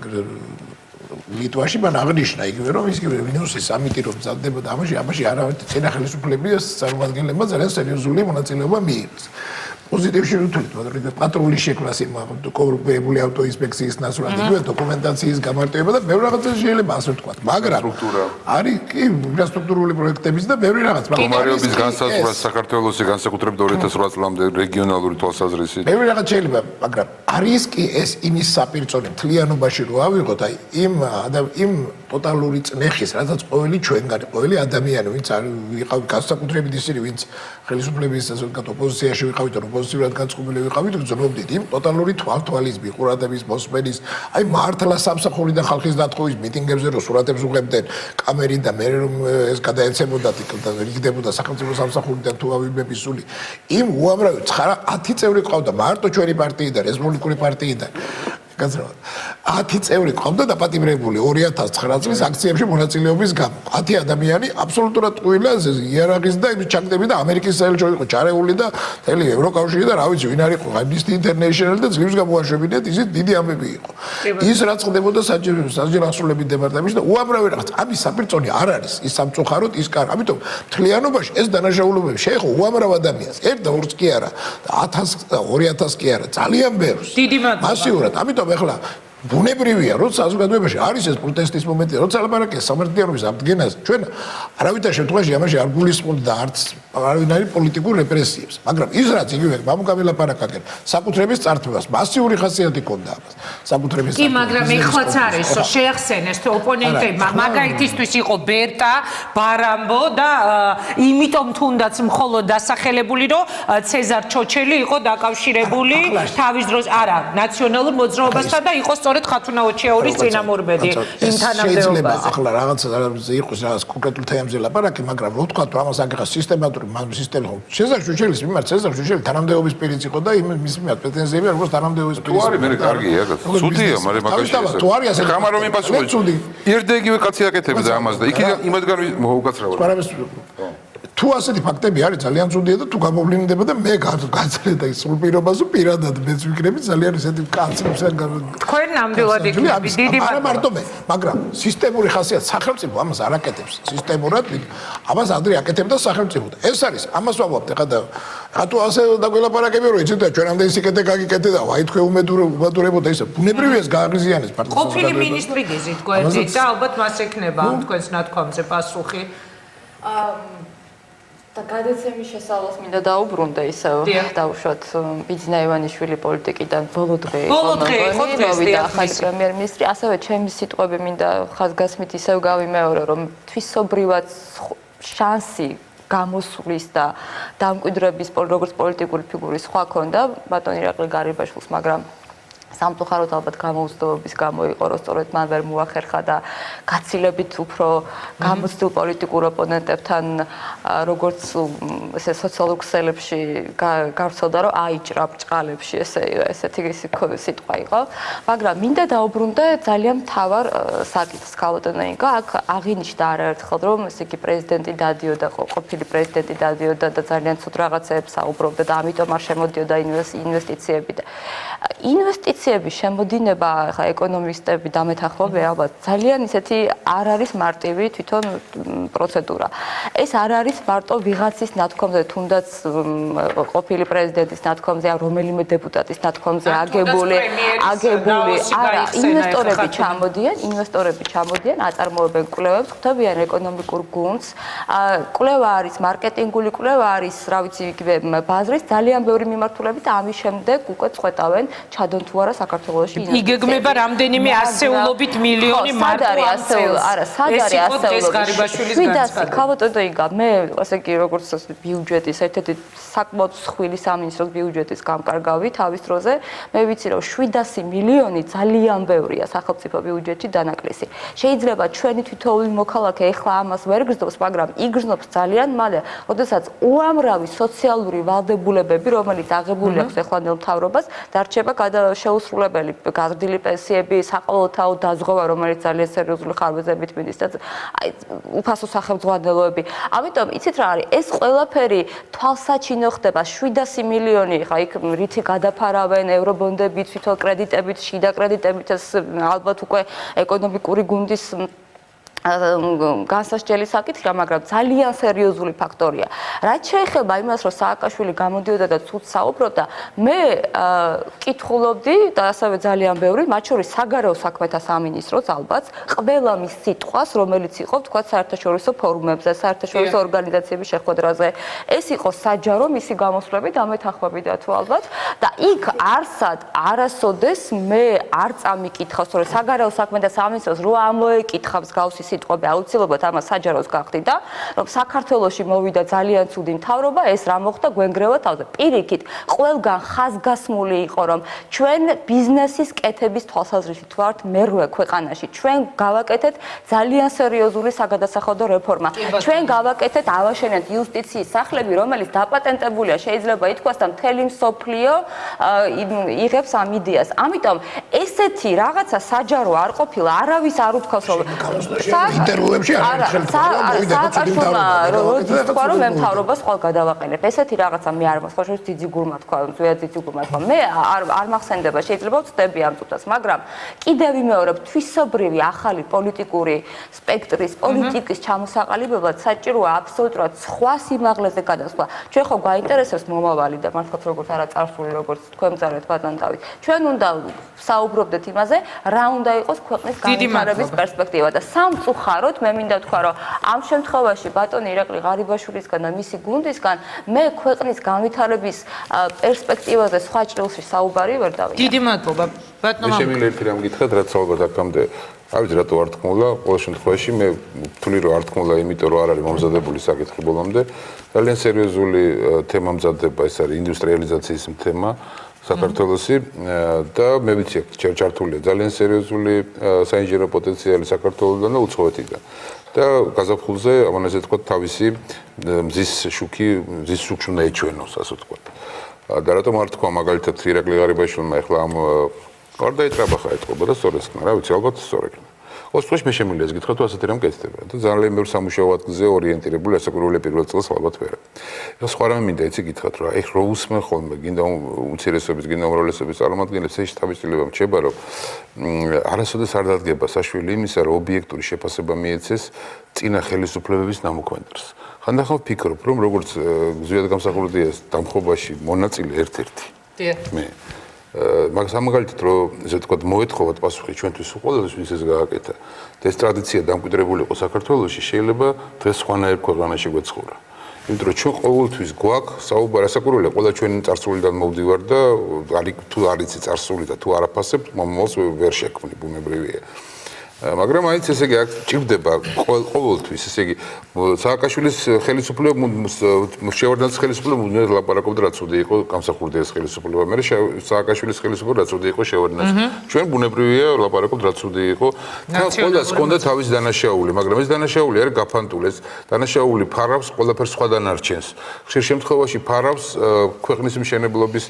ლიტვაში მან აღნიშნა იგივე რომ ის მინუსის ამიტი რომ მზადდებოდა ამაში არავითარ წინა ხელისუფლების წარმომადგენლებმა ძალიან სერიოზული მონაწილეობა მიიღეს. პოზიტივში ვთვლით, მაგრამ პატრულის შექმნას იმ კორუმპირებული ავტოინსპექციის ნაცვლად იგივე დოკუმენტაციის გამარტივება და ბევრი რაღაცა შეიძლება ასე ვთქვათ, მაგრამ არის კი ინფრასტრუქტურული პროექტების და ბევრი რაღაც, მაგრამ მდგომარეობის განსაზღვრა საქართველოსი განსაკუთრებით 2008 წლამდე რეგიონალური თვალსაზრისით. ბევრი რაღაც შეიძლება, მაგრამ არის კი ეს იმის საპირწონე მთლიანობაში რო ავიღოთ, აი იმ ტოტალური წნეხის, რაც ყოველი ჩვენგანი, ყოველი ადამიანი, ვინც ვიყავით განსაკუთრებით ისინი, ვინც ხელისუფლების ასე ვთქვათ ოპოზიციაში ვიყავით, ოპოზიციურად განწყობილი ვიყავით, გძნობდით იმ ტოტალური თვალთვალის, ყურადღების, მოსმენის, აი მართლა სამსახურიდან ხალხის დათხოვის მიტინგებზე რო სურათებს უღებდნენ კამერიდან, მე რომ ეს გადაეცემოდათ და რიგდებოდა სახელმწიფო სამსახურიდან თუ ავიბების სული. იმ უამრავი 9-10 წევრი ყავდა მარტო ჩვენი პარტიიდან, რესპუბლიკური პარტიიდან. გასაგებია 10 წევრი ყავდა დაპატიმრებული 2009 წლის აქციებში მონაწილეობის გამო. 10 ადამიანი აბსოლუტურად ტყუილა იერარქიის და იმის ჩაგდები და ამერიკის საელჩო იყო ჩარეული და მთელი ევროკავშირი და რა ვიცი ვინ არის Amnesty International და ძლივს გამოაშვებინეთ ისეთ დიდი ამბები იყო. ის რაც ხდებოდა საჯარო ასრულების დეპარტამენტში და უამრავი რაღაც ამის საპირწონე არ არის ის სამწუხაროდ ის კარ. ამიტომ მთლიანობაში ეს დანაშაულებები შეეხო უამრავ ადამიანს. 1-2 კი არა, 1000 და 2000 კი არა, ძალიან ბევრს. დიდი მადლობა. მასიურად. ამიტომ ახლა ბუნებრივია, როცა საზოგადოებაში არის ეს პროტესტის მომენტი, როცა ლაპარაკია სამართლიანობის აფდგენაზე, ჩვენ არავითარ შემთხვევაში ამაში არ გულისხმობთ და არც არავინ პოლიტიკურ რეპრესიებს, მაგრამ ის რაც იგივე მამუკამი ლაპარაკაკენ, საკუთრების წართვას, მასიური ხასიათი ჰქონდა ამას. საკუთრების კი, მაგრამ ეხლაც არის, რომ შეახსენეს თუ ოპონენტებმა, მაგალითისთვის იყო ბერტა, ბარამბო და იმიტომ თუნდაც მხოლოდ დასახელებული, რომ ცეზარ ჩოჩელი იყო დაკავშირებული თავის დროს, არა, ნაციონალურ მოძრაობასთან და იყო სწორედ ხათუნა ოჩიაურის წინამორბედი იმ თანამდებობაზე. ახლა რაღაცა იყოს რაღაც კონკრეტულ თემებზე ლაპარაკი, მაგრამ რო თქვა რომ ამას აკეთებს სისტემატურად სისტემა. ცეზარ შუშელის მიმართ ცეზარ შუშელი თანამდებობის პირიც იყო და მის მიმართ პრეტენზიები როგორც თანამდებობის პირიც. თუ არის მე კარგია და ცუდია, მაგრამ მაგაში ეს. თუ არის ასე. გამარო მიპასუხე. ერთდეგივე კაცი აკეთებდა ამას და იქიდან იმათგან მოუკაცრავდა. თუ ასეთი ფაქტები არის ძალიან ცუდია და თუ გამოვლინდება და მე გაძლევ და ის სულ პირობაზე პირადად მეც ვიქნები ძალიან ესეთი კაცებთან თქვენ ნამდვილად იქნები დიდი არა მარტო მე მაგრამ სისტემური ხასიათი სახელმწიფო ამას არ აკეთებს სისტემურად ამას ადრე აკეთებდა სახელმწიფო და ეს არის ამას ვამბობთ ხა თუ ასე დაგველაპარაკები რომ იცით და ჩვენამდე ისიკეთე გაგიკეთე და ვაი თქვენ უმედურებოდა ისე ბუნებრივიას გააღიზიანეს პარტიის ყოფილი მინისტრი გიზით გვერდით და ალბათ მას ექნება ამ თქვენს ნათქვამზე პასუხი და გადაცემის შესავალს მინდა დაუბრუნდე ისევ დავუშვათ ბიძინა ივანიშვილი პოლიტიკიდან ბოლო დღე მოვიდა ახალი პრემიერ-მინისტრი ასევე ჩემი სიტყვები მინდა ხაზგასმით ისევ გავიმეორო რომ თვისობრივად შანსი გამოსვლის და დამკვიდრების როგორც პოლიტიკური ფიგურის სხვა ქონდა ბატონ ირაკლი გარიბაშვილს მაგრამ სამწუხაროდ ალბათ გამოუცდომობის გამო იყო რომ სწორედ მან ვერ მოახერხა და გაცილებით უფრო გამოცდილ პოლიტიკურ ოპონენტებთან როგორც ესე სოციალურ ქსელებში გავრცელდა რომ აიჭრა ბრჭყალებში ესეთი სიტყვა იყო მაგრამ მინდა დაუბრუნდე ძალიან მთავარ საკითხს ქალბატონინგა აქ აღინიშნა არაერთხელ რომ ესე იგი პრეზიდენტი დადიოდა ყოფილი პრეზიდენტი დადიოდა და ძალიან ცუდ რაღაცებს საუბრობდა და ამიტომ არ შემოდიოდა ინვესტიციები და ინვესტიციების შემოდინება ხა ეკონომისტები დამეთანხმებია ალბათ ძალიან ისეთი არ არის მარტივი თვითონ პროცედურა. ეს არ არის მარტო ვიღაცის ნათქვამზე, თუნდაც ყოფილი პრეზიდენტის ნათქვამზე, ან რომელიმე დეპუტატის ნათქვამზე აგებული, არა, ინვესტორები ჩამოდიან, აწარმოებენ კვლევებს, ხვდებიან ეკონომიკურ გუნდს. კვლევა არის მარკეტინგული კვლევა არის, რა ვიცი, იგივე ბაზრის ძალიან ბევრი მიმართულებით, ამის შემდეგ უკვე წვეტავენ ჩადონ თუ არა საქართველოში იგეგმება რამდენიმე ასეულობით მილიონი მარტო არა სად არის ასეულობით 700 ქალბატონინგა მე ასე კი როგორც ბიუჯეტის ერთ-ერთი საკმაოდ მსხვილი სამინისტროს ბიუჯეტის გამკარგავი თავის დროზე მე ვიცი რომ 700 მილიონი ძალიან ბევრია სახელმწიფო ბიუჯეტში დანაკლისი შეიძლება ჩვენი თითოეული მოქალაქე ეხლა ამას ვერ გრძნობს მაგრამ იგრძნობს ძალიან მალე როდესაც უამრავი სოციალური ვალდებულებები რომელიც აღებული აქვს ეხლანელ მთავრობას დარჩება შეუსრულებელი გაზრდილი პენსიები, საყოველთაო დაზღვევა, რომელიც ძალიან სერიოზული ხარბეზებით მიდის და უფასო სახელმძღვანელოები. ამიტომ იცით რა არის? ეს ყველაფერი თვალსაჩინო ხდება 700 მილიონი, ხა იქ რითი გადაფარავენ ევრობონდებით, თვითონ კრედიტებით, შიდა კრედიტებით, ეს ალბათ უკვე ეკონომიკური გუნდის განსასჯელი საკითხია, მაგრამ ძალიან სერიოზული ფაქტორია. რაც შეეხება იმას, რომ სააკაშვილი გამოდიოდა და ცუდ საუბრობდა, მე კითხულობდი და ასევე ძალიან ბევრი, მათ შორის საგარეო საქმეთა სამინისტროც ალბათ, ყველა მის სიტყვას, რომელიც იყო, თქვა საერთაშორისო ფორუმებზე, საერთაშორისო ორგანიზაციების შეხვედრაზე, ეს იყო საჯარო მისი გამოსვლები და მეთანხმებიდა თუ ალბათ და იქ არსად არასოდეს მე არ წამიკითხავს, რომ საგარეო საქმეთა სამინისტროს რო ამოეკითხავს გავსი სიტყვები აუცილებლად ამას საჯაროს გახდიდა, რომ საქართველოში მოვიდა ძალიან ცუდი მთავრობა, ეს რა მოხდა გვენგრევა თავზე. პირიქით, ყველგან ხაზგასმული იყო, რომ ჩვენ ბიზნესის კეთების თვალსაზრისით ვართ მერვე ქვეყანაში. ჩვენ გავაკეთეთ ძალიან სერიოზული საგადასახადო რეფორმა. ჩვენ გავაკეთეთ ავაშენეთ იუსტიციის სახლები, რომელიც დაპატენტებულია, შეიძლება ითქვას და მთელი მსოფლიო იღებს ამ იდეას. ამიტომ ესეთი რაღაცა საჯარო არ ყოფილა, არავის არ უთქვას, რომ ინტერვიუებში არ თქვა რომ მე მთავრობას ხვალ გადავაყენებ. ესეთი რაღაცა მე არ მაქვს, ხოშოს ძიძიგურმა თქვა, ზუია ძიძიგურმა თქვა. მე არ მახსენდება, შეიძლება ვწდები ამ წუთას, მაგრამ კიდევ ვიმეორებ, თვისობრივი ახალი პოლიტიკური სპექტრის, პოლიტიკის ჩამოსაყალიბებლად საჭიროა აბსოლუტურად სხვა სიმაღლეზე გადასვლა. ჩვენ ხო გვაინტერესებს მომავალი და მართლაც როგორც არა წარსული, როგორც თქვენ მწარეთ ბატონ დავით. ჩვენ უნდა საუბრობდეთ იმაზე, რა უნდა იყოს ქვეყნის განვითარების პერსპექტივა და სამწუხაროდ მე მინდა თქვა რომ ამ შემთხვევაში ბატონ ირაკლი ღარიბაშვილისგან და მისი გუნდისგან მე ქვეყნის განვითარების პერსპექტივაზე სხვა ჭრილში საუბარი ვერ დავინახე. დიდი მადლობა ბატონო. მე შემიძლია ერთი რამ გითხრათ, რაც ალბათ აქამდე არ ვიცი რატო არ თქმულა, ყოველ შემთხვევაში მე ვთვლი რომ არ თქმულა, იმიტომ რომ არ არის მომზადებული საკითხი ბოლომდე. ძალიან სერიოზული თემა მზადდება, ეს არის ინდუსტრიალიზაციის თემა. საქართველოსი და მე ვიცი ჩართულია ძალიან სერიოზული საინჟინრო პოტენციალი საქართველოსთან და უცხოეთიდან. და გაზაფხულზე ამან ესე თქვა თავისი მზის შუქი უნდა ეჩვენოს, ასე თქვა. და რატომ არ თქვა მაგალითად ირაკლი ღარიბაშვილმა ახლა ამ გარდაიჭრაბახა ეთყობა და სწორ ესქნა, რა ვიცი, ალბათ სწორ ეკნა. ოღონდ მე შემიძლია ეს გითხრათ, თუ ასეთი რამ გეცდება და ძალიან ბევრ სამუშაო ადგილზე ორიენტირებული ასაკურველი პირველ წელს ალბათ ვერა. ეხლა სხვა რამე მინდა იცი გითხრათ, რა ეხლა უსმენ ხოლმე, გინდა უმცირესობის, გინდა უმრავლესობის წარმომადგენლებს ეს თავისუფლება მრჩება, რომ არასოდეს არ დადგება საშვილი იმისა, რომ ობიექტური შეფასება მიეცეს წინა ხელისუფლებების ნამოქმედებს. ხანდახან ვფიქრობ, რომ როგორც ზუსტად გამსახურდია დამხობაში მონაწილე ერთ-ერთი. მე მაგას ამაგალითად რომ ესე ვთქვათ მოეთხოვათ პასუხი ჩვენთვის უყოლოდ ვის ეს გააკეთა და ეს ტრადიცია დამკვიდრებული იყო საქართველოში შეიძლება დღეს სხვანაირ ქვეყანაში გვეცხოვრა იმიტომ რომ ჩვენ ყოველთვის გვაქვს საუბარი ასაკურველი ყველა ჩვენი წარსულიდან მოვდივარ და თუ არ იცი წარსული და თუ არ აფასებ მომავალს ვერ შექმნი ბუნებრივია მაგრამ აიც ესე იგი აქ ჭირდება ყოველთვის ესე იგი სააკაშვილის ხელისუფლება შევარდნაძის ხელისუფლება მუდმივად ლაპარაკობდა რაც უდე იყო გამსახურდიას ხელისუფლება მე სააკაშვილის ხელისუფლება რაც უდე იყო შევარდნაძის ჩვენ ბუნებრივია ლაპარაკობთ რაც უდე იყო თან ყველას ჰქონდა თავის დანაშაული მაგრამ ეს დანაშაული არის გაფანტული ეს დანაშაული ფარავს ყველაფერს სხვა დანარჩენს ხშირ შემთხვევაში ფარავს ქვეყნის მშენებლობის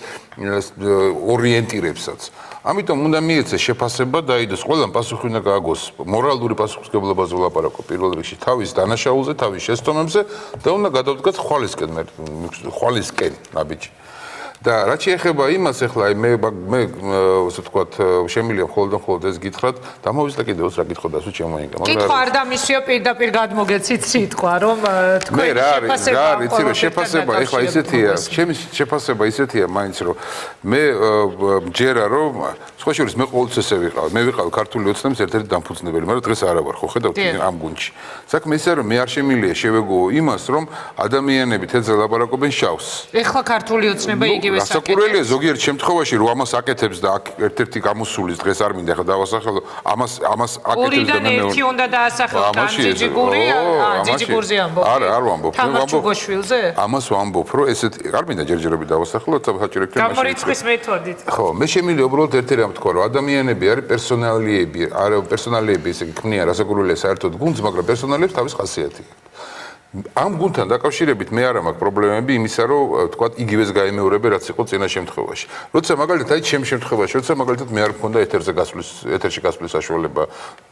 ორიენტირებსაც ამიტომ უნდა მიეცეს შეფასება და აიდოს ყველამ პასუხი უნდა გააგოს მორალური პასუხისმგებლობაზე ვლაპარაკო პირველ რიგში თავის დანაშაულზე, თავის შეცდომებზე და უნდა გადავდგათ ხვალისკენ, ნაბიჯი. და რაც შეეხება იმას ახლა მე ასე ვთქვათ შემიძლია მხოლოდ ეს გითხრათ დამოვიზდა კიდევაც რა გითხოთ ასე შემოინგა მაგრამ კითხვა არ დამისვია პირდაპირ გადმოგეცით სიტყვა რომ თქვენ შეფასება ახლა ისეთია ჩემი შეფასება ისეთია მაინც რომ მე მჯერა რომ სხვა შორის მე ყოველთვის ესე ვიყავ მე ვიყავ ქართული ოცნების ერთ-ერთი დამფუძნებელი მაგრამ დღეს არა ვარ ხო ხედავთ ამ გუნდში საქმე ისაა რომ მე არ შემიძლია შევეგოო იმას რომ ადამიანები თეთრ ლაპარაკობენ შავს ეხლა ქართული ოცნება იგი ასაკურველია ზოგიერთ შემთხვევაში რომ ამას აკეთებს და ერთ-ერთი გამოსულის დღეს არ მინდა ხა დავასახელო ამას აკეთებს და მე ერთი უნდა დაასახელო ჯიჯიგურზე ამბობ არ ვამბობ თამაშუგოშვილზე ამას ვამბობ რომ ესეთ არ მინდა ჯერჯერობით დავასახელო საჭირო იქნება გამორიცხვის მეთოდით ხო მე შემიძლია უბრალოდ ერთი რამ თქვა რომ ადამიანები არის პერსონალიები ესე იგი ქმნიან ასაკურველია საერთოდ გუნდს მაგრამ პერსონალიებს თავის ხასიათი ამ გუნდთან დაკავშირებით მე არ მაქვს პრობლემები იმისა რომ თქვა იგივეს გაიმეორებ რაც იყო წინა შემთხვევაში. როცა მაგალითად აი ჩემ შემთხვევაში როცა მაგალითად მე არ მქონდა ეთერში გასვლის საშუალება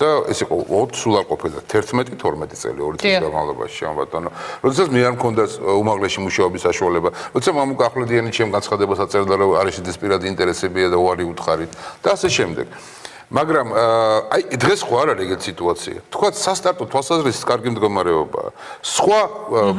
და ეს იყო სულ არ ყოფილა 11-12 წელი 2 წლის განმავლობაში ამ ბატონო. როდესაც მე არ მქონდა უმაღლესი მუშაობის საშუალება. როცა მამუკა ახლედიანი ჩემ განცხადებას აწერდა რომ არის ეს პირადი ინტერესებია და უარი უთხარით და ასე შემდეგ. მაგრამ აი დღეს ხო არ არის ეგეთი სიტუაცია. თქვა სასტარტო თვალსაზრისით კარგი მდგომარეობაა. სხვა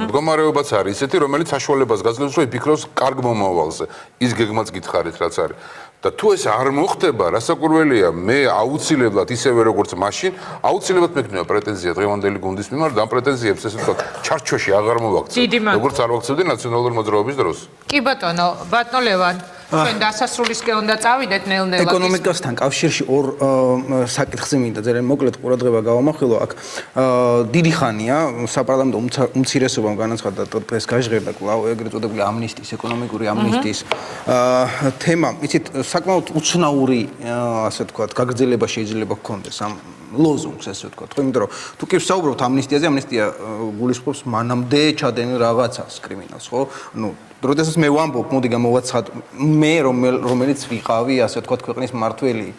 მდგომარეობაც არის ისეთი, რომელიც საშუალებას გაძლევს, რომ იფიქროს კარგ მომავალზე. ის გეგმაც გითხარით, რაც არის. და თუ ეს არ მოხდება, რასაკურველია, მე აუცილებლად ისევე როგორც მაშინ, აუცილებლად მექნება პრეტენზია დღევანდელი გუნდის მიმართ, და ამ პრეტენზიებს ესე ვთქვათ, ჩარჩოში აღარ მოვაქცევ. როგორც არ ვაქცევდი ნაციონალური მოძრაობის დროს. კი ბატონო, ბატონო ლევან ჩვენ დასასრულისკენ უნდა წავიდეთ ნელ-ნელა. ეკონომიკასთან კავშირში ორ საკითხზე მინდა ძალიან მოკლედ ყურადღება გავამახვილო. აქ დიდი ხანია საპარლამენტო უმცირესობამ განაცხადა დღეს გაჟღერდა კვლავ ეგრეთ წოდებული ამნისტიის, ეკონომიკური ამნისტიის თემა. იცით, საკმაოდ უცნაური ასე ვთქვათ, გაგრძელება შეიძლება გქონდეს ამ ლოზუნგს ესე ვთქვათ. ხო, იმიტომ რომ თუ კი ვსაუბრობთ ამნისტიაზე, ამნისტია გულისხმობს მანამდე ჩადენილ რაღაცას კრიმინალს, ხო? ნუ როდესაც მე ვამბობ, მოდი გამოვაცხად, მე რომელიც ვიყავი, ასე ვთქვათ, ქვეყნის მმართველი,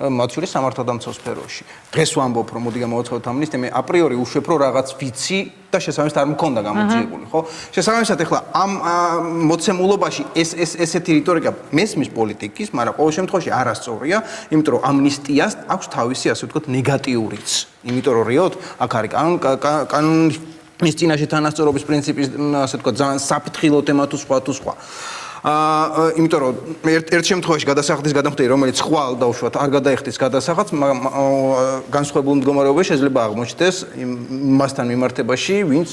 მათ შორის სამართალდამცავ სფეროში. დღეს ვამბობ, რომ მოდი გამოვაცხადოთ ამნისტია, მე აპრიორი უშვებ, რომ რაღაც ვიცი და შესაბამისად არ მქონდა გამოძიებული, ხო? შესაბამისად ახლა ამ მოცემულობაში ესეთი რიტორიკა მესმის პოლიტიკის, მაგრამ ყოველ შემთხვევაში არასწორია, იმიტომ რომ ამნისტიას აქვს თავისი, ასე ვთქვათ, ნეგატიურიც. იმიტომ რომ რეალურად აქ არის კანონის ის წინაშე თანასწორობის პრინციპის, ასე ვთქვათ, ძალიან საფრთხილო თემა თუ სხვა. იმიტომ რომ ერთ შემთხვევაში გადასახადის გადამხდელი, რომელიც ხვალ დაუშვათ არ გადაიხდის გადასახადს, განსხვავებული მდგომარეობა შეიძლება აღმოჩნდეს მასთან მიმართებაში, ვინც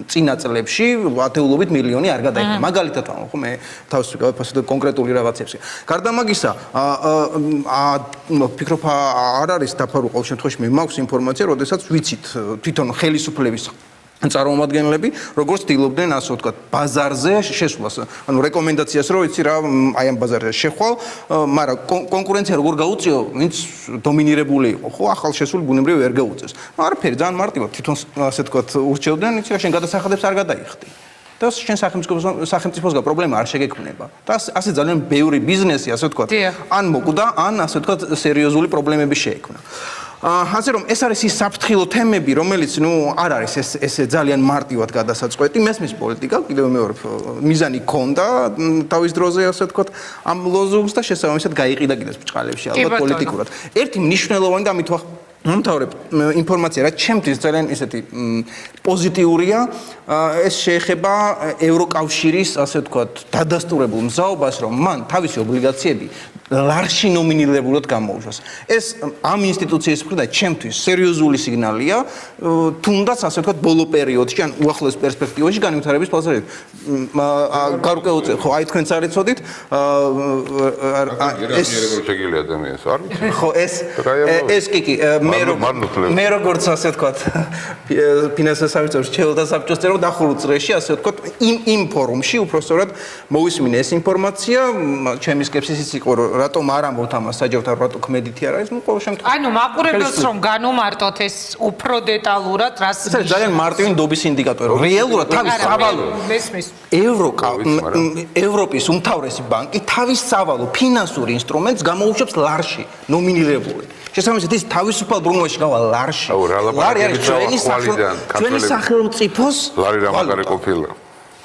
წინა წლებში ათეულობით მილიონი არ გადაიხდა. მაგალითად ამბობ, ხო მე თავს ვფასებ კონკრეტული რაღაცებს. გარდა მაგისა, ვფიქრობ არ არის დაფარული ყოველ შემთხვევაში მე მაქვს ინფორმაცია, როდესაც ვიცით თვითონ ხელისუფლების წარმომადგენლები, როგორც ცდილობდნენ, ასე ვთქვათ, ბაზარზე შესვლას. ანუ რეკომენდაციას რო იცი რა, აი ამ ბაზარზე შეხვალ, მაგრამ კონკურენცია როგორ გაუწიო, ვინც დომინირებული იყო, ხო, ახალ შესული ბუნებრივი ვერ გაუწევს. არაფერი, ძალიან მარტივად თვითონ ასე ვთქვათ, ურჩევდნენ, იცი რა, შენ გადასახადებს არ გადაიხდი. და შენ სახელმწიფოსგან პრობლემა არ შეგექმნება. და ასე ძალიან ბევრი ბიზნესი, ასე ვთქვათ, ან მოკვდა, ან ასე ვთქვათ, სერიოზული პრობლემები შეექმნა. ასე რომ ეს არის ის საფრთხილო თემები, რომელიც არ არის ეს ძალიან მარტივად გადასაწყვეტი, მესმის პოლიტიკა, კიდევ მეორე მიზანი ქონდა თავის დროზე, ასე ვთქვათ, ამ ლოზუნგს და შესაბამისად გაიყიდა კიდეც ბჭყალებში ალბათ პოლიტიკურად. ერთი მნიშვნელოვანი და ამით მომთავრებ ინფორმაცია, რაც ჩემთვის ძალიან ესეთი პოზიტიურია, ეს შეეხება ევროკავშირის, ასე ვთქვათ, დადასტურებულ მზაობას, რომ მან თავისი ობლიგაციები ლარში ნომინირებულად გამოუშვას. ეს ამ ინსტიტუციის მხრიდან ჩემთვის სერიოზული სიგნალია, თუნდაც ასე ვთქვათ, ბოლო პერიოდში, ან უახლოეს პერსპექტივაში განვითარების თვალსაზრისით. გარკვეულწილად, ხო, აი თქვენც არ იცოდით, ეს შეგიძლია ადამიანს, არ ვიცი. ხო, ეს კი, მე როგორც ასე ვთქვათ, ფინანსთა სამინისტროს ჩეოდა საბჭოს წევრი დახურულ წრეში, ასე ვთქვათ, იმ ფორუმში უпростоრად მოვისმინე ეს ინფორმაცია, ჩემი სკეპსისიც იყო, რატომ არ ამბობთ ამას საჯაროდ რატო ქმედითი არ არის, ყოველ შემთხვევაში. ანუ მაყურებელს რომ განუმარტოთ ეს უფრო დეტალურად, რას ეს არის ძალიან მარტივი ნდობის ინდიკატორი. რეალურად თავის სავალო ევროპის უმთავრესი ბანკი თავის სავალო ფინანსურ ინსტრუმენტს გამოუშვებს ლარში, ნომინირებული. შესაბამისად ის თავისუფალ ბრუნვაში გავა ლარში. ლარი არის ჩვენი სახელმწიფოს ლარი რა მაგარი ყოფილა.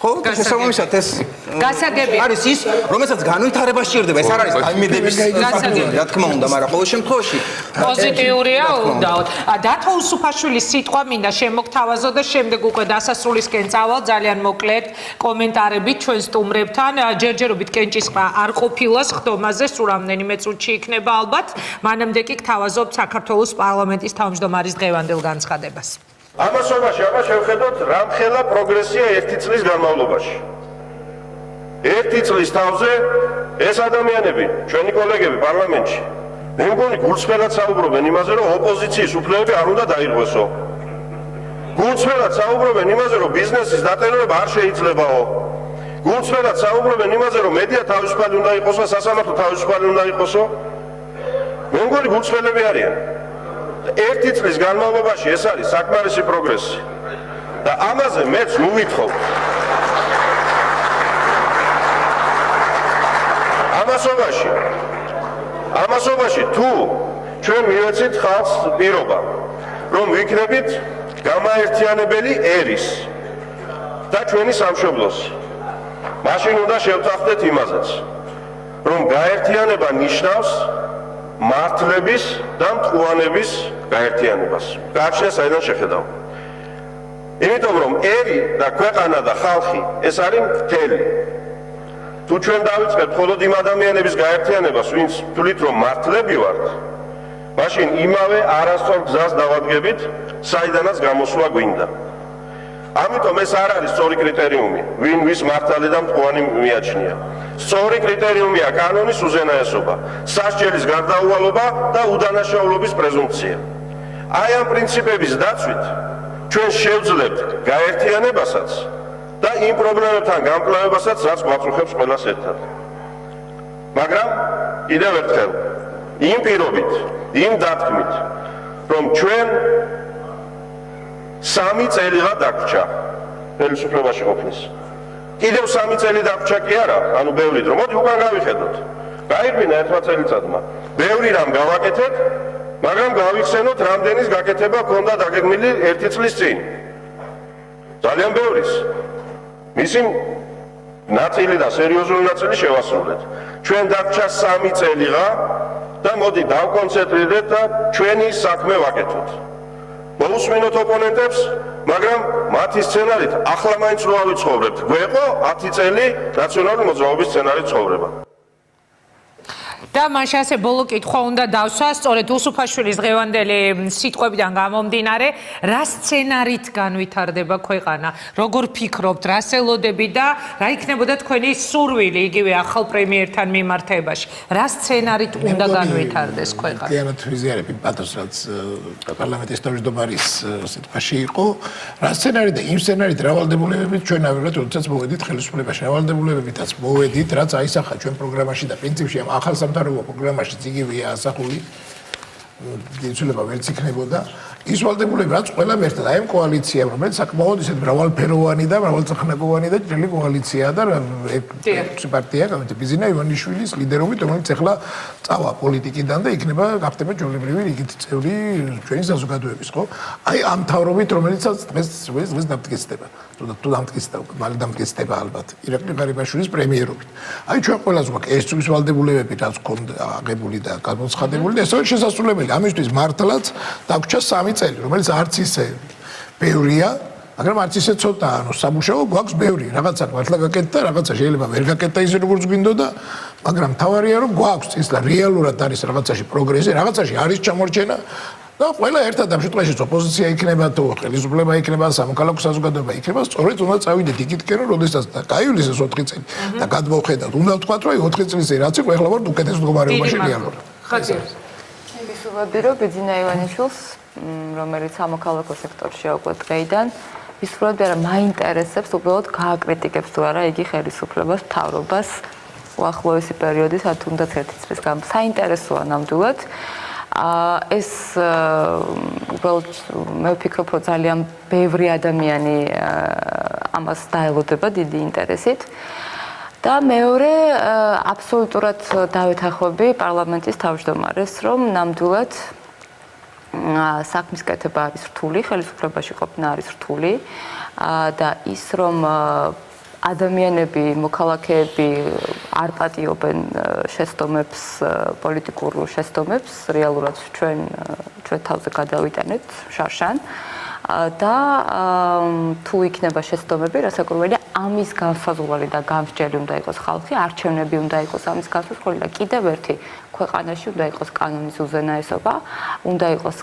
ხო, შესაბამისად ეს გასაგები არის ის, რომელსაც განვითარება სჭირდება. ეს არ არის დაიმედების გასაგები, რა თქმა უნდა, მაგრამ ყოველ შემთხვევაში პოზიტიურია უნდაოდ. დათო უსუფაშვილის სიტყვა მინდა შემოგთავაზო და შემდეგ უკვე დასასრულისკენ წავალ ძალიან მოკლედ კომენტარებით ჩვენ სტუმრებთან. ჯერჯერობით კენჭისყრა არ ყოფილა ხდომაზე, სულ რამდენიმე წუთში იქნება ალბათ. მანამდე კი გთავაზობთ საქართველოს პარლამენტის თავმჯდომარის დღევანდელ განცხადებას. ამასობაში აბა შევხედოთ რამხელა პროგრესია ერთი წლის განმავლობაში. ერთი წლის თავზე ეს ადამიანები, ჩვენი კოლეგები პარლამენტში, მე მგონი გულწრფელად საუბრობენ იმაზე, რომ ოპოზიციის უფლებები არ უნდა დაირღვესო. გულწრფელად საუბრობენ იმაზე, რომ ბიზნესის დატოვება არ შეიძლებაო. გულწრფელად საუბრობენ იმაზე, რომ მედია თავისუფალი უნდა იყოსო, სასამართლო თავისუფალი უნდა იყოსო. მე მგონი გულწრფელები არიან. ერთი წლის განმავლობაში ეს არის საკმარისი პროგრესი და ამაზე მეც მუვითხოვ. ამასობაში თუ ჩვენ მივეცით ხალხს პირობა, რომ ვიქნებით გამაერთიანებელი ერის და ჩვენი სამშობლოს, მაშინ უნდა შევწახდეთ იმაზეც, რომ გაერთიანება ნიშნავს მართლების და მტყუანების გაერთიანებას. გააჩნია საიდან შეხედავ. იმიტომ რომ ერი და ქვეყანა და ხალხი ეს არის მთელი. თუ ჩვენ დავიწყებთ მხოლოდ იმ ადამიანების გაერთიანებას, ვინც თვლით რომ მართლები ვართ, მაშინ იმავე არასწორ გზას დავადგებით, საიდანაც გამოსვლა გვინდა. ამიტომ ეს არ არის სწორი კრიტერიუმი, ვინ ვის მართალი და მტყუანი მიაჩნია. სწორი კრიტერიუმია კანონის უზენაესობა, სასჯელის გარდაუვალობა და უდანაშაულობის პრეზუმპცია. აი ამ პრინციპების დაცვით ჩვენ შევძლებთ გაერთიანებასაც და იმ პრობლემებთან გამკლავებასაც, რაც გვაწუხებს ყველას ერთად. მაგრამ კიდევ ერთხელ, იმ პირობით, იმ დათქმით, რომ ჩვენ 3 წელიღა დაგვრჩა ხელისუფლებაში ყოფნის. კიდევ 3 წელი დაგვრჩა კი არა, ანუ ბევრი დრო. მოდი უკან გავიხედოთ. გაიყვინა ერთმა წელიწადმა. ბევრი რამ გავაკეთეთ, მაგრამ გავიხსენოთ, რამდენის გაკეთება ჰქონდა დაგეგმილი 1 წლის წინ. ძალიან ბევრის. მისი ნაწილი და სერიოზული ნაწილი შევასრულეთ. ჩვენ დაგვრჩა 3 წელიღა და მოდი დავკონცენტრირდეთ და ჩვენი საქმე ვაკეთოთ. მოусმინოთ ოპონენტებს, მაგრამ მათი სცენარით ახლა მაინც რო ავიცხოვრებთ. გვეყო 10 წელი ნაციონალური მოძრაობის სცენარით ცხოვრება. და მაშ ასე ბოლო კითხვა უნდა დავსვა, სწორედ უსუფაშვილის დღევანდელი სიტყვებიდან გამომდინარე, რა სცენარით განვითარდება ქვეყანა? როგორ ფიქრობთ, რა ელოდებით და რა იქნებოდა თქვენი სურვილი იგივე ახალ პრემიერთან მიმართებაში? რა სცენარით უნდა განვითარდეს ქვეყანა? ძალიან ვიზიარები პატოს, რაც პარლამენტის თავმჯდომარის სიტყვაში იყო, რა სცენარით და იმ სცენარით რა ვალდებულებებით ჩვენ ავიღეთ, როდესაც მოვედით ხელისუფლებაში. რა ვალდებულებებითაც მოვედით, რაც აისახა ჩვენ პროგრამაში და პრინციპში ამ ახალ სამთავრობო პროგრამაში იგივეა ასახული. დიძულება ვერც იქნებოდა. ის ვალდებულება, რაც ყველამ ერთად აი ამ კოალიციამ, რომელიც საკმაოდ ისეთ მრავალფეროვანი და მრავალწახნაგოვანი და ჭრელი კოალიციაა და ექვსი პარტია, ბიზინა ივანიშვილის ლიდერობით, რომელიც ახლა წავა პოლიტიკიდან და იქნება გახდება ჩვეულებრივი რიგით წევრი ჩვენი საზოგადოების, ხო? აი ამ მთავრობით, რომელიცაც დღეს დამტკიცდება. თუ დამტკიცდება, მალე დამტკიცდება ალბათ. ირაკლი ღარიბაშვილის პრემიერობით. აი ჩვენ ყველას გვაქვს ეს წვის ვალდებულებები, რაც გქონდა აღებული და გამოცხადებული და ეს არის შესაძლებელი. ამისთვის მართლაც დაგვრჩა 3 წელი, რომელიც არც ისე ბევრია, მაგრამ არც ისე ცოტაა, ანუ სამუშაო გვაქვს ბევრი, რაღაცა მართლა გაკეთდა, რაღაცა შეიძლება ვერ გაკეთდა ისე როგორც გვინდოდა, მაგრამ თავარია რომ გვაქვს ის და რეალურად არის რაღაცაში პროგრესი, რაღაცაში არის ჩამორჩენა და ყველა ერთად ამ შემთხვევაში ოპოზიცია იქნება თუ ხელისუფლება იქნება, სამოქალაქო საზოგადოება იქნება, სწორედ უნდა წავიდეთ იქითკენ, რომ როდესაც გაივლის ეს 4 წელი და გადმოვხედავთ, უნდა ვთქვათ, რომ 4 წლის რაც იყო, ახლა ვართ უკეთეს მდგომარეობაში რეალურად. ვისურვებდი, რომ ბიძინა ივანიშვილს, რომელიც სამოქალაქო სექტორშია უკვე დღეიდან, ვისურვებდი, რომ მაინტერესებს უბრალოდ გააკრიტიკებს თუ არა იგი ხელისუფლებას, მთავრობას უახლოესი პერიოდის, თუნდაც 1 წლის გამო. საინტერესოა ნამდვილად. ეს უბრალოდ მე ვფიქრობ, რომ ძალიან ბევრი ადამიანი ამას დაელოდება დიდი ინტერესით. და მეორე, აბსოლუტურად დავეთანხმები პარლამენტის თავმჯდომარეს, რომ ნამდვილად საქმის კეთება არის რთული, ხელისუფლებაში ყოფნა არის რთული და ის რომ ადამიანები, მოქალაქეები არ პატიობენ შეცდომებს, პოლიტიკურ შეცდომებს, რეალურად ჩვენ თავზე გადავიტანეთ შარშან და თუ იქნება შეცდომები, რასაკვირველია, ამის განსაზღვრელი და გამსჯელი უნდა იყოს ხალხი, არჩევნები უნდა იყოს ამის განსაზღვრელი და კიდევ ერთი ქვეყანაში უნდა იყოს კანონის უზენაესობა, უნდა იყოს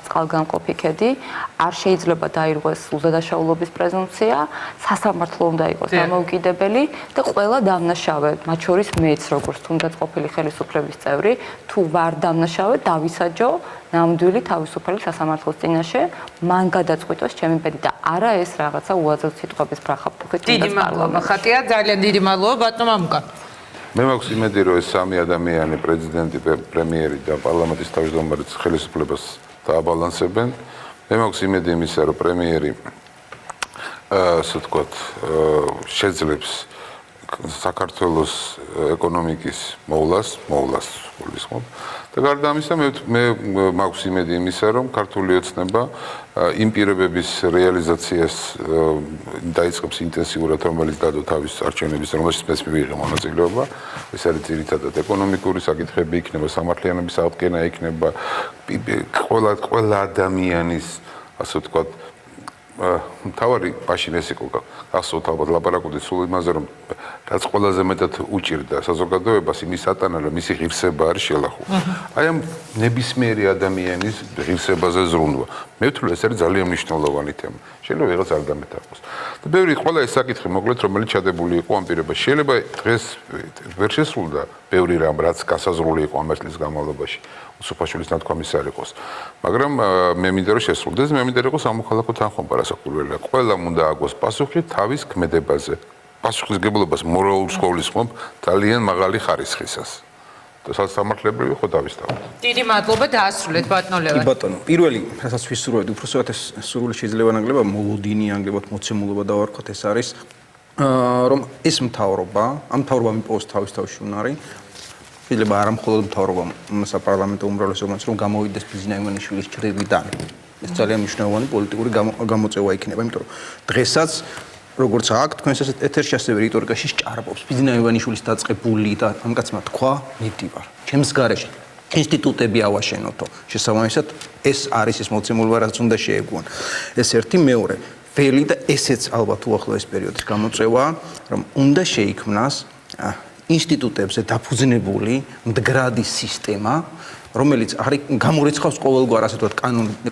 წყალგამყოფი ქედი, არ შეიძლება დაირღვეს უზადაშაულობის პრეზუმპცია, სასამართლო უნდა იყოს დამოუკიდებელი და ყველა დამნაშავე, მათ შორის მეც როგორც თუნდაც ყოფილი ხელისუფლების წევრი, თუ ვარ დამნაშავე, დავისაჯო ნამდვილი თავისუფალი სასამართლოს წინაშე, მან გადაწყვიტოს ჩემი ბედი და არა ეს რაღაცა უაზროდ სიტყვების ბრახაფუხით. დიდი მადლობა ხატია, ძალიან დიდი მადლობა ბატონო მამუკა. მე მაქვს იმედი, რომ ეს 3 ადამიანი, პრეზიდენტი, პრემიერი და პარლამენტის თავმჯდომარეც ხელისუფლებას დააბალანსებენ. მე მაქვს იმედი იმისა, რომ პრემიერი ასე ვთქვათ, შეძლებს საქართველოს ეკონომიკის მოვლას გულისხმობ. და გარდა ამისა, მე მაქვს იმედი იმისა, რომ ქართული ოცნება იმ პირობების რეალიზაციას დაიწყებს ინტენსიურად, რომელიც დადო თავის არჩევნების, რომელშიც მეც მივიღე მონაწილეობა. ეს არის ძირითადად ეკონომიკური საკითხები, იქნება სამართლიანობის აღდგენა, იქნება ყველა ადამიანის, ასე ვთქვათ, თავარი მაშინ ეს იყო გასულ ალბათ ლაპარაკობდით სულ იმაზე, რომ რაც ყველაზე მეტად უჭირდა საზოგადოებას იმის ატანა, რომ მისი ღირსება არის შელახული. აი ამ ნებისმიერი ადამიანის ღირსებაზე ზრუნვა. მე ვთვლი, ეს არის ძალიან მნიშვნელოვანი თემა. შეიძლება ვიღაც არ დამეთანხმოს. და ბევრი ყველა ეს საკითხი მოკლედ, რომელიც ჩადებული იყო ამ პირობაში. შეიძლება დღეს ვერ შესრულდა ბევრი რამ, რაც გასაზრული იყო ამ წლის განმავლობაში. უსუფაშვილის ნათქვამის არ იყოს. მაგრამ მე მინდა რომ შესრულდეს, მე მინდა რომ იყოს სამოქალაქო თანხმობა რასაკვირველია. ყველამ უნდა აგოს პასუხი თავის ქმედებაზე. პასუხისგებლობას მორალურს გულისხმობ ძალიან მაღალი ხარისხისას. და სამართლებრივი ხო დავისწავლეთ. დიდი მადლობა დაასრულეთ ბატონო ლევან. ბატონო, პირველი, რასაც ვისურვებდი, უბრალოდ ეს სურვილი შეიძლება ნაკლებად მოლოდინი, ანგლებოდ მოცემულობა დავარქოთ, ეს არის რომ ეს მთავრობა, ამ მთავრობამ იპოვოს თავის უნარი. შეიძლება არა მხოლოდ მთავრობამ, საპარლამენტო უმრავლესობამ, რომ გამოვიდეს ბიძინა ივანიშვილის ჭრილიდან. ეს ძალიან მნიშვნელოვანი პოლიტიკური გამოწვევა იქნება, იმიტომ რომ დღესაც როგორც აქ თქვენს ეთერში ასევე რიტორიკაში სჭარბობს ბიძინა ივანიშვილის დაწყებული და ამ კაცმა თქვა, მიდივარ. ჩემს გარეშე ინსტიტუტები ავაშენოთო. შესაბამისად, ეს არის ის მოცემულობა, რაც უნდა შეეგუონ. ეს ერთი, მეორე, ველი და ესეც ალბათ უახლოეს პერიოდის გამოწვევაა, რომ უნდა შეიქმნას ინსტიტუტებზე დაფუძნებული მდგრადი სისტემა, რომელიც არის გამორიცხავს ყოველგვარ ასე ვთქვათ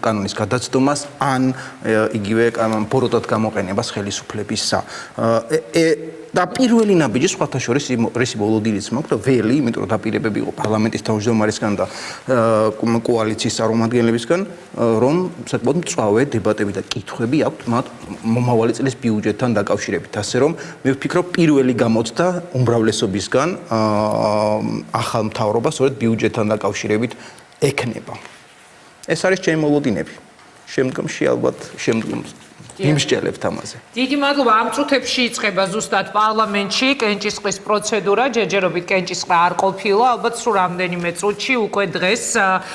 კანონის გადაცდომას ან იგივე ბოროტად გამოყენებას ხელისუფლებისა. და პირველი ნაბიჯი სხვათა შორის რისი ბოლოდილიც მაქვს და ველი, იმიტომ რომ დაპირებები იყო პარლამენტის თავმჯდომარისგან და კოალიციის წარმომადგენლებისგან, რომ საკმაოდ მწვავე დებატები და კითხვები აქვთ მათ მომავალი წლის ბიუჯეტთან დაკავშირებით, ასე რომ მე ვფიქრობ პირველი გამოცდა უმრავლესობისგან ახალ მთავრობას სწორედ ბიუჯეტთან დაკავშირებით ექნება. ეს არის ჩემი მოლოდინები. შემდგომში ალბათ იმსჯელებთ ამაზე. დიდი მადლობა. ამ წუთებში იწყება ზუსტად პარლამენტში კენჭისყრის პროცედურა. ჯერჯერობით კენჭისყრა არ ყოფილა. ალბათ სულ რამდენიმე წუთში უკვე დღეს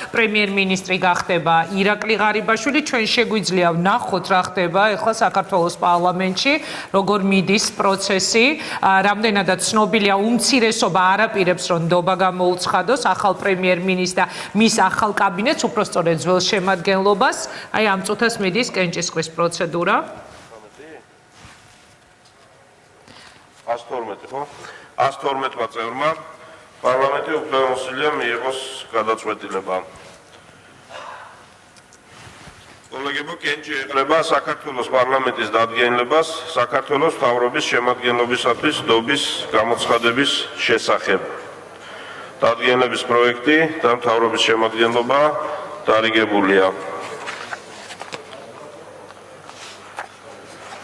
პრემიერ-მინისტრი გახდება ირაკლი ღარიბაშვილი. ჩვენ შეგვიძლია ვნახოთ რა ხდება ახლა საქართველოს პარლამენტში, როგორ მიდის პროცესი. რამდენადაც ცნობილია, უმცირესობა არაპირებს, რომ ნდობა გამოუცხადოს ახალ პრემიერ-მინისტრს და მის ახალ კაბინეტს, უпростоრედ ძველ შემადგენლობას. აი ამ წუთას მიდის კენჭისყრის პროცედურა. 112 ხო? 112 წევრმა პარლამენტი უფლებამოსილია მიიღოს გადაწყვეტილება. კოლეგებო, კენჭი ეხება საქართველოს პარლამენტის დადგენილებას საქართველოს მთავრობის შემადგენლობისათვის ნდობის გამოცხადების შესახებ. დადგენილების პროექტი და მთავრობის შემადგენლობა დარიგებულია.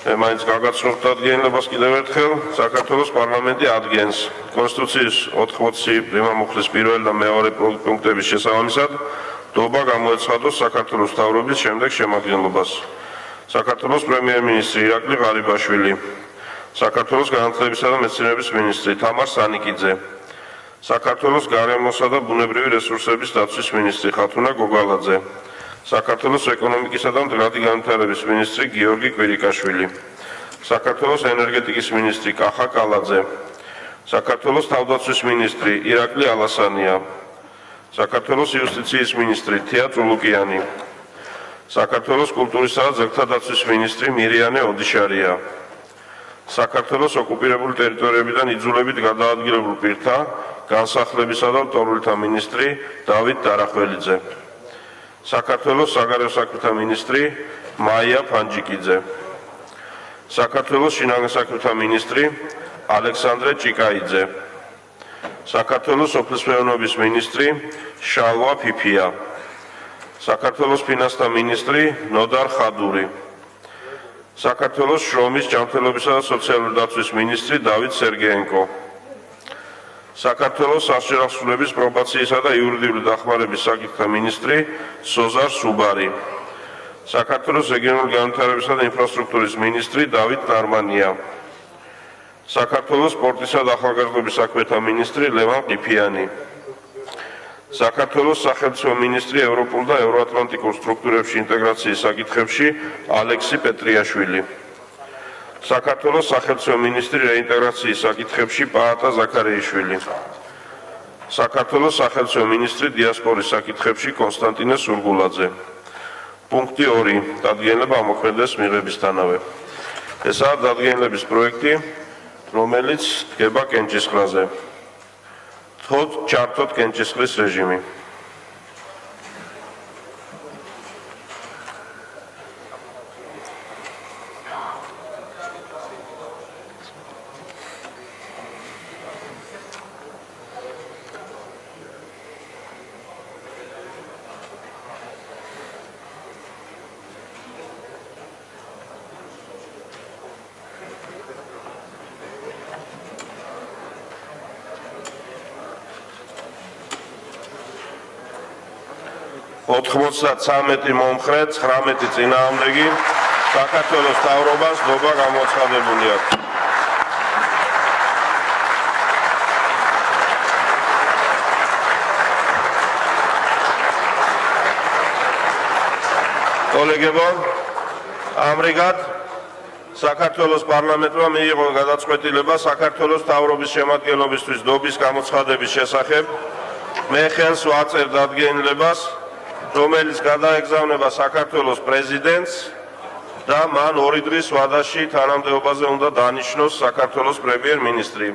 მაინც გაგაცნობთ დადგენილებას კიდევ ერთხელ, საქართველოს პარლამენტი ადგენს კონსტიტუციის 80 პრიმამუხლის პირველ და მეორე პუნქტების შესაბამისად ნდობა გამოეცხადოს საქართველოს მთავრობის შემდეგ შემადგენლობას. საქართველოს პრემიერ-მინისტრი ირაკლი ღარიბაშვილი, საქართველოს განათლებისა და მეცნიერების მინისტრი თამარ სანიკიძე, საქართველოს გარემოსა და ბუნებრივი რესურსების დაცვის მინისტრი ხათუნა გოგალაძე, საქართველოს ეკონომიკისა და მდგრადი განვითარების მინისტრი გიორგი კვირიკაშვილი, საქართველოს ენერგეტიკის მინისტრი კახა კალაძე, საქართველოს თავდაცვის მინისტრი ირაკლი ალასანია, საქართველოს იუსტიციის მინისტრი თია წულუკიანი, საქართველოს კულტურისა და ძეგლთა დაცვის მინისტრი მირიანე ოდიშარია, საქართველოს ოკუპირებული ტერიტორიებიდან იძულებით გადაადგილებულ პირთა განსახლებისა და მტორულთა მინისტრი დავით დარახველიძე, საქართველოს საგარეო საქმეთა მინისტრი მაია ფანჯიკიძე, საქართველოს შინაგან საქმეთა მინისტრი ალექსანდრე ჭიკაიძე, საქართველოს სოფლის მეურნეობის მინისტრი შალვა ფიფია, საქართველოს ფინანსთა მინისტრი ნოდარ ხადური, საქართველოს შრომის, ჯანმრთელობისა და სოციალური დაცვის მინისტრი დავით სერგეენკო, საქართველოს სასჯელახსნების პრობაციისა და იურიდიული დახმარების საკითხთა მინისტრი სოზარ სუბარი, საქართველოს რეგიონული განვითარებისა და ინფრასტრუქტურის მინისტრი დავით ნარმანია, საქართველოს სპორტისა და ახალგაზრდობის საქმეთა მინისტრი ლევან ყიფიანი, საქართველოს სახელმწიფო მინისტრი ევროპულ და ევროატლანტიკურ სტრუქტურებში ინტეგრაციის საკითხებში ალექსი პეტრიაშვილი, საქართველოს სახელმწიფო მინისტრი რეინტეგრაციის საკითხებში პაატა ზაქარიაშვილი, საქართველოს სახელმწიფო მინისტრი დიასპორის საკითხებში კონსტანტინე სურგულაძე. პუნქტი 2. დადგენილება ამოქმედდეს მიღებისთანავე. ესაა დადგენილების პროექტი, რომელიც დგება კენჭისყრაზე. თოთ ჩართოთ კენჭისყრის რეჟიმი. $93 მომხრე, 19 წინააღმდეგი, საქართველოს მთავრობას ნდობა გამოცხადებული აქვს. კოლეგებო, ამრიგად საქართველოს პარლამენტმა მიიღო გადაწყვეტილება საქართველოს მთავრობის შემადგენლობისთვის ნდობის გამოცხადების შესახებ. მე ხელს ვაწერ დადგენილებას, რომელიც გადაეგზავნება საქართველოს პრეზიდენტს და მან 2 დღის ვადაში თანამდებობაზე უნდა დანიშნოს საქართველოს პრემიერ-მინისტრი.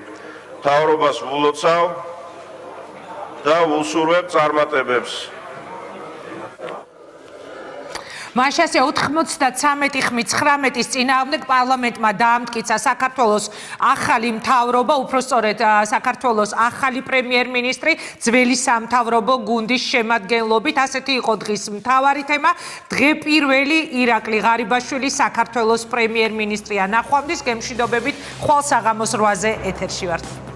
მთავრობას ვულოცავ და ვუსურვებ წარმატებებს. მაშასე 93-19 წინააღმდეგ პარლამენტმა დაამტკიცა საქართველოს ახალი მთავრობა, უпростоრედ საქართველოს ახალი პრემიერ-მინისტრი ძველი სამთავრობო გუნდის შემადგენლობით. ასეთი იყო დღის მთავარი თემა. დღე პირველი ირაკლი ღარიბაშვილი საქართველოს პრემიერ-მინისტრია. ნახვამდის გემშვიდობებით, ხვალ საღამოს 8-ზე ეთერში ვართ.